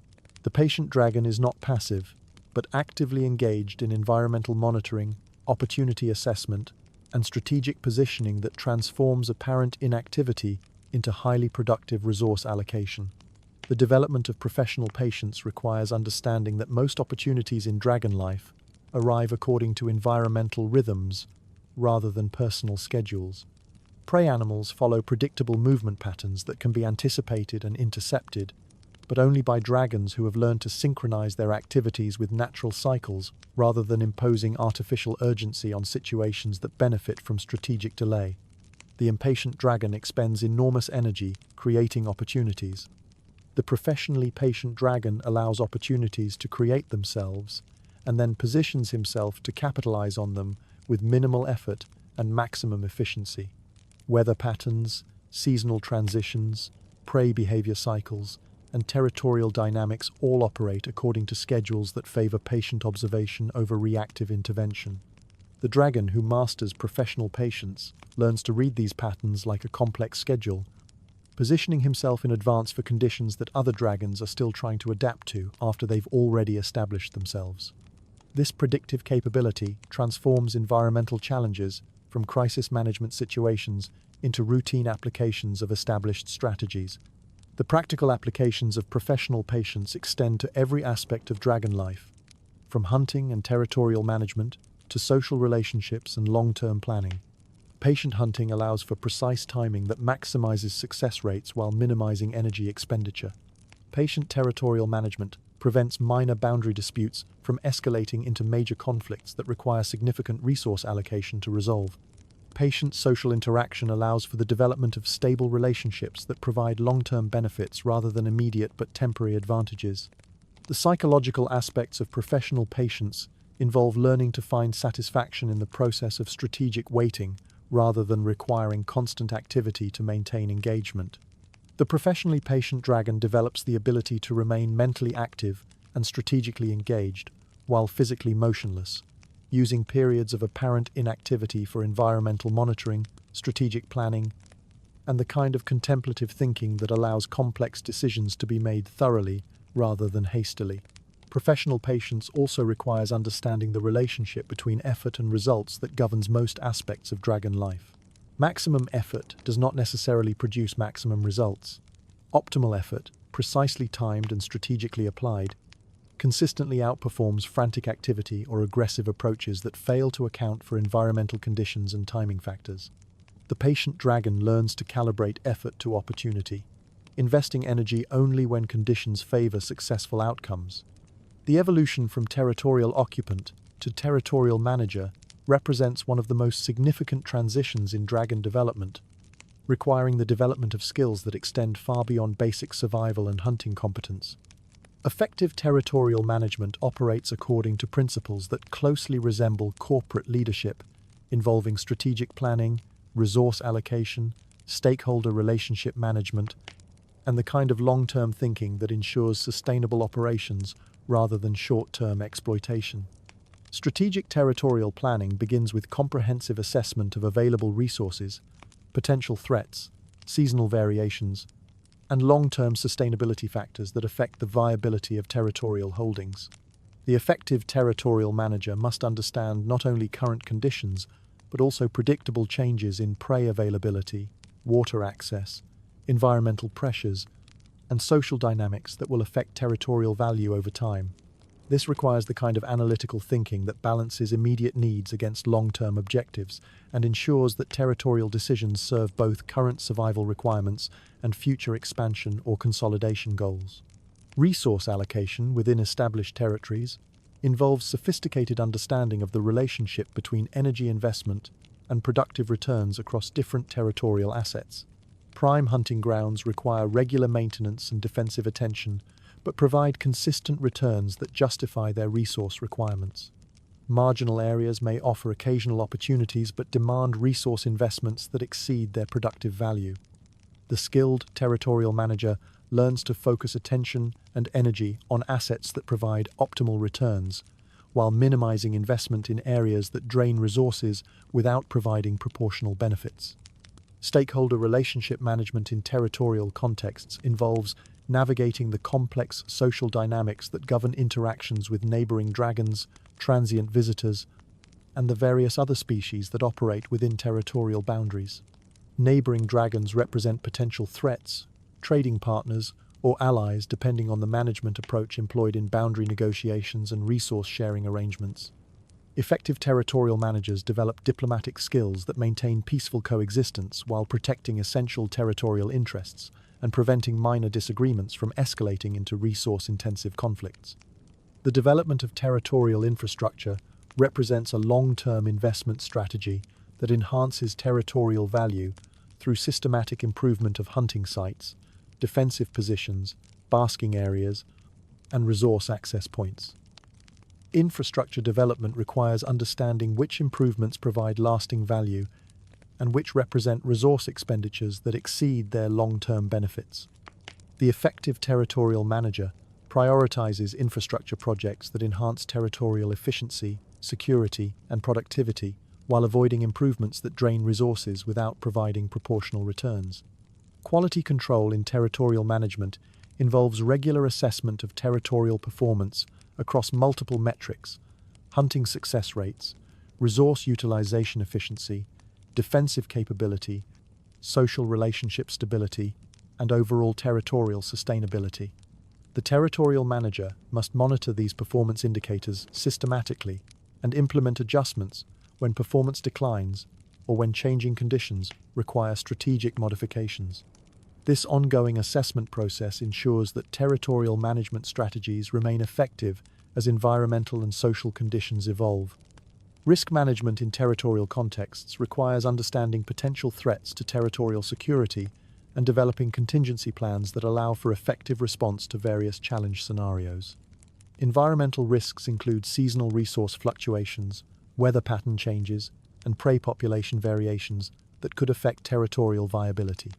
[SPEAKER 1] The patient dragon is not passive, but actively engaged in environmental monitoring, opportunity assessment, and strategic positioning that transforms apparent inactivity into highly productive resource allocation. The development of professional patience requires understanding that most opportunities in dragon life arrive according to environmental rhythms rather than personal schedules. Prey animals follow predictable movement patterns that can be anticipated and intercepted, but only by dragons who have learned to synchronize their activities with natural cycles rather than imposing artificial urgency on situations that benefit from strategic delay. The impatient dragon expends enormous energy creating opportunities. The professionally patient dragon allows opportunities to create themselves and then positions himself to capitalize on them with minimal effort and maximum efficiency. Weather patterns, seasonal transitions, prey behavior cycles, and territorial dynamics all operate according to schedules that favor patient observation over reactive intervention. The dragon who masters professional patience learns to read these patterns like a complex schedule, positioning himself in advance for conditions that other dragons are still trying to adapt to after they've already established themselves. This predictive capability transforms environmental challenges from crisis management situations into routine applications of established strategies. The practical applications of professional patience extend to every aspect of dragon life, from hunting and territorial management to social relationships and long-term planning. Patient hunting allows for precise timing that maximizes success rates while minimizing energy expenditure. Patient territorial management prevents minor boundary disputes from escalating into major conflicts that require significant resource allocation to resolve. Patient social interaction allows for the development of stable relationships that provide long-term benefits rather than immediate but temporary advantages. The psychological aspects of professional patience involve learning to find satisfaction in the process of strategic waiting rather than requiring constant activity to maintain engagement. The professionally patient dragon develops the ability to remain mentally active and strategically engaged while physically motionless, using periods of apparent inactivity for environmental monitoring, strategic planning, and the kind of contemplative thinking that allows complex decisions to be made thoroughly rather than hastily. Professional patience also requires understanding the relationship between effort and results that governs most aspects of dragon life. Maximum effort does not necessarily produce maximum results. Optimal effort, precisely timed and strategically applied, consistently outperforms frantic activity or aggressive approaches that fail to account for environmental conditions and timing factors. The patient dragon learns to calibrate effort to opportunity, investing energy only when conditions favor successful outcomes. The evolution from territorial occupant to territorial manager represents one of the most significant transitions in dragon development, requiring the development of skills that extend far beyond basic survival and hunting competence. Effective territorial management operates according to principles that closely resemble corporate leadership, involving strategic planning, resource allocation, stakeholder relationship management, and the kind of long-term thinking that ensures sustainable operations rather than short-term exploitation. Strategic territorial planning begins with comprehensive assessment of available resources, potential threats, seasonal variations, and long-term sustainability factors that affect the viability of territorial holdings. The effective territorial manager must understand not only current conditions, but also predictable changes in prey availability, water access, environmental pressures, and social dynamics that will affect territorial value over time. This requires the kind of analytical thinking that balances immediate needs against long-term objectives and ensures that territorial decisions serve both current survival requirements and future expansion or consolidation goals. Resource allocation within established territories involves sophisticated understanding of the relationship between energy investment and productive returns across different territorial assets. Prime hunting grounds require regular maintenance and defensive attention, but provide consistent returns that justify their resource requirements. Marginal areas may offer occasional opportunities but demand resource investments that exceed their productive value. The skilled territorial manager learns to focus attention and energy on assets that provide optimal returns, while minimizing investment in areas that drain resources without providing proportional benefits. Stakeholder relationship management in territorial contexts involves navigating the complex social dynamics that govern interactions with neighboring dragons, transient visitors, and the various other species that operate within territorial boundaries. Neighboring dragons represent potential threats, trading partners, or allies depending on the management approach employed in boundary negotiations and resource sharing arrangements. Effective territorial managers develop diplomatic skills that maintain peaceful coexistence while protecting essential territorial interests and preventing minor disagreements from escalating into resource-intensive conflicts. The development of territorial infrastructure represents a long-term investment strategy that enhances territorial value through systematic improvement of hunting sites, defensive positions, basking areas, and resource access points. Infrastructure development requires understanding which improvements provide lasting value and which represent resource expenditures that exceed their long-term benefits. The effective territorial manager prioritizes infrastructure projects that enhance territorial efficiency, security, and productivity, while avoiding improvements that drain resources without providing proportional returns. Quality control in territorial management involves regular assessment of territorial performance across multiple metrics: hunting success rates, resource utilization efficiency, defensive capability, social relationship stability, and overall territorial sustainability. The territorial manager must monitor these performance indicators systematically and implement adjustments when performance declines or when changing conditions require strategic modifications. This ongoing assessment process ensures that territorial management strategies remain effective as environmental and social conditions evolve. Risk management in territorial contexts requires understanding potential threats to territorial security and developing contingency plans that allow for effective response to various challenge scenarios. Environmental risks include seasonal resource fluctuations, weather pattern changes, and prey population variations that could affect territorial viability.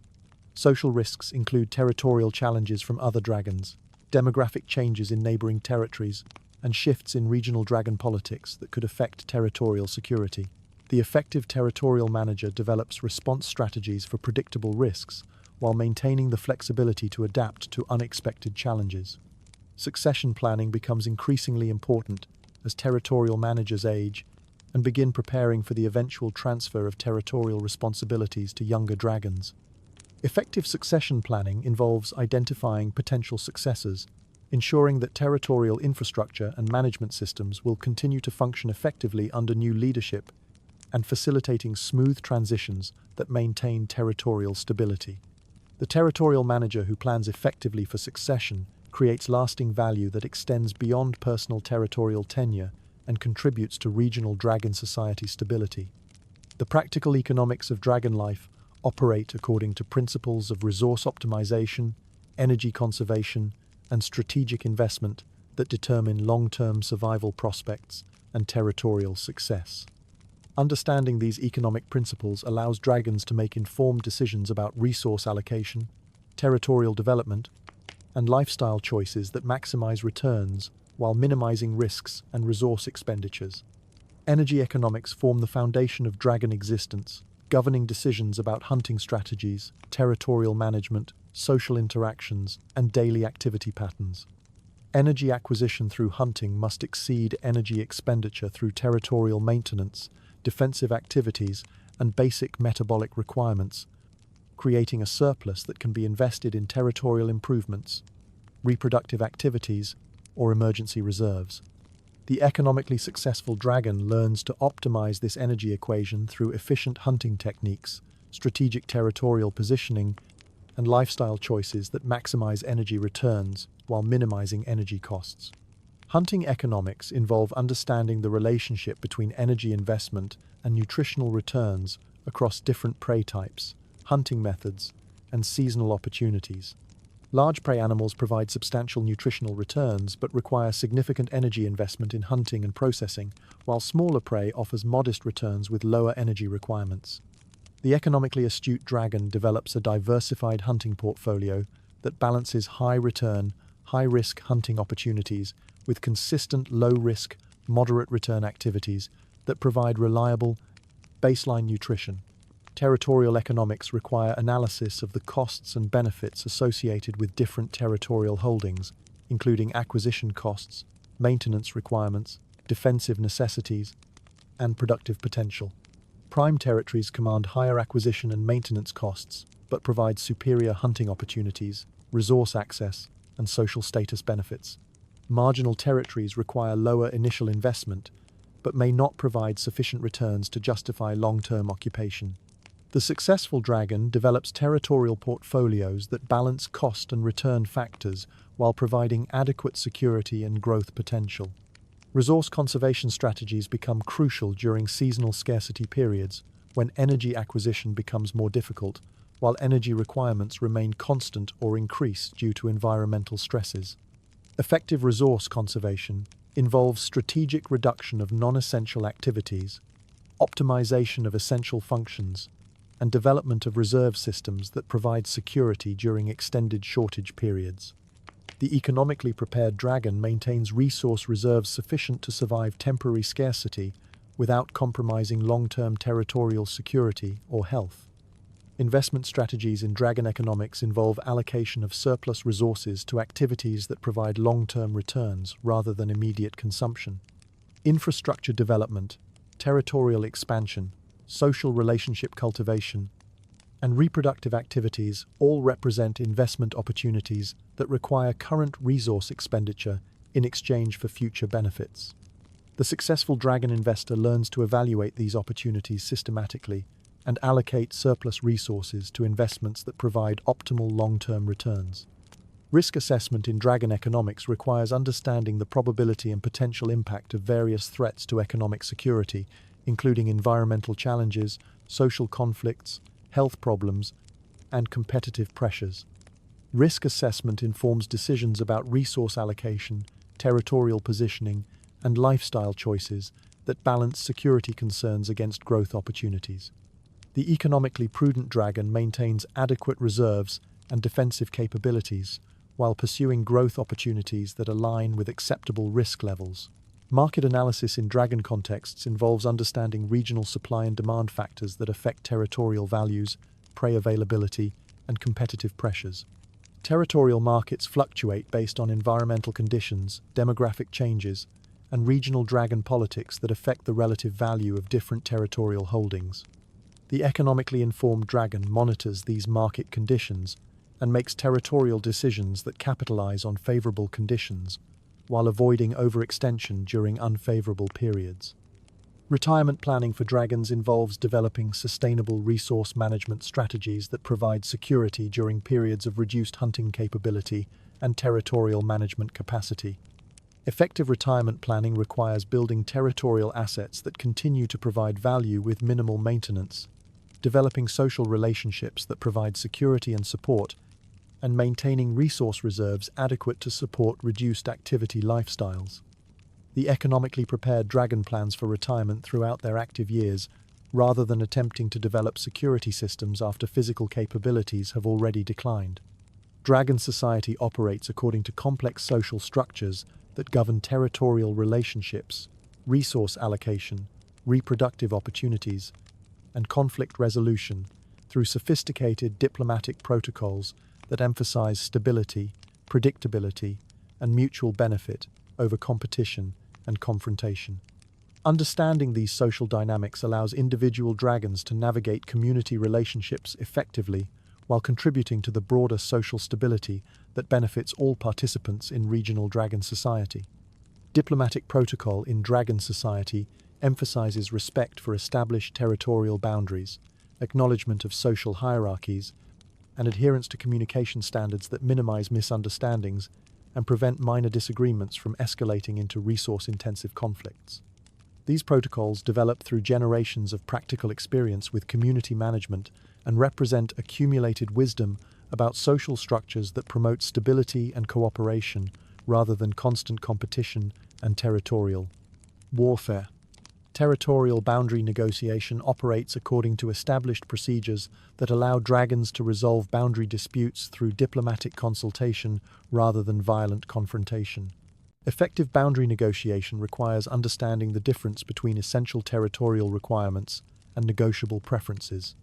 [SPEAKER 1] Social risks include territorial challenges from other dragons, demographic changes in neighboring territories, and shifts in regional dragon politics that could affect territorial security. The effective territorial manager develops response strategies for predictable risks while maintaining the flexibility to adapt to unexpected challenges. Succession planning becomes increasingly important as territorial managers age and begin preparing for the eventual transfer of territorial responsibilities to younger dragons. Effective succession planning involves identifying potential successors, ensuring that territorial infrastructure and management systems will continue to function effectively under new leadership, and facilitating smooth transitions that maintain territorial stability. The territorial manager who plans effectively for succession creates lasting value that extends beyond personal territorial tenure and contributes to regional dragon society stability. The practical economics of dragon life operate according to principles of resource optimization, energy conservation, and strategic investment that determine long-term survival prospects and territorial success. Understanding these economic principles allows dragons to make informed decisions about resource allocation, territorial development, and lifestyle choices that maximize returns while minimizing risks and resource expenditures. Energy economics form the foundation of dragon existence, governing decisions about hunting strategies, territorial management, social interactions, and daily activity patterns. Energy acquisition through hunting must exceed energy expenditure through territorial maintenance, defensive activities, and basic metabolic requirements, creating a surplus that can be invested in territorial improvements, reproductive activities, or emergency reserves. The economically successful dragon learns to optimize this energy equation through efficient hunting techniques, strategic territorial positioning, and lifestyle choices that maximize energy returns while minimizing energy costs. Hunting economics involve understanding the relationship between energy investment and nutritional returns across different prey types, hunting methods, and seasonal opportunities. Large prey animals provide substantial nutritional returns but require significant energy investment in hunting and processing, while smaller prey offers modest returns with lower energy requirements. The economically astute dragon develops a diversified hunting portfolio that balances high-return, high-risk hunting opportunities with consistent low-risk, moderate-return activities that provide reliable, baseline nutrition. Territorial economics require analysis of the costs and benefits associated with different territorial holdings, including acquisition costs, maintenance requirements, defensive necessities, and productive potential. Prime territories command higher acquisition and maintenance costs, but provide superior hunting opportunities, resource access, and social status benefits. Marginal territories require lower initial investment, but may not provide sufficient returns to justify long-term occupation. The successful dragon develops territorial portfolios that balance cost and return factors while providing adequate security and growth potential. Resource conservation strategies become crucial during seasonal scarcity periods when energy acquisition becomes more difficult, while energy requirements remain constant or increase due to environmental stresses. Effective resource conservation involves strategic reduction of non-essential activities, optimization of essential functions, and development of reserve systems that provide security during extended shortage periods. The economically prepared dragon maintains resource reserves sufficient to survive temporary scarcity without compromising long-term territorial security or health. Investment strategies in dragon economics involve allocation of surplus resources to activities that provide long-term returns rather than immediate consumption. Infrastructure development, territorial expansion, social relationship cultivation, and reproductive activities all represent investment opportunities that require current resource expenditure in exchange for future benefits. The successful dragon investor learns to evaluate these opportunities systematically and allocate surplus resources to investments that provide optimal long-term returns. Risk assessment in dragon economics requires understanding the probability and potential impact of various threats to economic security, including environmental challenges, social conflicts, health problems, and competitive pressures. Risk assessment informs decisions about resource allocation, territorial positioning, and lifestyle choices that balance security concerns against growth opportunities. The economically prudent dragon maintains adequate reserves and defensive capabilities while pursuing growth opportunities that align with acceptable risk levels. Market analysis in dragon contexts involves understanding regional supply and demand factors that affect territorial values, prey availability, and competitive pressures. Territorial markets fluctuate based on environmental conditions, demographic changes, and regional dragon politics that affect the relative value of different territorial holdings. The economically informed dragon monitors these market conditions and makes territorial decisions that capitalize on favorable conditions, while avoiding overextension during unfavorable periods. Retirement planning for dragons involves developing sustainable resource management strategies that provide security during periods of reduced hunting capability and territorial management capacity. Effective retirement planning requires building territorial assets that continue to provide value with minimal maintenance, developing social relationships that provide security and support, and maintaining resource reserves adequate to support reduced activity lifestyles. The economically prepared dragon plans for retirement throughout their active years, rather than attempting to develop security systems after physical capabilities have already declined. Dragon society operates according to complex social structures that govern territorial relationships, resource allocation, reproductive opportunities, and conflict resolution through sophisticated diplomatic protocols that emphasize stability, predictability, and mutual benefit over competition and confrontation. Understanding these social dynamics allows individual dragons to navigate community relationships effectively while contributing to the broader social stability that benefits all participants in regional dragon society. Diplomatic protocol in dragon society emphasizes respect for established territorial boundaries, acknowledgement of social hierarchies, and adherence to communication standards that minimize misunderstandings and prevent minor disagreements from escalating into resource-intensive conflicts. These protocols develop through generations of practical experience with community management and represent accumulated wisdom about social structures that promote stability and cooperation rather than constant competition and territorial warfare. Territorial boundary negotiation operates according to established procedures that allow dragons to resolve boundary disputes through diplomatic consultation rather than violent confrontation. Effective boundary negotiation requires understanding the difference between essential territorial requirements and negotiable preferences,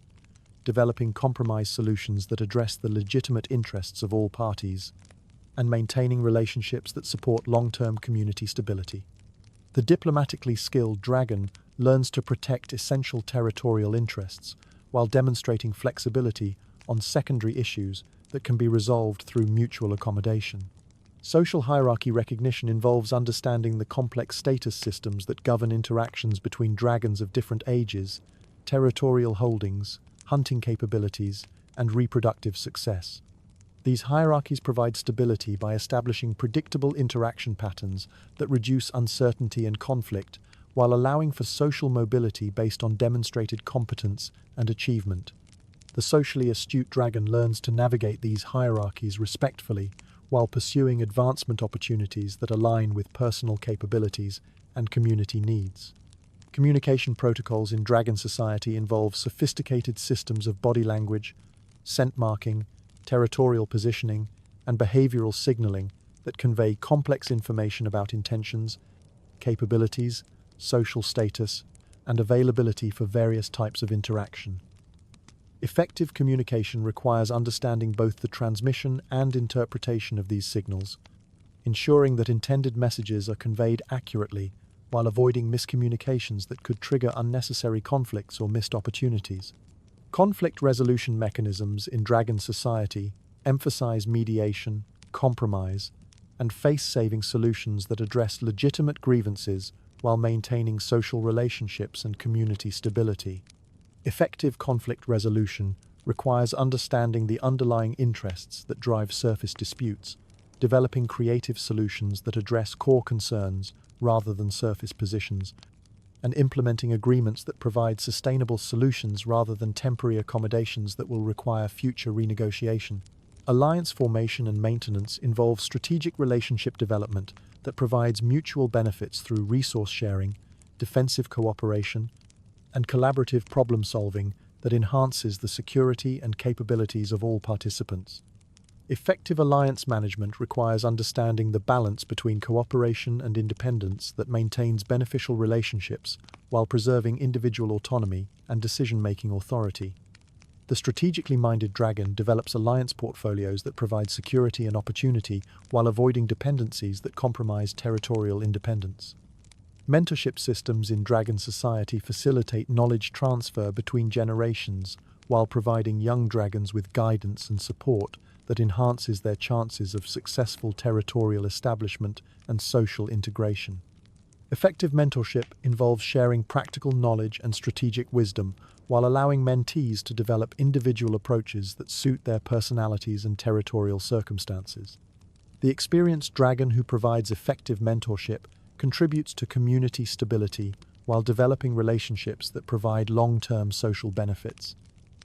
[SPEAKER 1] developing compromise solutions that address the legitimate interests of all parties, and maintaining relationships that support long-term community stability. The diplomatically skilled dragon learns to protect essential territorial interests while demonstrating flexibility on secondary issues that can be resolved through mutual accommodation. Social hierarchy recognition involves understanding the complex status systems that govern interactions between dragons of different ages, territorial holdings, hunting capabilities, and reproductive success. These hierarchies provide stability by establishing predictable interaction patterns that reduce uncertainty and conflict, while allowing for social mobility based on demonstrated competence and achievement. The socially astute dragon learns to navigate these hierarchies respectfully, while pursuing advancement opportunities that align with personal capabilities and community needs. Communication protocols in dragon society involve sophisticated systems of body language, scent marking, territorial positioning, and behavioral signaling that convey complex information about intentions, capabilities, social status, and availability for various types of interaction. Effective communication requires understanding both the transmission and interpretation of these signals, ensuring that intended messages are conveyed accurately while avoiding miscommunications that could trigger unnecessary conflicts or missed opportunities. Conflict resolution mechanisms in dragon society emphasize mediation, compromise, and face-saving solutions that address legitimate grievances while maintaining social relationships and community stability. Effective conflict resolution requires understanding the underlying interests that drive surface disputes, developing creative solutions that address core concerns rather than surface positions, and implementing agreements that provide sustainable solutions rather than temporary accommodations that will require future renegotiation. Alliance formation and maintenance involve strategic relationship development that provides mutual benefits through resource sharing, defensive cooperation, and collaborative problem-solving that enhances the security and capabilities of all participants. Effective alliance management requires understanding the balance between cooperation and independence that maintains beneficial relationships while preserving individual autonomy and decision-making authority. The strategically minded dragon develops alliance portfolios that provide security and opportunity while avoiding dependencies that compromise territorial independence. Mentorship systems in dragon society facilitate knowledge transfer between generations while providing young dragons with guidance and support that enhances their chances of successful territorial establishment and social integration. Effective mentorship involves sharing practical knowledge and strategic wisdom while allowing mentees to develop individual approaches that suit their personalities and territorial circumstances. The experienced dragon who provides effective mentorship contributes to community stability while developing relationships that provide long-term social benefits.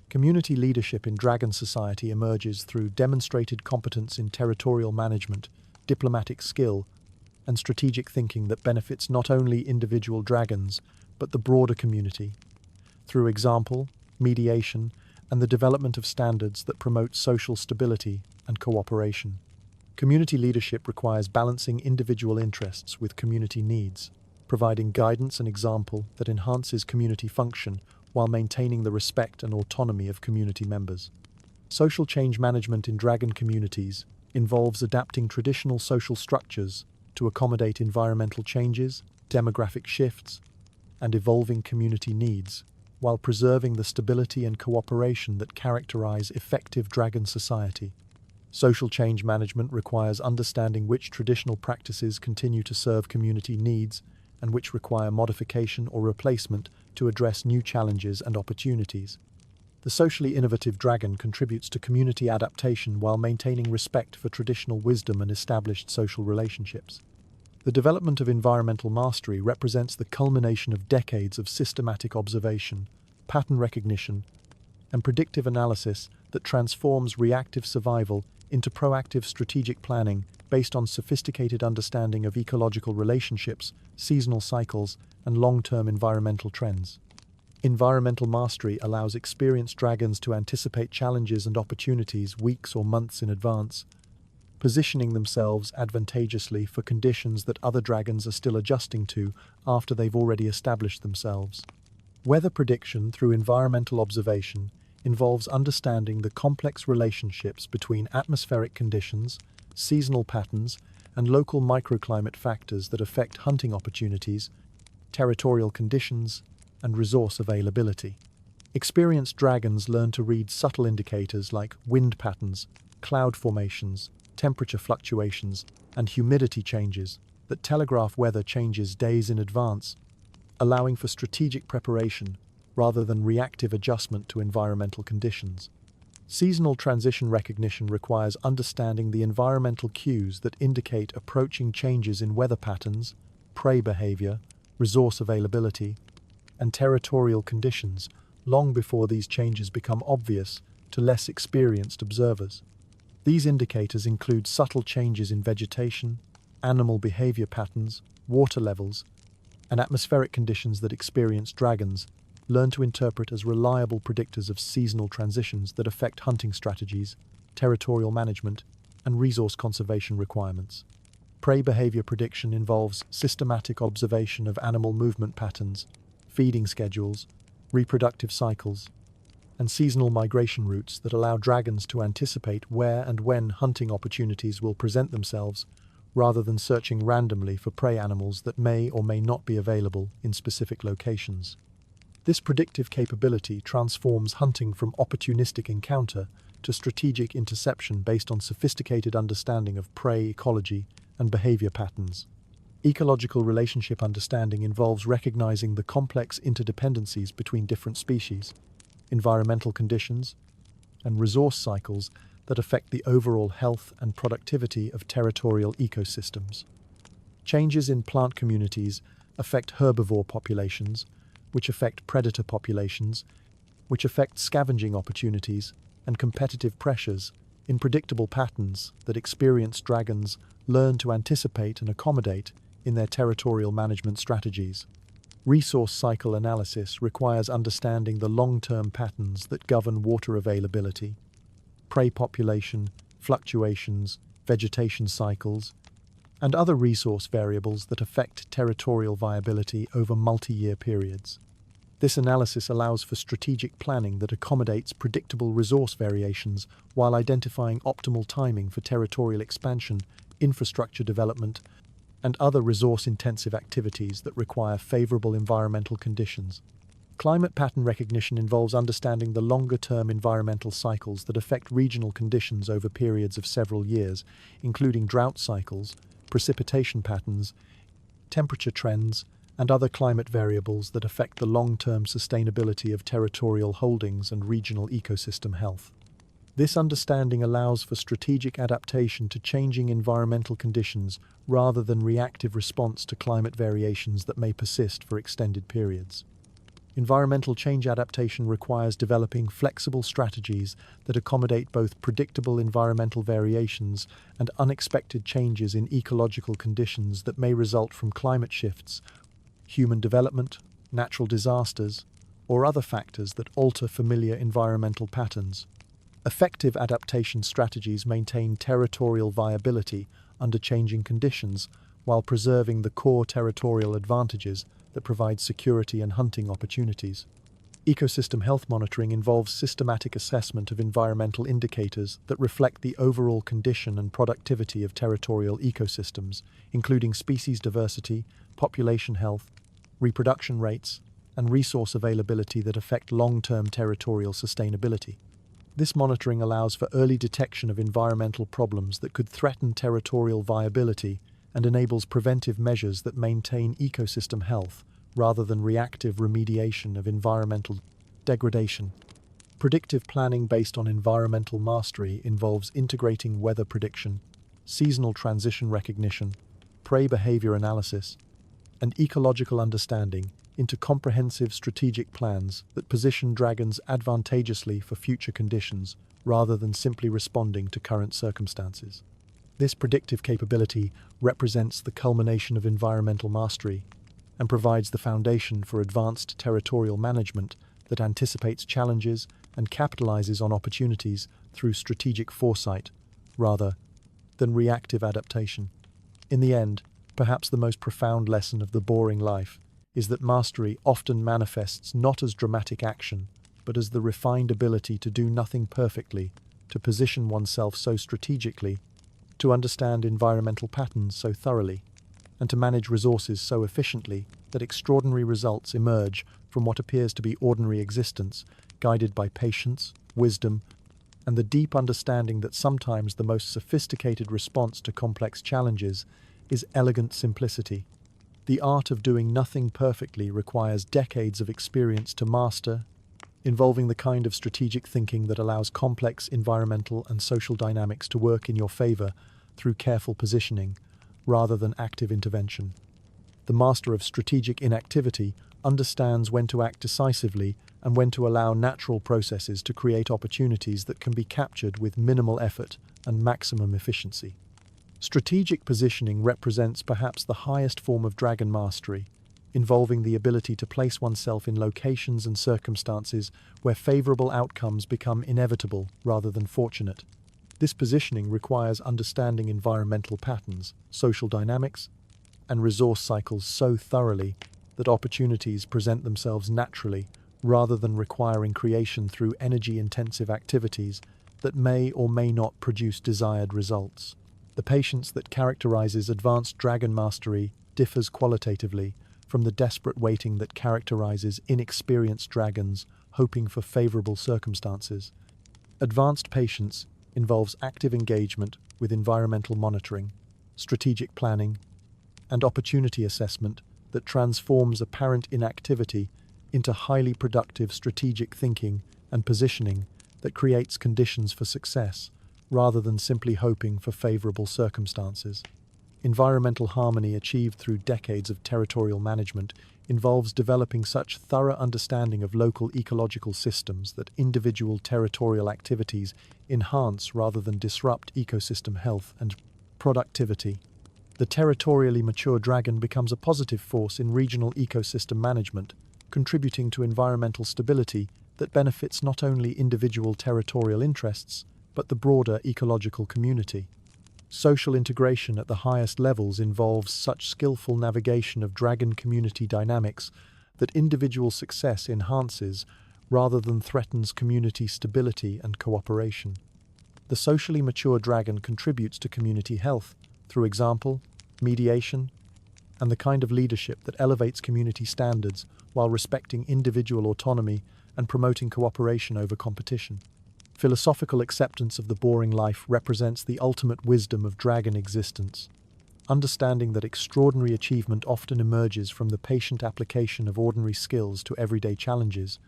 [SPEAKER 1] Community leadership in dragon society emerges through demonstrated competence in territorial management, diplomatic skill, and strategic thinking that benefits not only individual dragons, but the broader community, through example, mediation, and the development of standards that promote social stability and cooperation. Community leadership requires balancing individual interests with community needs, providing guidance and example that enhances community function while maintaining the respect and autonomy of community members. Social change management in dragon communities involves adapting traditional social structures to accommodate environmental changes, demographic shifts, and evolving community needs, while preserving the stability and cooperation that characterize effective dragon society. Social change management requires understanding which traditional practices continue to serve community needs and which require modification or replacement to address new challenges and opportunities. The socially innovative dragon contributes to community adaptation while maintaining respect for traditional wisdom and established social relationships. The development of environmental mastery represents the culmination of decades of systematic observation, pattern recognition, and predictive analysis that transforms reactive survival into proactive strategic planning based on sophisticated understanding of ecological relationships, seasonal cycles, and long-term environmental trends. Environmental mastery allows experienced dragons to anticipate challenges and opportunities weeks or months in advance, positioning themselves advantageously for conditions that other dragons are still adjusting to after they've already established themselves. Weather prediction through environmental observation involves understanding the complex relationships between atmospheric conditions, seasonal patterns, and local microclimate factors that affect hunting opportunities, territorial conditions, and resource availability. Experienced dragons learn to read subtle indicators like wind patterns, cloud formations, temperature fluctuations, and humidity changes that telegraph weather changes days in advance, allowing for strategic preparation rather than reactive adjustment to environmental conditions. Seasonal transition recognition requires understanding the environmental cues that indicate approaching changes in weather patterns, prey behavior, resource availability, and territorial conditions long before these changes become obvious to less experienced observers. These indicators include subtle changes in vegetation, animal behavior patterns, water levels, and atmospheric conditions that experienced dragons learn to interpret as reliable predictors of seasonal transitions that affect hunting strategies, territorial management, and resource conservation requirements. Prey behavior prediction involves systematic observation of animal movement patterns, feeding schedules, reproductive cycles, and seasonal migration routes that allow dragons to anticipate where and when hunting opportunities will present themselves, rather than searching randomly for prey animals that may or may not be available in specific locations. This predictive capability transforms hunting from opportunistic encounter to strategic interception based on sophisticated understanding of prey ecology and behavior patterns. Ecological relationship understanding involves recognizing the complex interdependencies between different species, environmental conditions, and resource cycles that affect the overall health and productivity of territorial ecosystems. Changes in plant communities affect herbivore populations, which affect predator populations, which affect scavenging opportunities and competitive pressures in predictable patterns that experienced dragons learn to anticipate and accommodate in their territorial management strategies. Resource cycle analysis requires understanding the long-term patterns that govern water availability, prey population, fluctuations, vegetation cycles, and other resource variables that affect territorial viability over multi-year periods. This analysis allows for strategic planning that accommodates predictable resource variations while identifying optimal timing for territorial expansion, infrastructure development, and other resource-intensive activities that require favorable environmental conditions. Climate pattern recognition involves understanding the longer-term environmental cycles that affect regional conditions over periods of several years, including drought cycles, precipitation patterns, temperature trends, and other climate variables that affect the long-term sustainability of territorial holdings and regional ecosystem health. This understanding allows for strategic adaptation to changing environmental conditions rather than reactive response to climate variations that may persist for extended periods. Environmental change adaptation requires developing flexible strategies that accommodate both predictable environmental variations and unexpected changes in ecological conditions that may result from climate shifts, human development, natural disasters, or other factors that alter familiar environmental patterns. Effective adaptation strategies maintain territorial viability under changing conditions while preserving the core territorial advantages that provide security and hunting opportunities. Ecosystem health monitoring involves systematic assessment of environmental indicators that reflect the overall condition and productivity of territorial ecosystems, including species diversity, population health, reproduction rates, and resource availability that affect long-term territorial sustainability. This monitoring allows for early detection of environmental problems that could threaten territorial viability and enables preventive measures that maintain ecosystem health rather than reactive remediation of environmental degradation. Predictive planning based on environmental mastery involves integrating weather prediction, seasonal transition recognition, prey behavior analysis, and ecological understanding into comprehensive strategic plans that position dragons advantageously for future conditions rather than simply responding to current circumstances. This predictive capability represents the culmination of environmental mastery and provides the foundation for advanced territorial management that anticipates challenges and capitalizes on opportunities through strategic foresight rather than reactive adaptation. In the end, perhaps the most profound lesson of the boring life is that mastery often manifests not as dramatic action, but as the refined ability to do nothing perfectly, to position oneself so strategically, to understand environmental patterns so thoroughly, and to manage resources so efficiently that extraordinary results emerge from what appears to be ordinary existence, guided by patience, wisdom, and the deep understanding that sometimes the most sophisticated response to complex challenges is elegant simplicity. The art of doing nothing perfectly requires decades of experience to master, involving the kind of strategic thinking that allows complex environmental and social dynamics to work in your favor through careful positioning, rather than active intervention. The master of strategic inactivity understands when to act decisively and when to allow natural processes to create opportunities that can be captured with minimal effort and maximum efficiency. Strategic positioning represents perhaps the highest form of dragon mastery, involving the ability to place oneself in locations and circumstances where favorable outcomes become inevitable rather than fortunate. This positioning requires understanding environmental patterns, social dynamics, and resource cycles so thoroughly that opportunities present themselves naturally rather than requiring creation through energy-intensive activities that may or may not produce desired results. The patience that characterizes advanced dragon mastery differs qualitatively from the desperate waiting that characterizes inexperienced dragons hoping for favorable circumstances. Advanced patience involves active engagement with environmental monitoring, strategic planning, and opportunity assessment that transforms apparent inactivity into highly productive strategic thinking and positioning that creates conditions for success, rather than simply hoping for favorable circumstances. Environmental harmony achieved through decades of territorial management involves developing such thorough understanding of local ecological systems that individual territorial activities enhance rather than disrupt ecosystem health and productivity. The territorially mature dragon becomes a positive force in regional ecosystem management, contributing to environmental stability that benefits not only individual territorial interests, but the broader ecological community. Social integration at the highest levels involves such skillful navigation of dragon community dynamics that individual success enhances rather than threatens community stability and cooperation. The socially mature dragon contributes to community health through example, mediation, and the kind of leadership that elevates community standards while respecting individual autonomy and promoting cooperation over competition. Philosophical acceptance of the boring life represents the ultimate wisdom of dragon existence, understanding that extraordinary achievement often emerges from the patient application of ordinary skills to everyday challenges,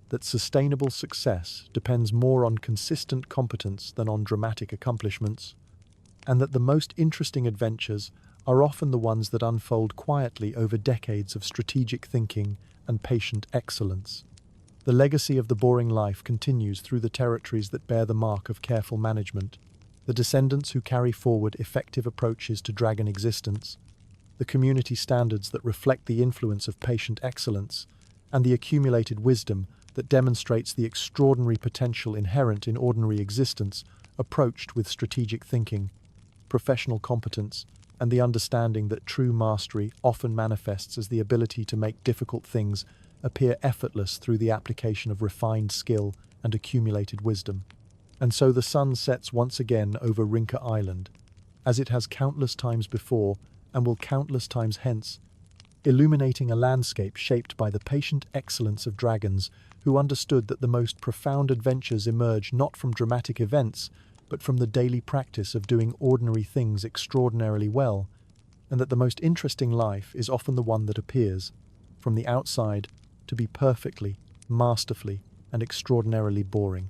[SPEAKER 1] that sustainable success depends more on consistent competence than on dramatic accomplishments, and that the most interesting adventures are often the ones that unfold quietly over decades of strategic thinking and patient excellence. The legacy of the boring life continues through the territories that bear the mark of careful management, the descendants who carry forward effective approaches to dragon existence, the community standards that reflect the influence of patient excellence, and the accumulated wisdom that demonstrates the extraordinary potential inherent in ordinary existence, approached with strategic thinking, professional competence, and the understanding that true mastery often manifests as the ability to make difficult things appear effortless through the application of refined skill and accumulated wisdom. And so the sun sets once again over Rinka Island, as it has countless times before and will countless times hence, illuminating a landscape shaped by the patient excellence of dragons who understood that the most profound adventures emerge not from dramatic events, but from the daily practice of doing ordinary things extraordinarily well, and that the most interesting life is often the one that appears, from the outside, to be perfectly, masterfully, and extraordinarily boring.